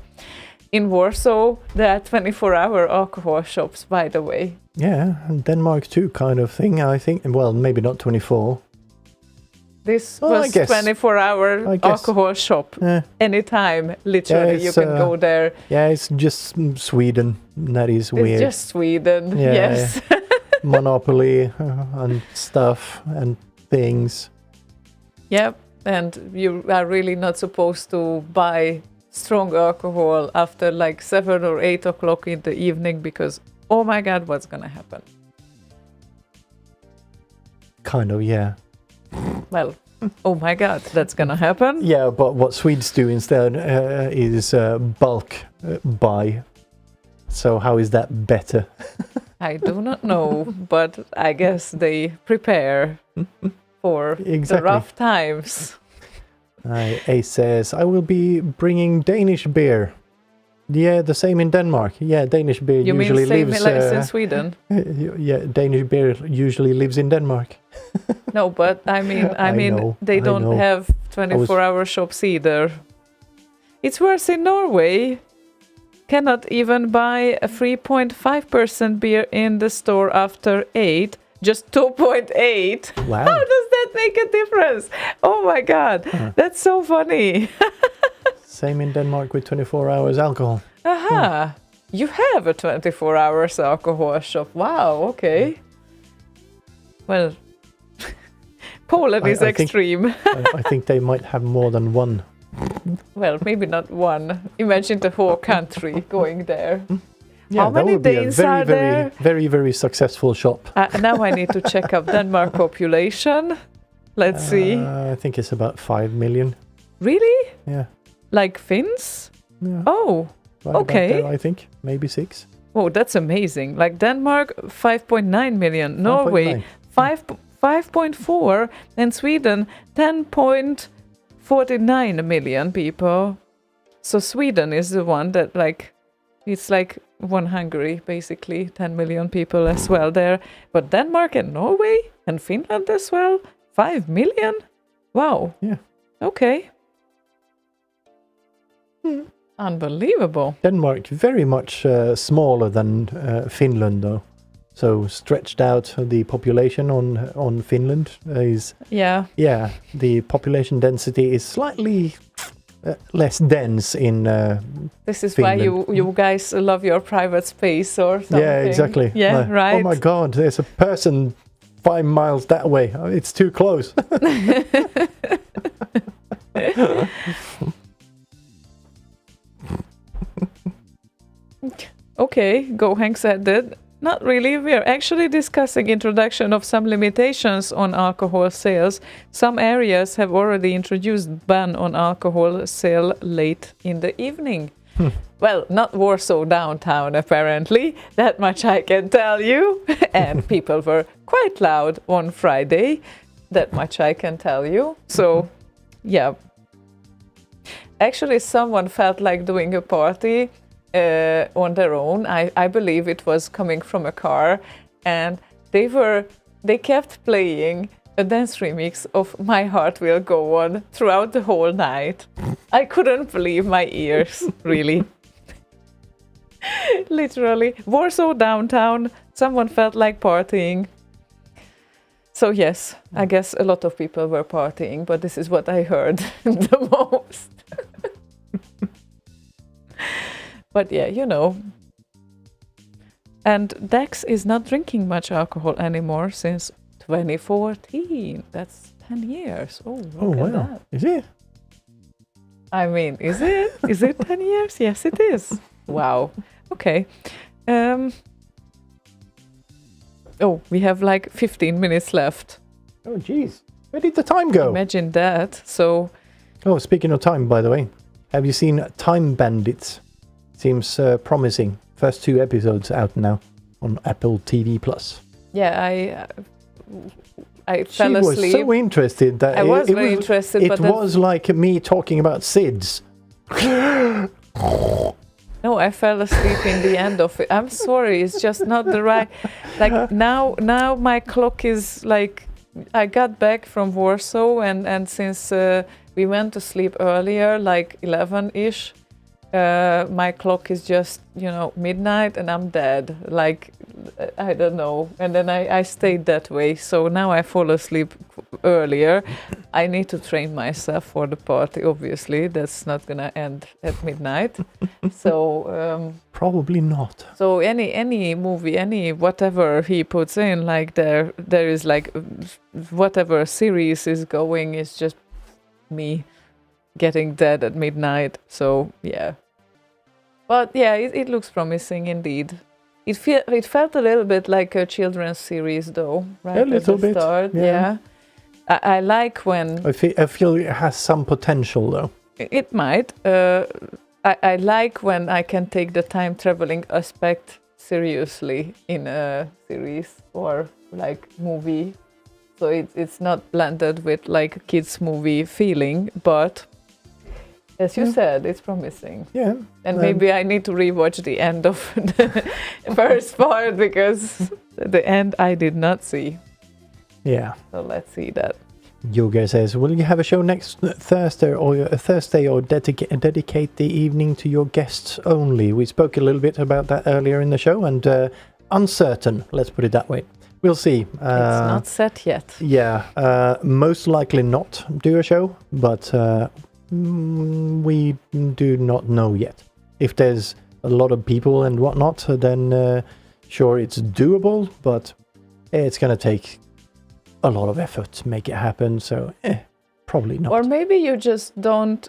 in Warsaw, there are 24-hour alcohol shops, by the way. Yeah, and Denmark too, kind of thing, I think. Well, maybe not 24. This was 24-hour alcohol shop. Anytime, literally, you can go there. Yeah, it's just Sweden. That is weird. It's just Sweden, yes. Monopoly and stuff and things. Yep, and you are really not supposed to buy strong alcohol after like 7 or 8 o'clock in the evening because, oh my God, what's gonna happen? Kind of, yeah. Well, oh my God, that's gonna happen. Yeah, but what Swedes do instead is bulk buy. So how is that better? I do not know, but I guess they prepare for the rough times. Ace says, I will be bringing Danish beer. Yeah, the same in Denmark. Yeah, Danish beer usually lives... You mean same in Sweden? Yeah, Danish beer usually lives in Denmark. No, but I mean, they don't have 24-hour shops either. It's worse in Norway. Cannot even buy a 3.5% beer in the store after 8. Just 2.8. Wow. How does that make a difference? Oh my God, that's so funny. Same in Denmark with 24 hours alcohol. Aha, you have a 24 hours alcohol shop. Wow, okay. Well, Poland is extreme. I think they might have more than one. Well, maybe not one. Imagine the whole country going there. Yeah, how many Danes are there? Very, very successful shop. Now I need to check up Denmark population. Let's see. I think it's about 5 million. Really? Yeah. Like Finns? Yeah. Oh, right okay. There, I think maybe 6. Oh, that's amazing. Like Denmark, 5.9 million. Norway, 5.4. And Sweden, 10.49 million people. So Sweden is the one that it's like one Hungary, basically, 10 million people as well there. But Denmark and Norway and Finland as well, 5 million? Wow. Yeah. Okay. Unbelievable. Denmark very much smaller than Finland, though. So stretched out the population on Finland is... Yeah. Yeah, the population density is slightly... less dense in this is Finland. Why you guys love your private space or something. Yeah, exactly. Yeah, right. Oh my God, there's a person 5 miles that way. It's too close. Okay, Go Hank said that. Not really. We are actually discussing introduction of some limitations on alcohol sales. Some areas have already introduced ban on alcohol sale late in the evening. Well, not Warsaw downtown, apparently. That much I can tell you. And people were quite loud on Friday. That much I can tell you. So, yeah. Actually, someone felt like doing a party on their own. I believe it was coming from a car, and they kept playing a dance remix of My Heart Will Go On throughout the whole night. I couldn't believe my ears, really. Literally. Warsaw downtown, someone felt like partying. So yes, I guess a lot of people were partying, but this is what I heard the most. But yeah, you know. And Dex is not drinking much alcohol anymore since 2014. That's 10 years. Oh, look at that. Is it? I mean, is it? Is it 10 years? Yes, it is. Wow. Okay. Oh, we have like 15 minutes left. Oh, geez. Where did the time go? Imagine that. So... Oh, speaking of time, by the way. Have you seen Time Bandits? Seems promising. First 2 episodes out now on Apple TV+. Yeah, I fell asleep. She was so interested that I was very interested. It was like me talking about SIDS. No, I fell asleep in the end of it. I'm sorry, it's just not the right. Like now my clock is like, I got back from Warsaw, and since we went to sleep earlier, like 11-ish, my clock is just, midnight, and I'm dead. Like, I don't know. And then I stayed that way. So now I fall asleep earlier. I need to train myself for the party, obviously. That's not going to end at midnight. So... probably not. So any movie, any whatever he puts in, like there is like whatever series is going is just me getting dead at midnight. So yeah. But yeah, it looks promising indeed. It felt a little bit like a children's series, though, right? A little bit. Start. Yeah. I like when... I feel it has some potential, though. It might. I like when I can take the time traveling aspect seriously in a series or like movie. So it's not blended with like a kids movie feeling, but... As you said, it's promising. Yeah. And maybe I need to rewatch the end of the first part because the end I did not see. Yeah. So let's see that. Yoga says, will you have a show next Thursday or dedicate the evening to your guests only? We spoke a little bit about that earlier in the show, and uncertain, let's put it that way. We'll see. It's not set yet. Yeah. Most likely not do a show, but... we do not know yet. If there's a lot of people and whatnot, then sure, it's doable, but it's going to take a lot of effort to make it happen, so probably not. Or maybe you just don't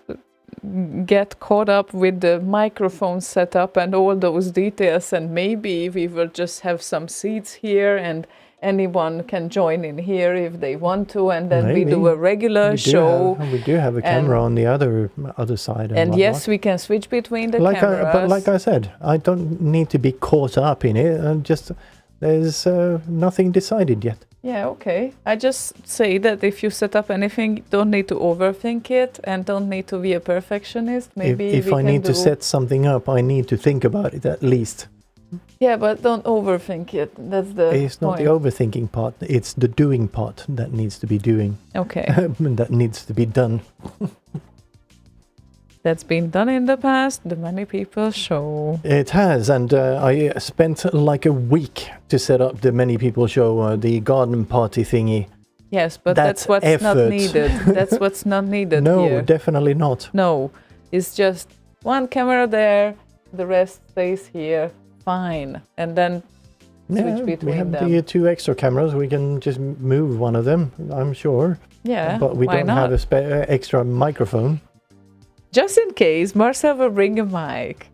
get caught up with the microphone setup and all those details, and maybe we will just have some seats here and anyone can join in here if they want to, and then we do a regular show. We do have a camera on the other side. And yes, we can switch between the cameras. But like I said, I don't need to be caught up in it. There's nothing decided yet. Yeah, okay. I just say that if you set up anything, don't need to overthink it and don't need to be a perfectionist. Maybe if I need to set something up, I need to think about it at least. Yeah, but don't overthink it. That's the It's not point. the overthinking part. It's the doing part that needs to be doing. Okay. That needs to be done. That's been done in the past. The Many People Show. It has, and I spent like a week to set up the Many People Show, the garden party thingy. Yes, but that's what's effort. not needed. That's what's not needed No, here. definitely not. No, it's just one camera there, the rest stays here. Fine, and then switch between we have them. the 2 extra cameras. We can just move one of them, I'm sure. Yeah, but we why don't not? have a extra microphone. Just in case, Marcel will bring a mic.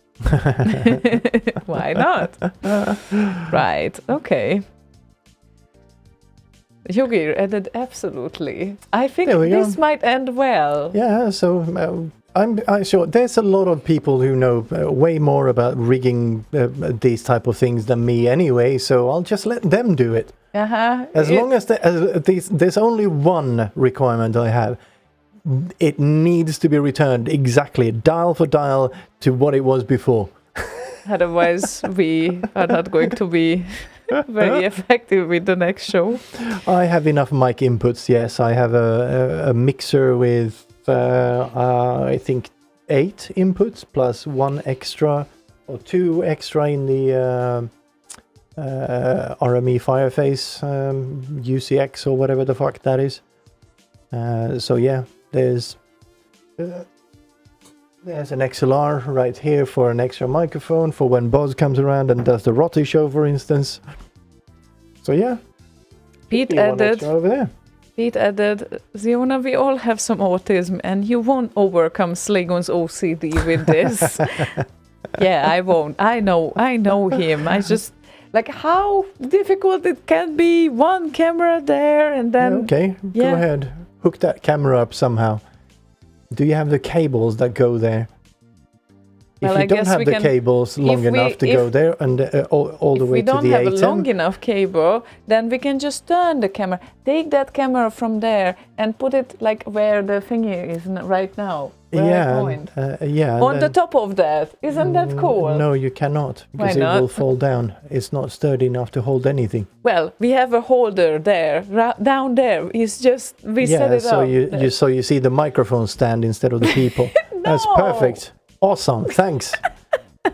Why not? Right, okay. Yogir added absolutely. I think this might end well. Yeah, so I'm sure there's a lot of people who know way more about rigging these type of things than me anyway, so I'll just let them do it. As long as there's only one requirement I have. It needs to be returned exactly, dial for dial, to what it was before. Otherwise, we are not going to be very effective with the next show. I have enough mic inputs, yes. I have a mixer with, I think, 8 inputs, plus 1 extra, or 2 extra in the RME Fireface UCX, or whatever the fuck that is. So yeah. There's an XLR right here for an extra microphone for when Boz comes around and does the Rotti show, for instance. So yeah. Pete added, over there. Ziona, we all have some autism and you won't overcome Slaygon's OCD with this. Yeah, I won't. I know him. I just, like, how difficult it can be. One camera there and then... Okay, go ahead. Hook that camera up somehow. Do you have the cables that go there? If you don't have the cables long enough to go there and all the way to the If we don't have a 810, long enough cable, then we can just turn the camera. Take that camera from there and put it like where the thingy is right now. On the top of that. Isn't that cool? No, you cannot, because it will fall down. It's not sturdy enough to hold anything. Well, we have a holder there, down there. It's just we set it up. So you see the microphone stand instead of the people. No. That's perfect. Awesome. Thanks.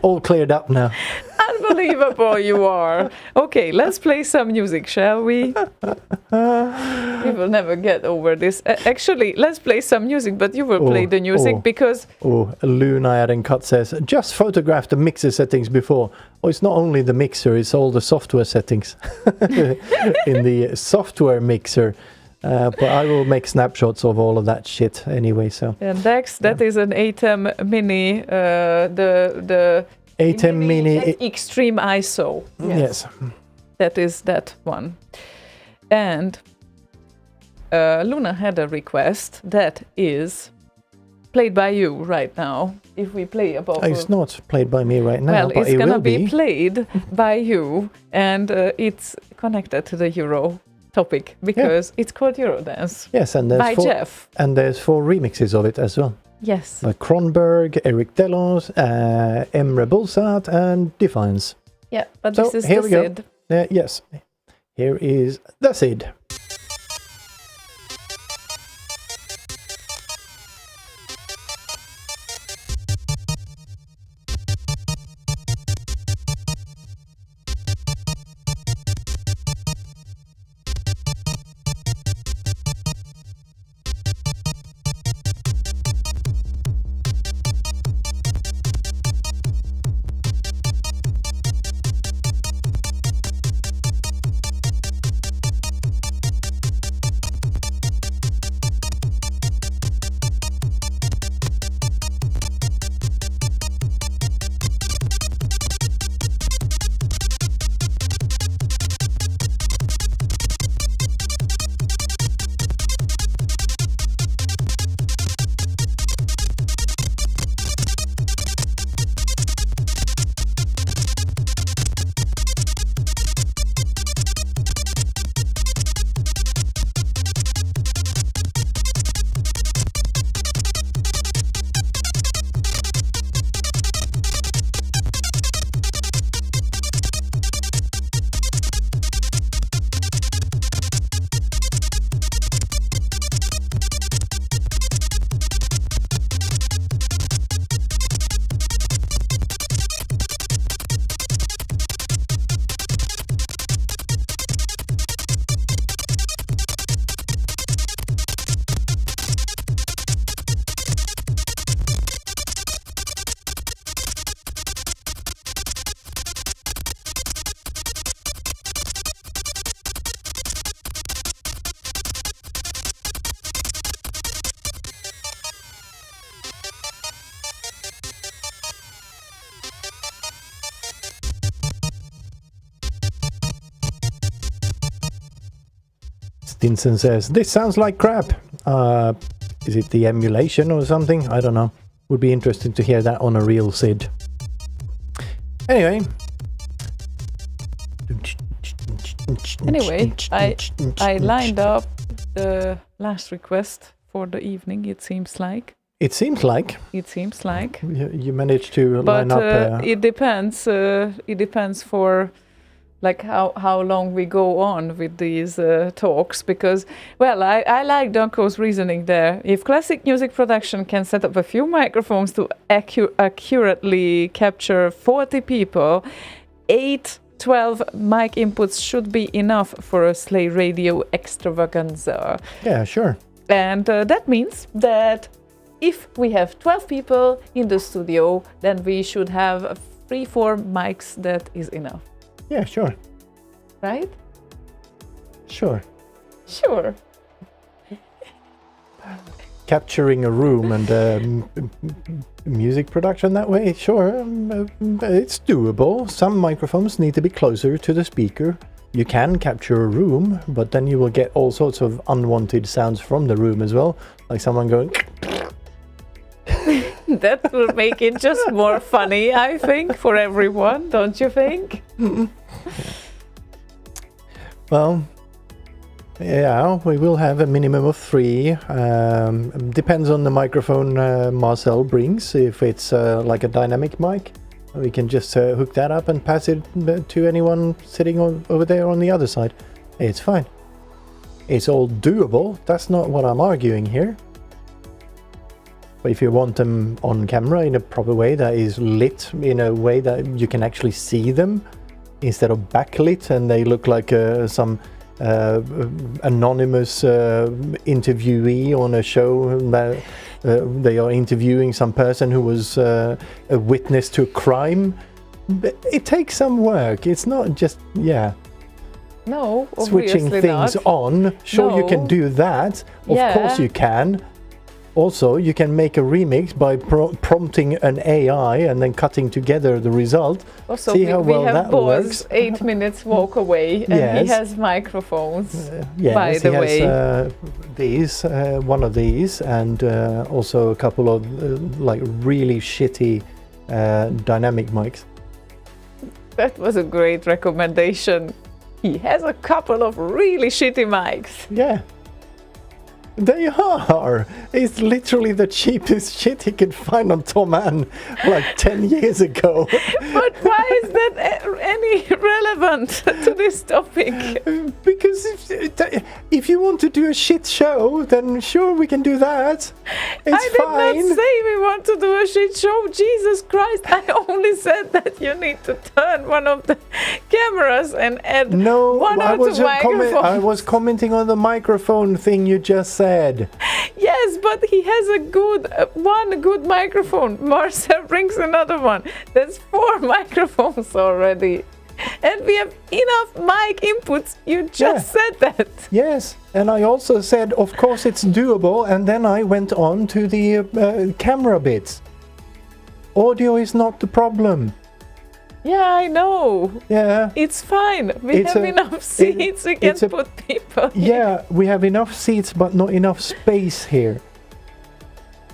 All cleared up now. Unbelievable you are. Okay, let's play some music, shall we? We will never get over this. Actually, let's play some music, but you will play the music because... Luna Cut says, just photograph the mixer settings before. Oh, it's not only the mixer, it's all the software settings in the software mixer. But I will make snapshots of all of that shit anyway. So. And next, that is an ATEM Mini, the ATEM Mini Extreme ISO. Yes. That is that one. And Luna had a request that is played by you right now. If we play about... It's not played by me right now, well, but it's going to be played by you, and it's connected to the Euro topic because it's called Eurodance. Yes, and there's by Jeff. And there's 4 remixes of it as well. Yes. By Kronberg, Eric Delos, Emre Bulsat, and Defiance. Yeah, but so this is here the we go. SID. Yes. Here is the SID. Stinson says, this sounds like crap. Is it the emulation or something? I don't know. Would be interesting to hear that on a real SID. Anyway. I lined up the last request for the evening, it seems like. It seems like. You managed to line up... But it depends. It depends for... like how long we go on with these talks, because, well, I like Danko's reasoning there. If classic music production can set up a few microphones to accurately capture 40 people, 12 mic inputs should be enough for a Slay Radio extravaganza. Yeah, sure. And that means that if we have 12 people in the studio, then we should have 3-4 mics. That is enough. Yeah, sure. Right? Sure. Capturing a room and music production that way, sure. It's doable. Some microphones need to be closer to the speaker. You can capture a room, but then you will get all sorts of unwanted sounds from the room as well. Like someone going... That will make it just more funny, I think, for everyone, don't you think? Well, yeah, we will have a minimum of 3. Depends on the microphone Marcel brings. If it's like a dynamic mic, we can just hook that up and pass it to anyone sitting over there on the other side. It's fine. It's all doable. That's not what I'm arguing here. But if you want them on camera in a proper way that is lit in a way that you can actually see them instead of backlit and they look like some anonymous interviewee on a show that they are interviewing some person who was a witness to a crime. It takes some work. It's not just, No, switching things not. On. Sure, you can No. do that. Of course you can. Also, you can make a remix by prompting an AI and then cutting together the result. Also, See how well that works. 8 minutes walk away, and Yes. he has microphones. Yes, by the way, has, these, one of these, and also a couple of like really shitty dynamic mics. that was a great recommendation. He has a couple of really shitty mics. Yeah. They are. It's literally the cheapest shit he could find on Tom Ann like 10 years ago. But why is that any relevant to this topic? Because if you want to do a shit show, then sure, we can do that. It's I did fine. not say we want to do a shit show. Jesus Christ, I only said that you need to turn one of the cameras and add No, one or two microphones. I was commenting on the microphone thing you just said. Yes, but he has a good one good microphone. Marcel brings another one. That's 4 microphones already. And we have enough mic inputs. You just said that. Yes, and I also said, of course, it's doable, and then I went on to the camera bits. Audio is not the problem. Yeah, I know. Yeah. It's fine. We have enough seats. We can put people here. Yeah, we have enough seats, but not enough space here.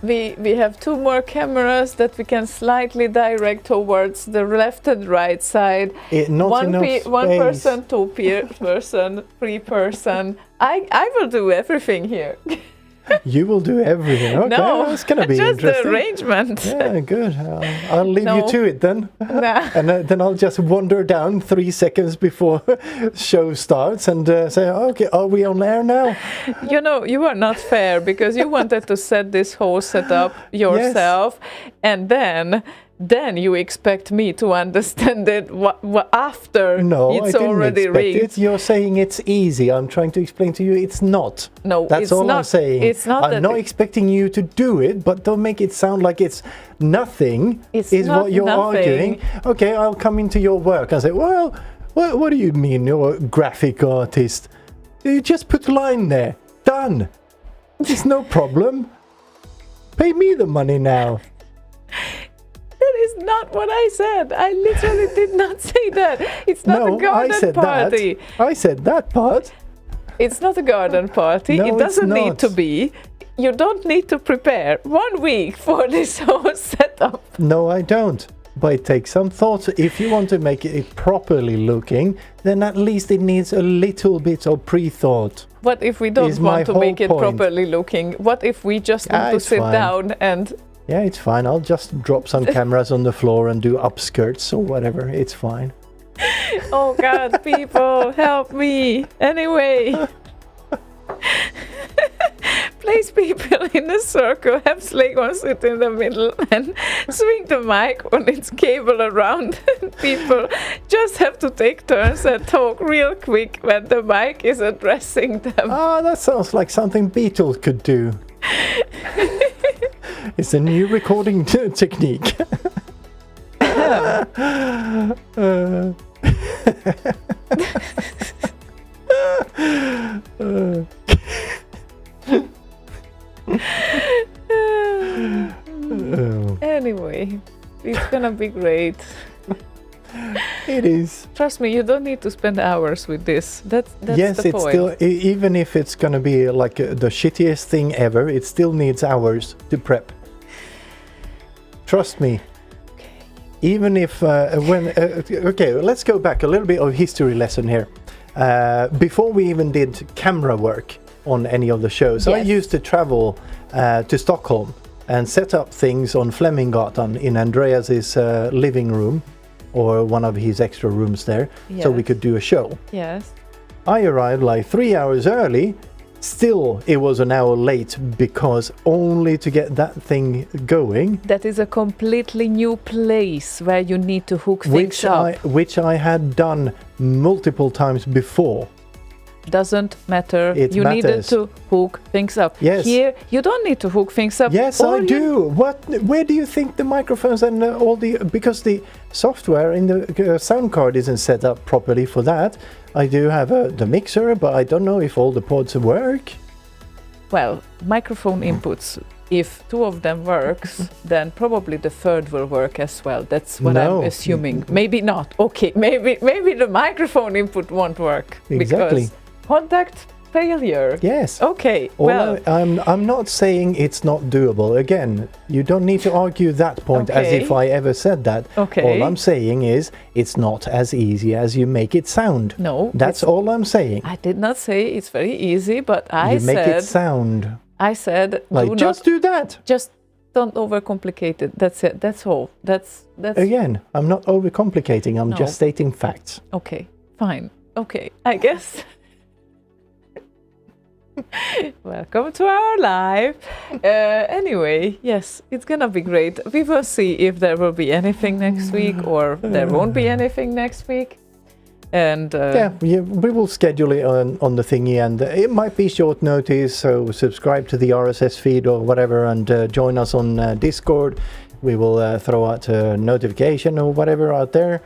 We have 2 more cameras that we can slightly direct towards the left and right side. Not one enough space. 1 person, 2 person, 3 person. I will do everything here. You will do everything. Okay, No, that's gonna be just the interesting. arrangement. Yeah, good. I'll leave you No. to it then. Nah. And then I'll just wander down 3 seconds before show starts and say, okay, are we on air now? You know, you are not fair because you wanted to set this whole setup yourself, and then you expect me to understand it after No, I it's didn't already expect rigged. it. You're saying it's easy. I'm trying to explain to you it's not. No, That's it's all not. I'm saying. It's not I'm that not expecting you to do it, but don't make it sound like it's nothing. It's is not what you're nothing. arguing. Okay, I'll come into your work and say, well, what do you mean you're a graphic artist? You just put a line there. Done. It's no problem. Pay me the money now. That is not what I said. I literally did not say that. It's not a garden party. that. I said that part. It's not a garden party. No, it it's doesn't need not. to be. You don't need to prepare 1 week for this whole setup. No, I don't. But it takes some thought. If you want to make it properly looking, then at least it needs a little bit of pre-thought. What if we don't Is my want to whole make it point. properly looking? What if we just want to it's sit fine. down and... Yeah, it's fine. I'll just drop some cameras on the floor and do upskirts or whatever. It's fine. Oh God, people, help me. Anyway. Place people in a circle, have Slaygon sit in the middle and swing the mic on its cable around. People just have to take turns and talk real quick when the mic is addressing them. Ah, that sounds like something Beatles could do. It's a new recording technique. Anyway, it's gonna be great. It is. Trust me, you don't need to spend hours with this. That's Yes, the it's point. still, even if it's gonna be like the shittiest thing ever, it still needs hours to prep. Trust me. Even if okay, let's go back a little bit of history lesson here. Before we even did camera work on any of the shows, I used to travel to Stockholm and set up things on Fleminggatan in Andreas's living room, or one of his extra rooms there, so we could do a show. Yes. I arrived like 3 hours early. Still, it was an hour late because only to get that thing going. That is a completely new place where you need to hook things up. Which I had done multiple times before. Doesn't matter. It you matters. needed to hook things up. Yes. Here, you don't need to hook things up. Yes, I do. Where do you think the microphones and because the software in the sound card isn't set up properly for that. I do have the mixer, but I don't know if all the pods work. Well, microphone inputs. If 2 of them works, then probably the third will work as well. That's what I'm assuming. Maybe not. Okay, maybe the microphone input won't work. Exactly. Because contact failure. Yes. Okay. I'm not saying it's not doable. Again, you don't need to argue that point as if I ever said that. Okay. All I'm saying is it's not as easy as you make it sound. No. That's all I'm saying. I did not say it's very easy, but you make it sound. I said like do that. Just don't overcomplicate it. That's it. That's all. That's Again, I'm not overcomplicating. I'm just stating facts. Okay. Fine. Okay. I guess. Welcome to our live. Anyway, yes, it's gonna be great. We will see if there will be anything next week or there won't be anything next week. And we will schedule it on the thingy, and it might be short notice. So subscribe to the RSS feed or whatever, and join us on Discord. We will throw out a notification or whatever out there.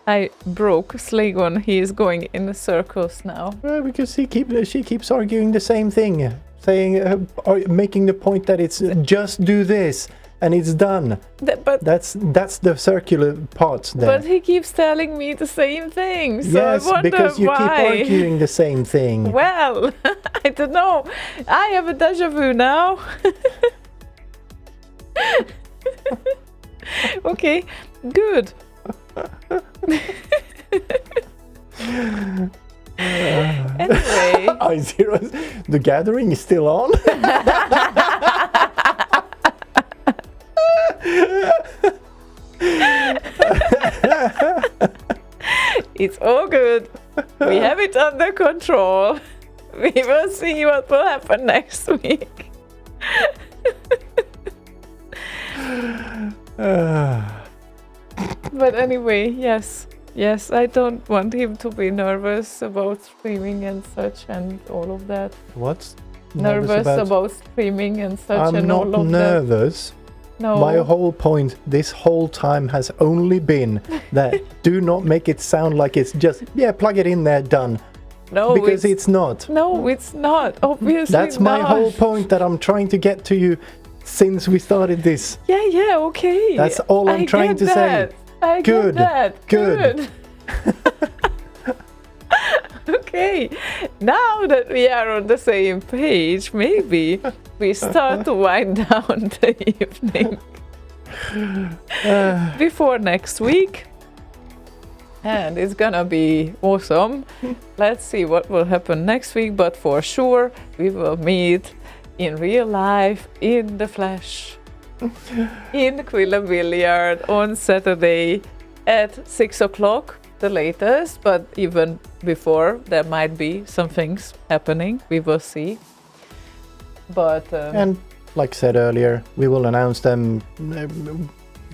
I broke Slaygon. He is going in circles now. Because she keeps arguing the same thing, saying, making the point that it's just do this and it's done. But that's the circular part there. But he keeps telling me the same thing. So yes, I wonder because you why. keep arguing the same thing. Well, I don't know. I have a déjà vu now. Okay, good. Anyway, the gathering is still on. It's all good. We have it under control. We will see what will happen next week. But anyway, yes, I don't want him to be nervous about streaming and such and all of that. What's nervous about streaming and such I'm and not all of nervous. That? No. My whole point this whole time has only been that do not make it sound like it's just plug it in there, done. No, because it's not. No, it's not. Obviously, that's my whole point that I'm trying to get to you since we started this. Yeah, okay. That's all I'm trying to say. I Good. Get that. Good. Okay, now that we are on the same page, maybe we start to wind down the evening before next week. And it's gonna be awesome. Let's see what will happen next week, but for sure we will meet in real life, in the flesh, in Quilla Billiard on Saturday at 6 o'clock, the latest, but even before there might be some things happening. We will see. But and like I said earlier, we will announce them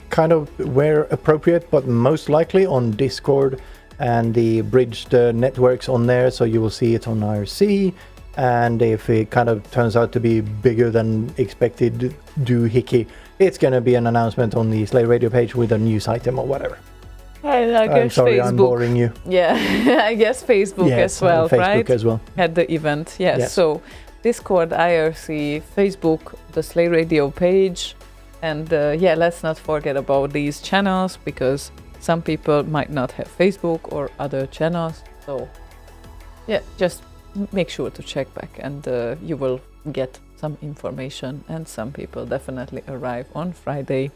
kind of where appropriate, but most likely on Discord and the bridged networks on there, so you will see it on IRC. And if it kind of turns out to be bigger than expected doohickey, it's going to be an announcement on the Slay Radio page with a news item or whatever. I guess I'm sorry, Facebook. I'm boring you. Yeah, I guess Facebook as well, Facebook right? as well. At the event, yes. So Discord, IRC, Facebook, the Slay Radio page, and let's not forget about these channels, because some people might not have Facebook or other channels. So just make sure to check back, and you will get some information, and some people definitely arrive on Friday.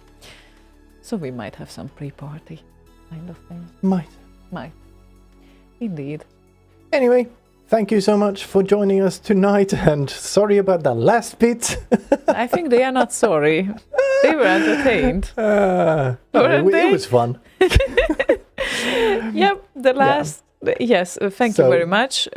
So we might have some pre-party kind of thing. Might. Indeed. Anyway, thank you so much for joining us tonight, and sorry about the last bit. I think they are not sorry. They were entertained. It was fun. Yep, the last... Yes, thank you very much.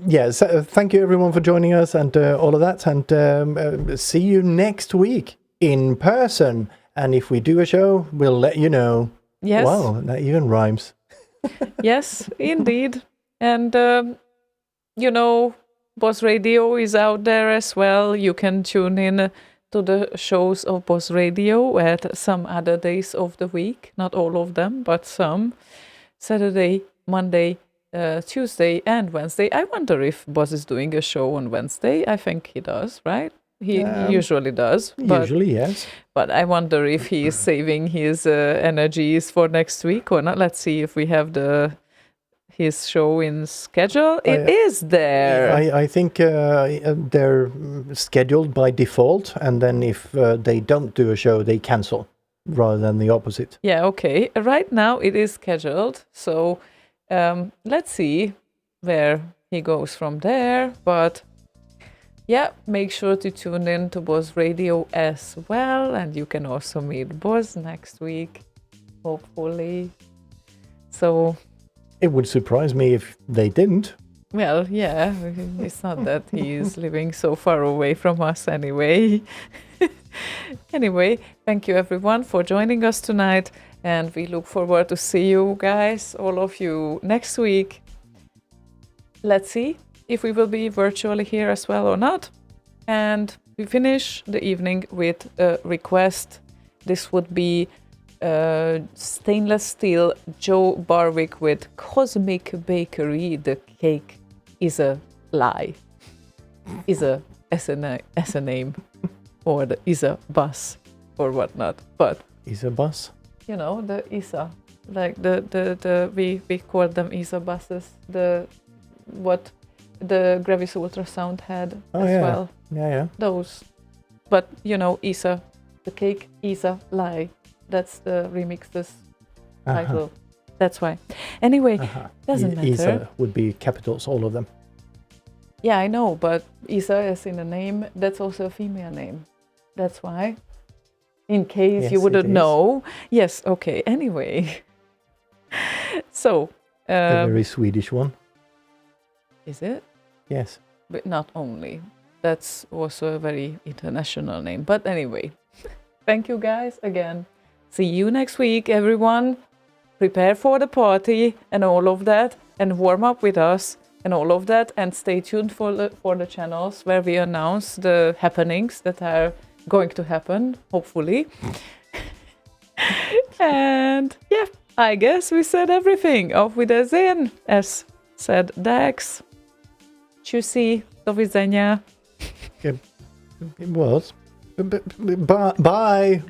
Yes, thank you everyone for joining us and all of that, and see you next week in person. And if we do a show, we'll let you know. Yes. Wow, that even rhymes. Yes, indeed. And, Boss Radio is out there as well. You can tune in to the shows of Boss Radio at some other days of the week. Not all of them, but some. Saturday, Monday, Tuesday and Wednesday. I wonder if Boss is doing a show on Wednesday. I think he does, right? He usually does. Usually, yes. But I wonder if he is saving his energies for next week or not. Let's see if we have his show in schedule. It is there. I think they're scheduled by default, and then if they don't do a show, they cancel, rather than the opposite. Yeah, okay. Right now it is scheduled, so let's see where he goes from there. But yeah, make sure to tune in to Boss Radio as well, and you can also meet Boss next week, hopefully. So it would surprise me if they didn't. Well, yeah, it's not that he's living so far away from us anyway. Anyway, thank you everyone for joining us tonight, and we look forward to see you guys, all of you, next week. Let's see if we will be virtually here as well or not. And we finish the evening with a request. This would be stainless steel Joe Barwick with Cosmic Bakery. The cake is a lie. Is a name. Or the Isa bus or whatnot. But Isa bus? You know, the Isa. Like we call them Isa buses. What the Gravis Ultrasound had as well. Yeah. Those. But Isa, the cake, Isa, lie. That's the remix's title. That's why. Anyway, doesn't matter. Isa would be capitals, all of them. Yeah, I know, but Isa as in a name, that's also a female name. That's why. In case you wouldn't know. Yes, okay. Anyway. So. A very Swedish one. Is it? Yes. But not only. That's also a very international name. But anyway. Thank you guys again. See you next week, everyone. Prepare for the party and all of that. And warm up with us and all of that. And stay tuned for the channels where we announce the happenings that are going to happen, hopefully. And yeah, I guess we said everything. Auf Wiedersehen, as said Dax. Tschüssi, do widzenia. It was. Bye.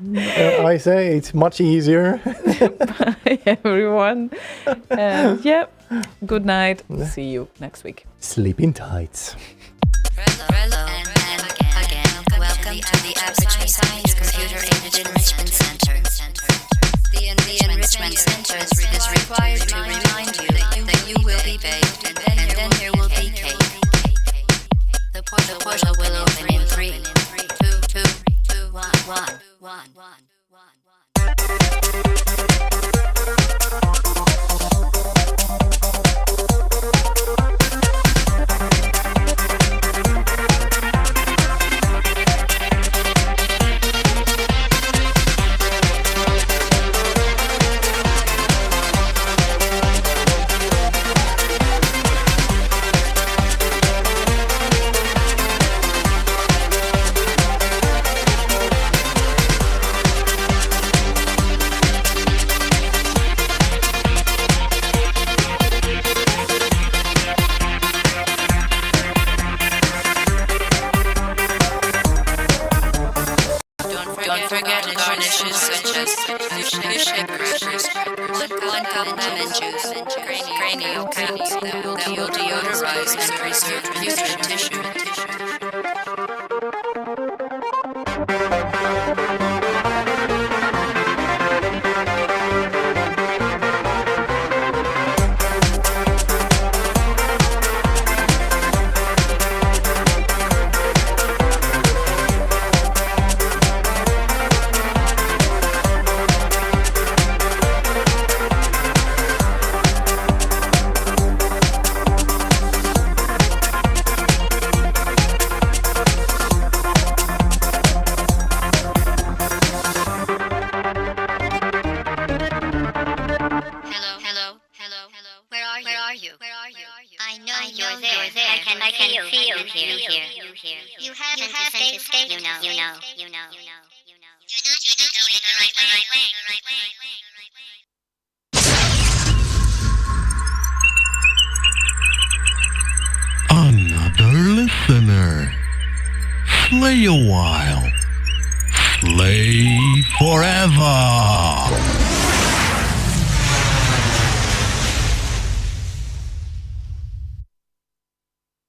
I say it's much easier. Bye, everyone. And yeah, good night. See you next week. Sleep in tights. Welcome to the Aperture Science Computer Aided Enrichment Center. The Enrichment Center is required to remind you that you will be baked, and then there will be cake. The portal will open in 3, 2, 1. Forget to garnish your switches. One cup lemon juice, cranial coots that will deodorize and preserve putrid tissue. you're there. I can feel here. You have to escape, you know. You're not going the right way. Another listener. Slay a while. Slay forever.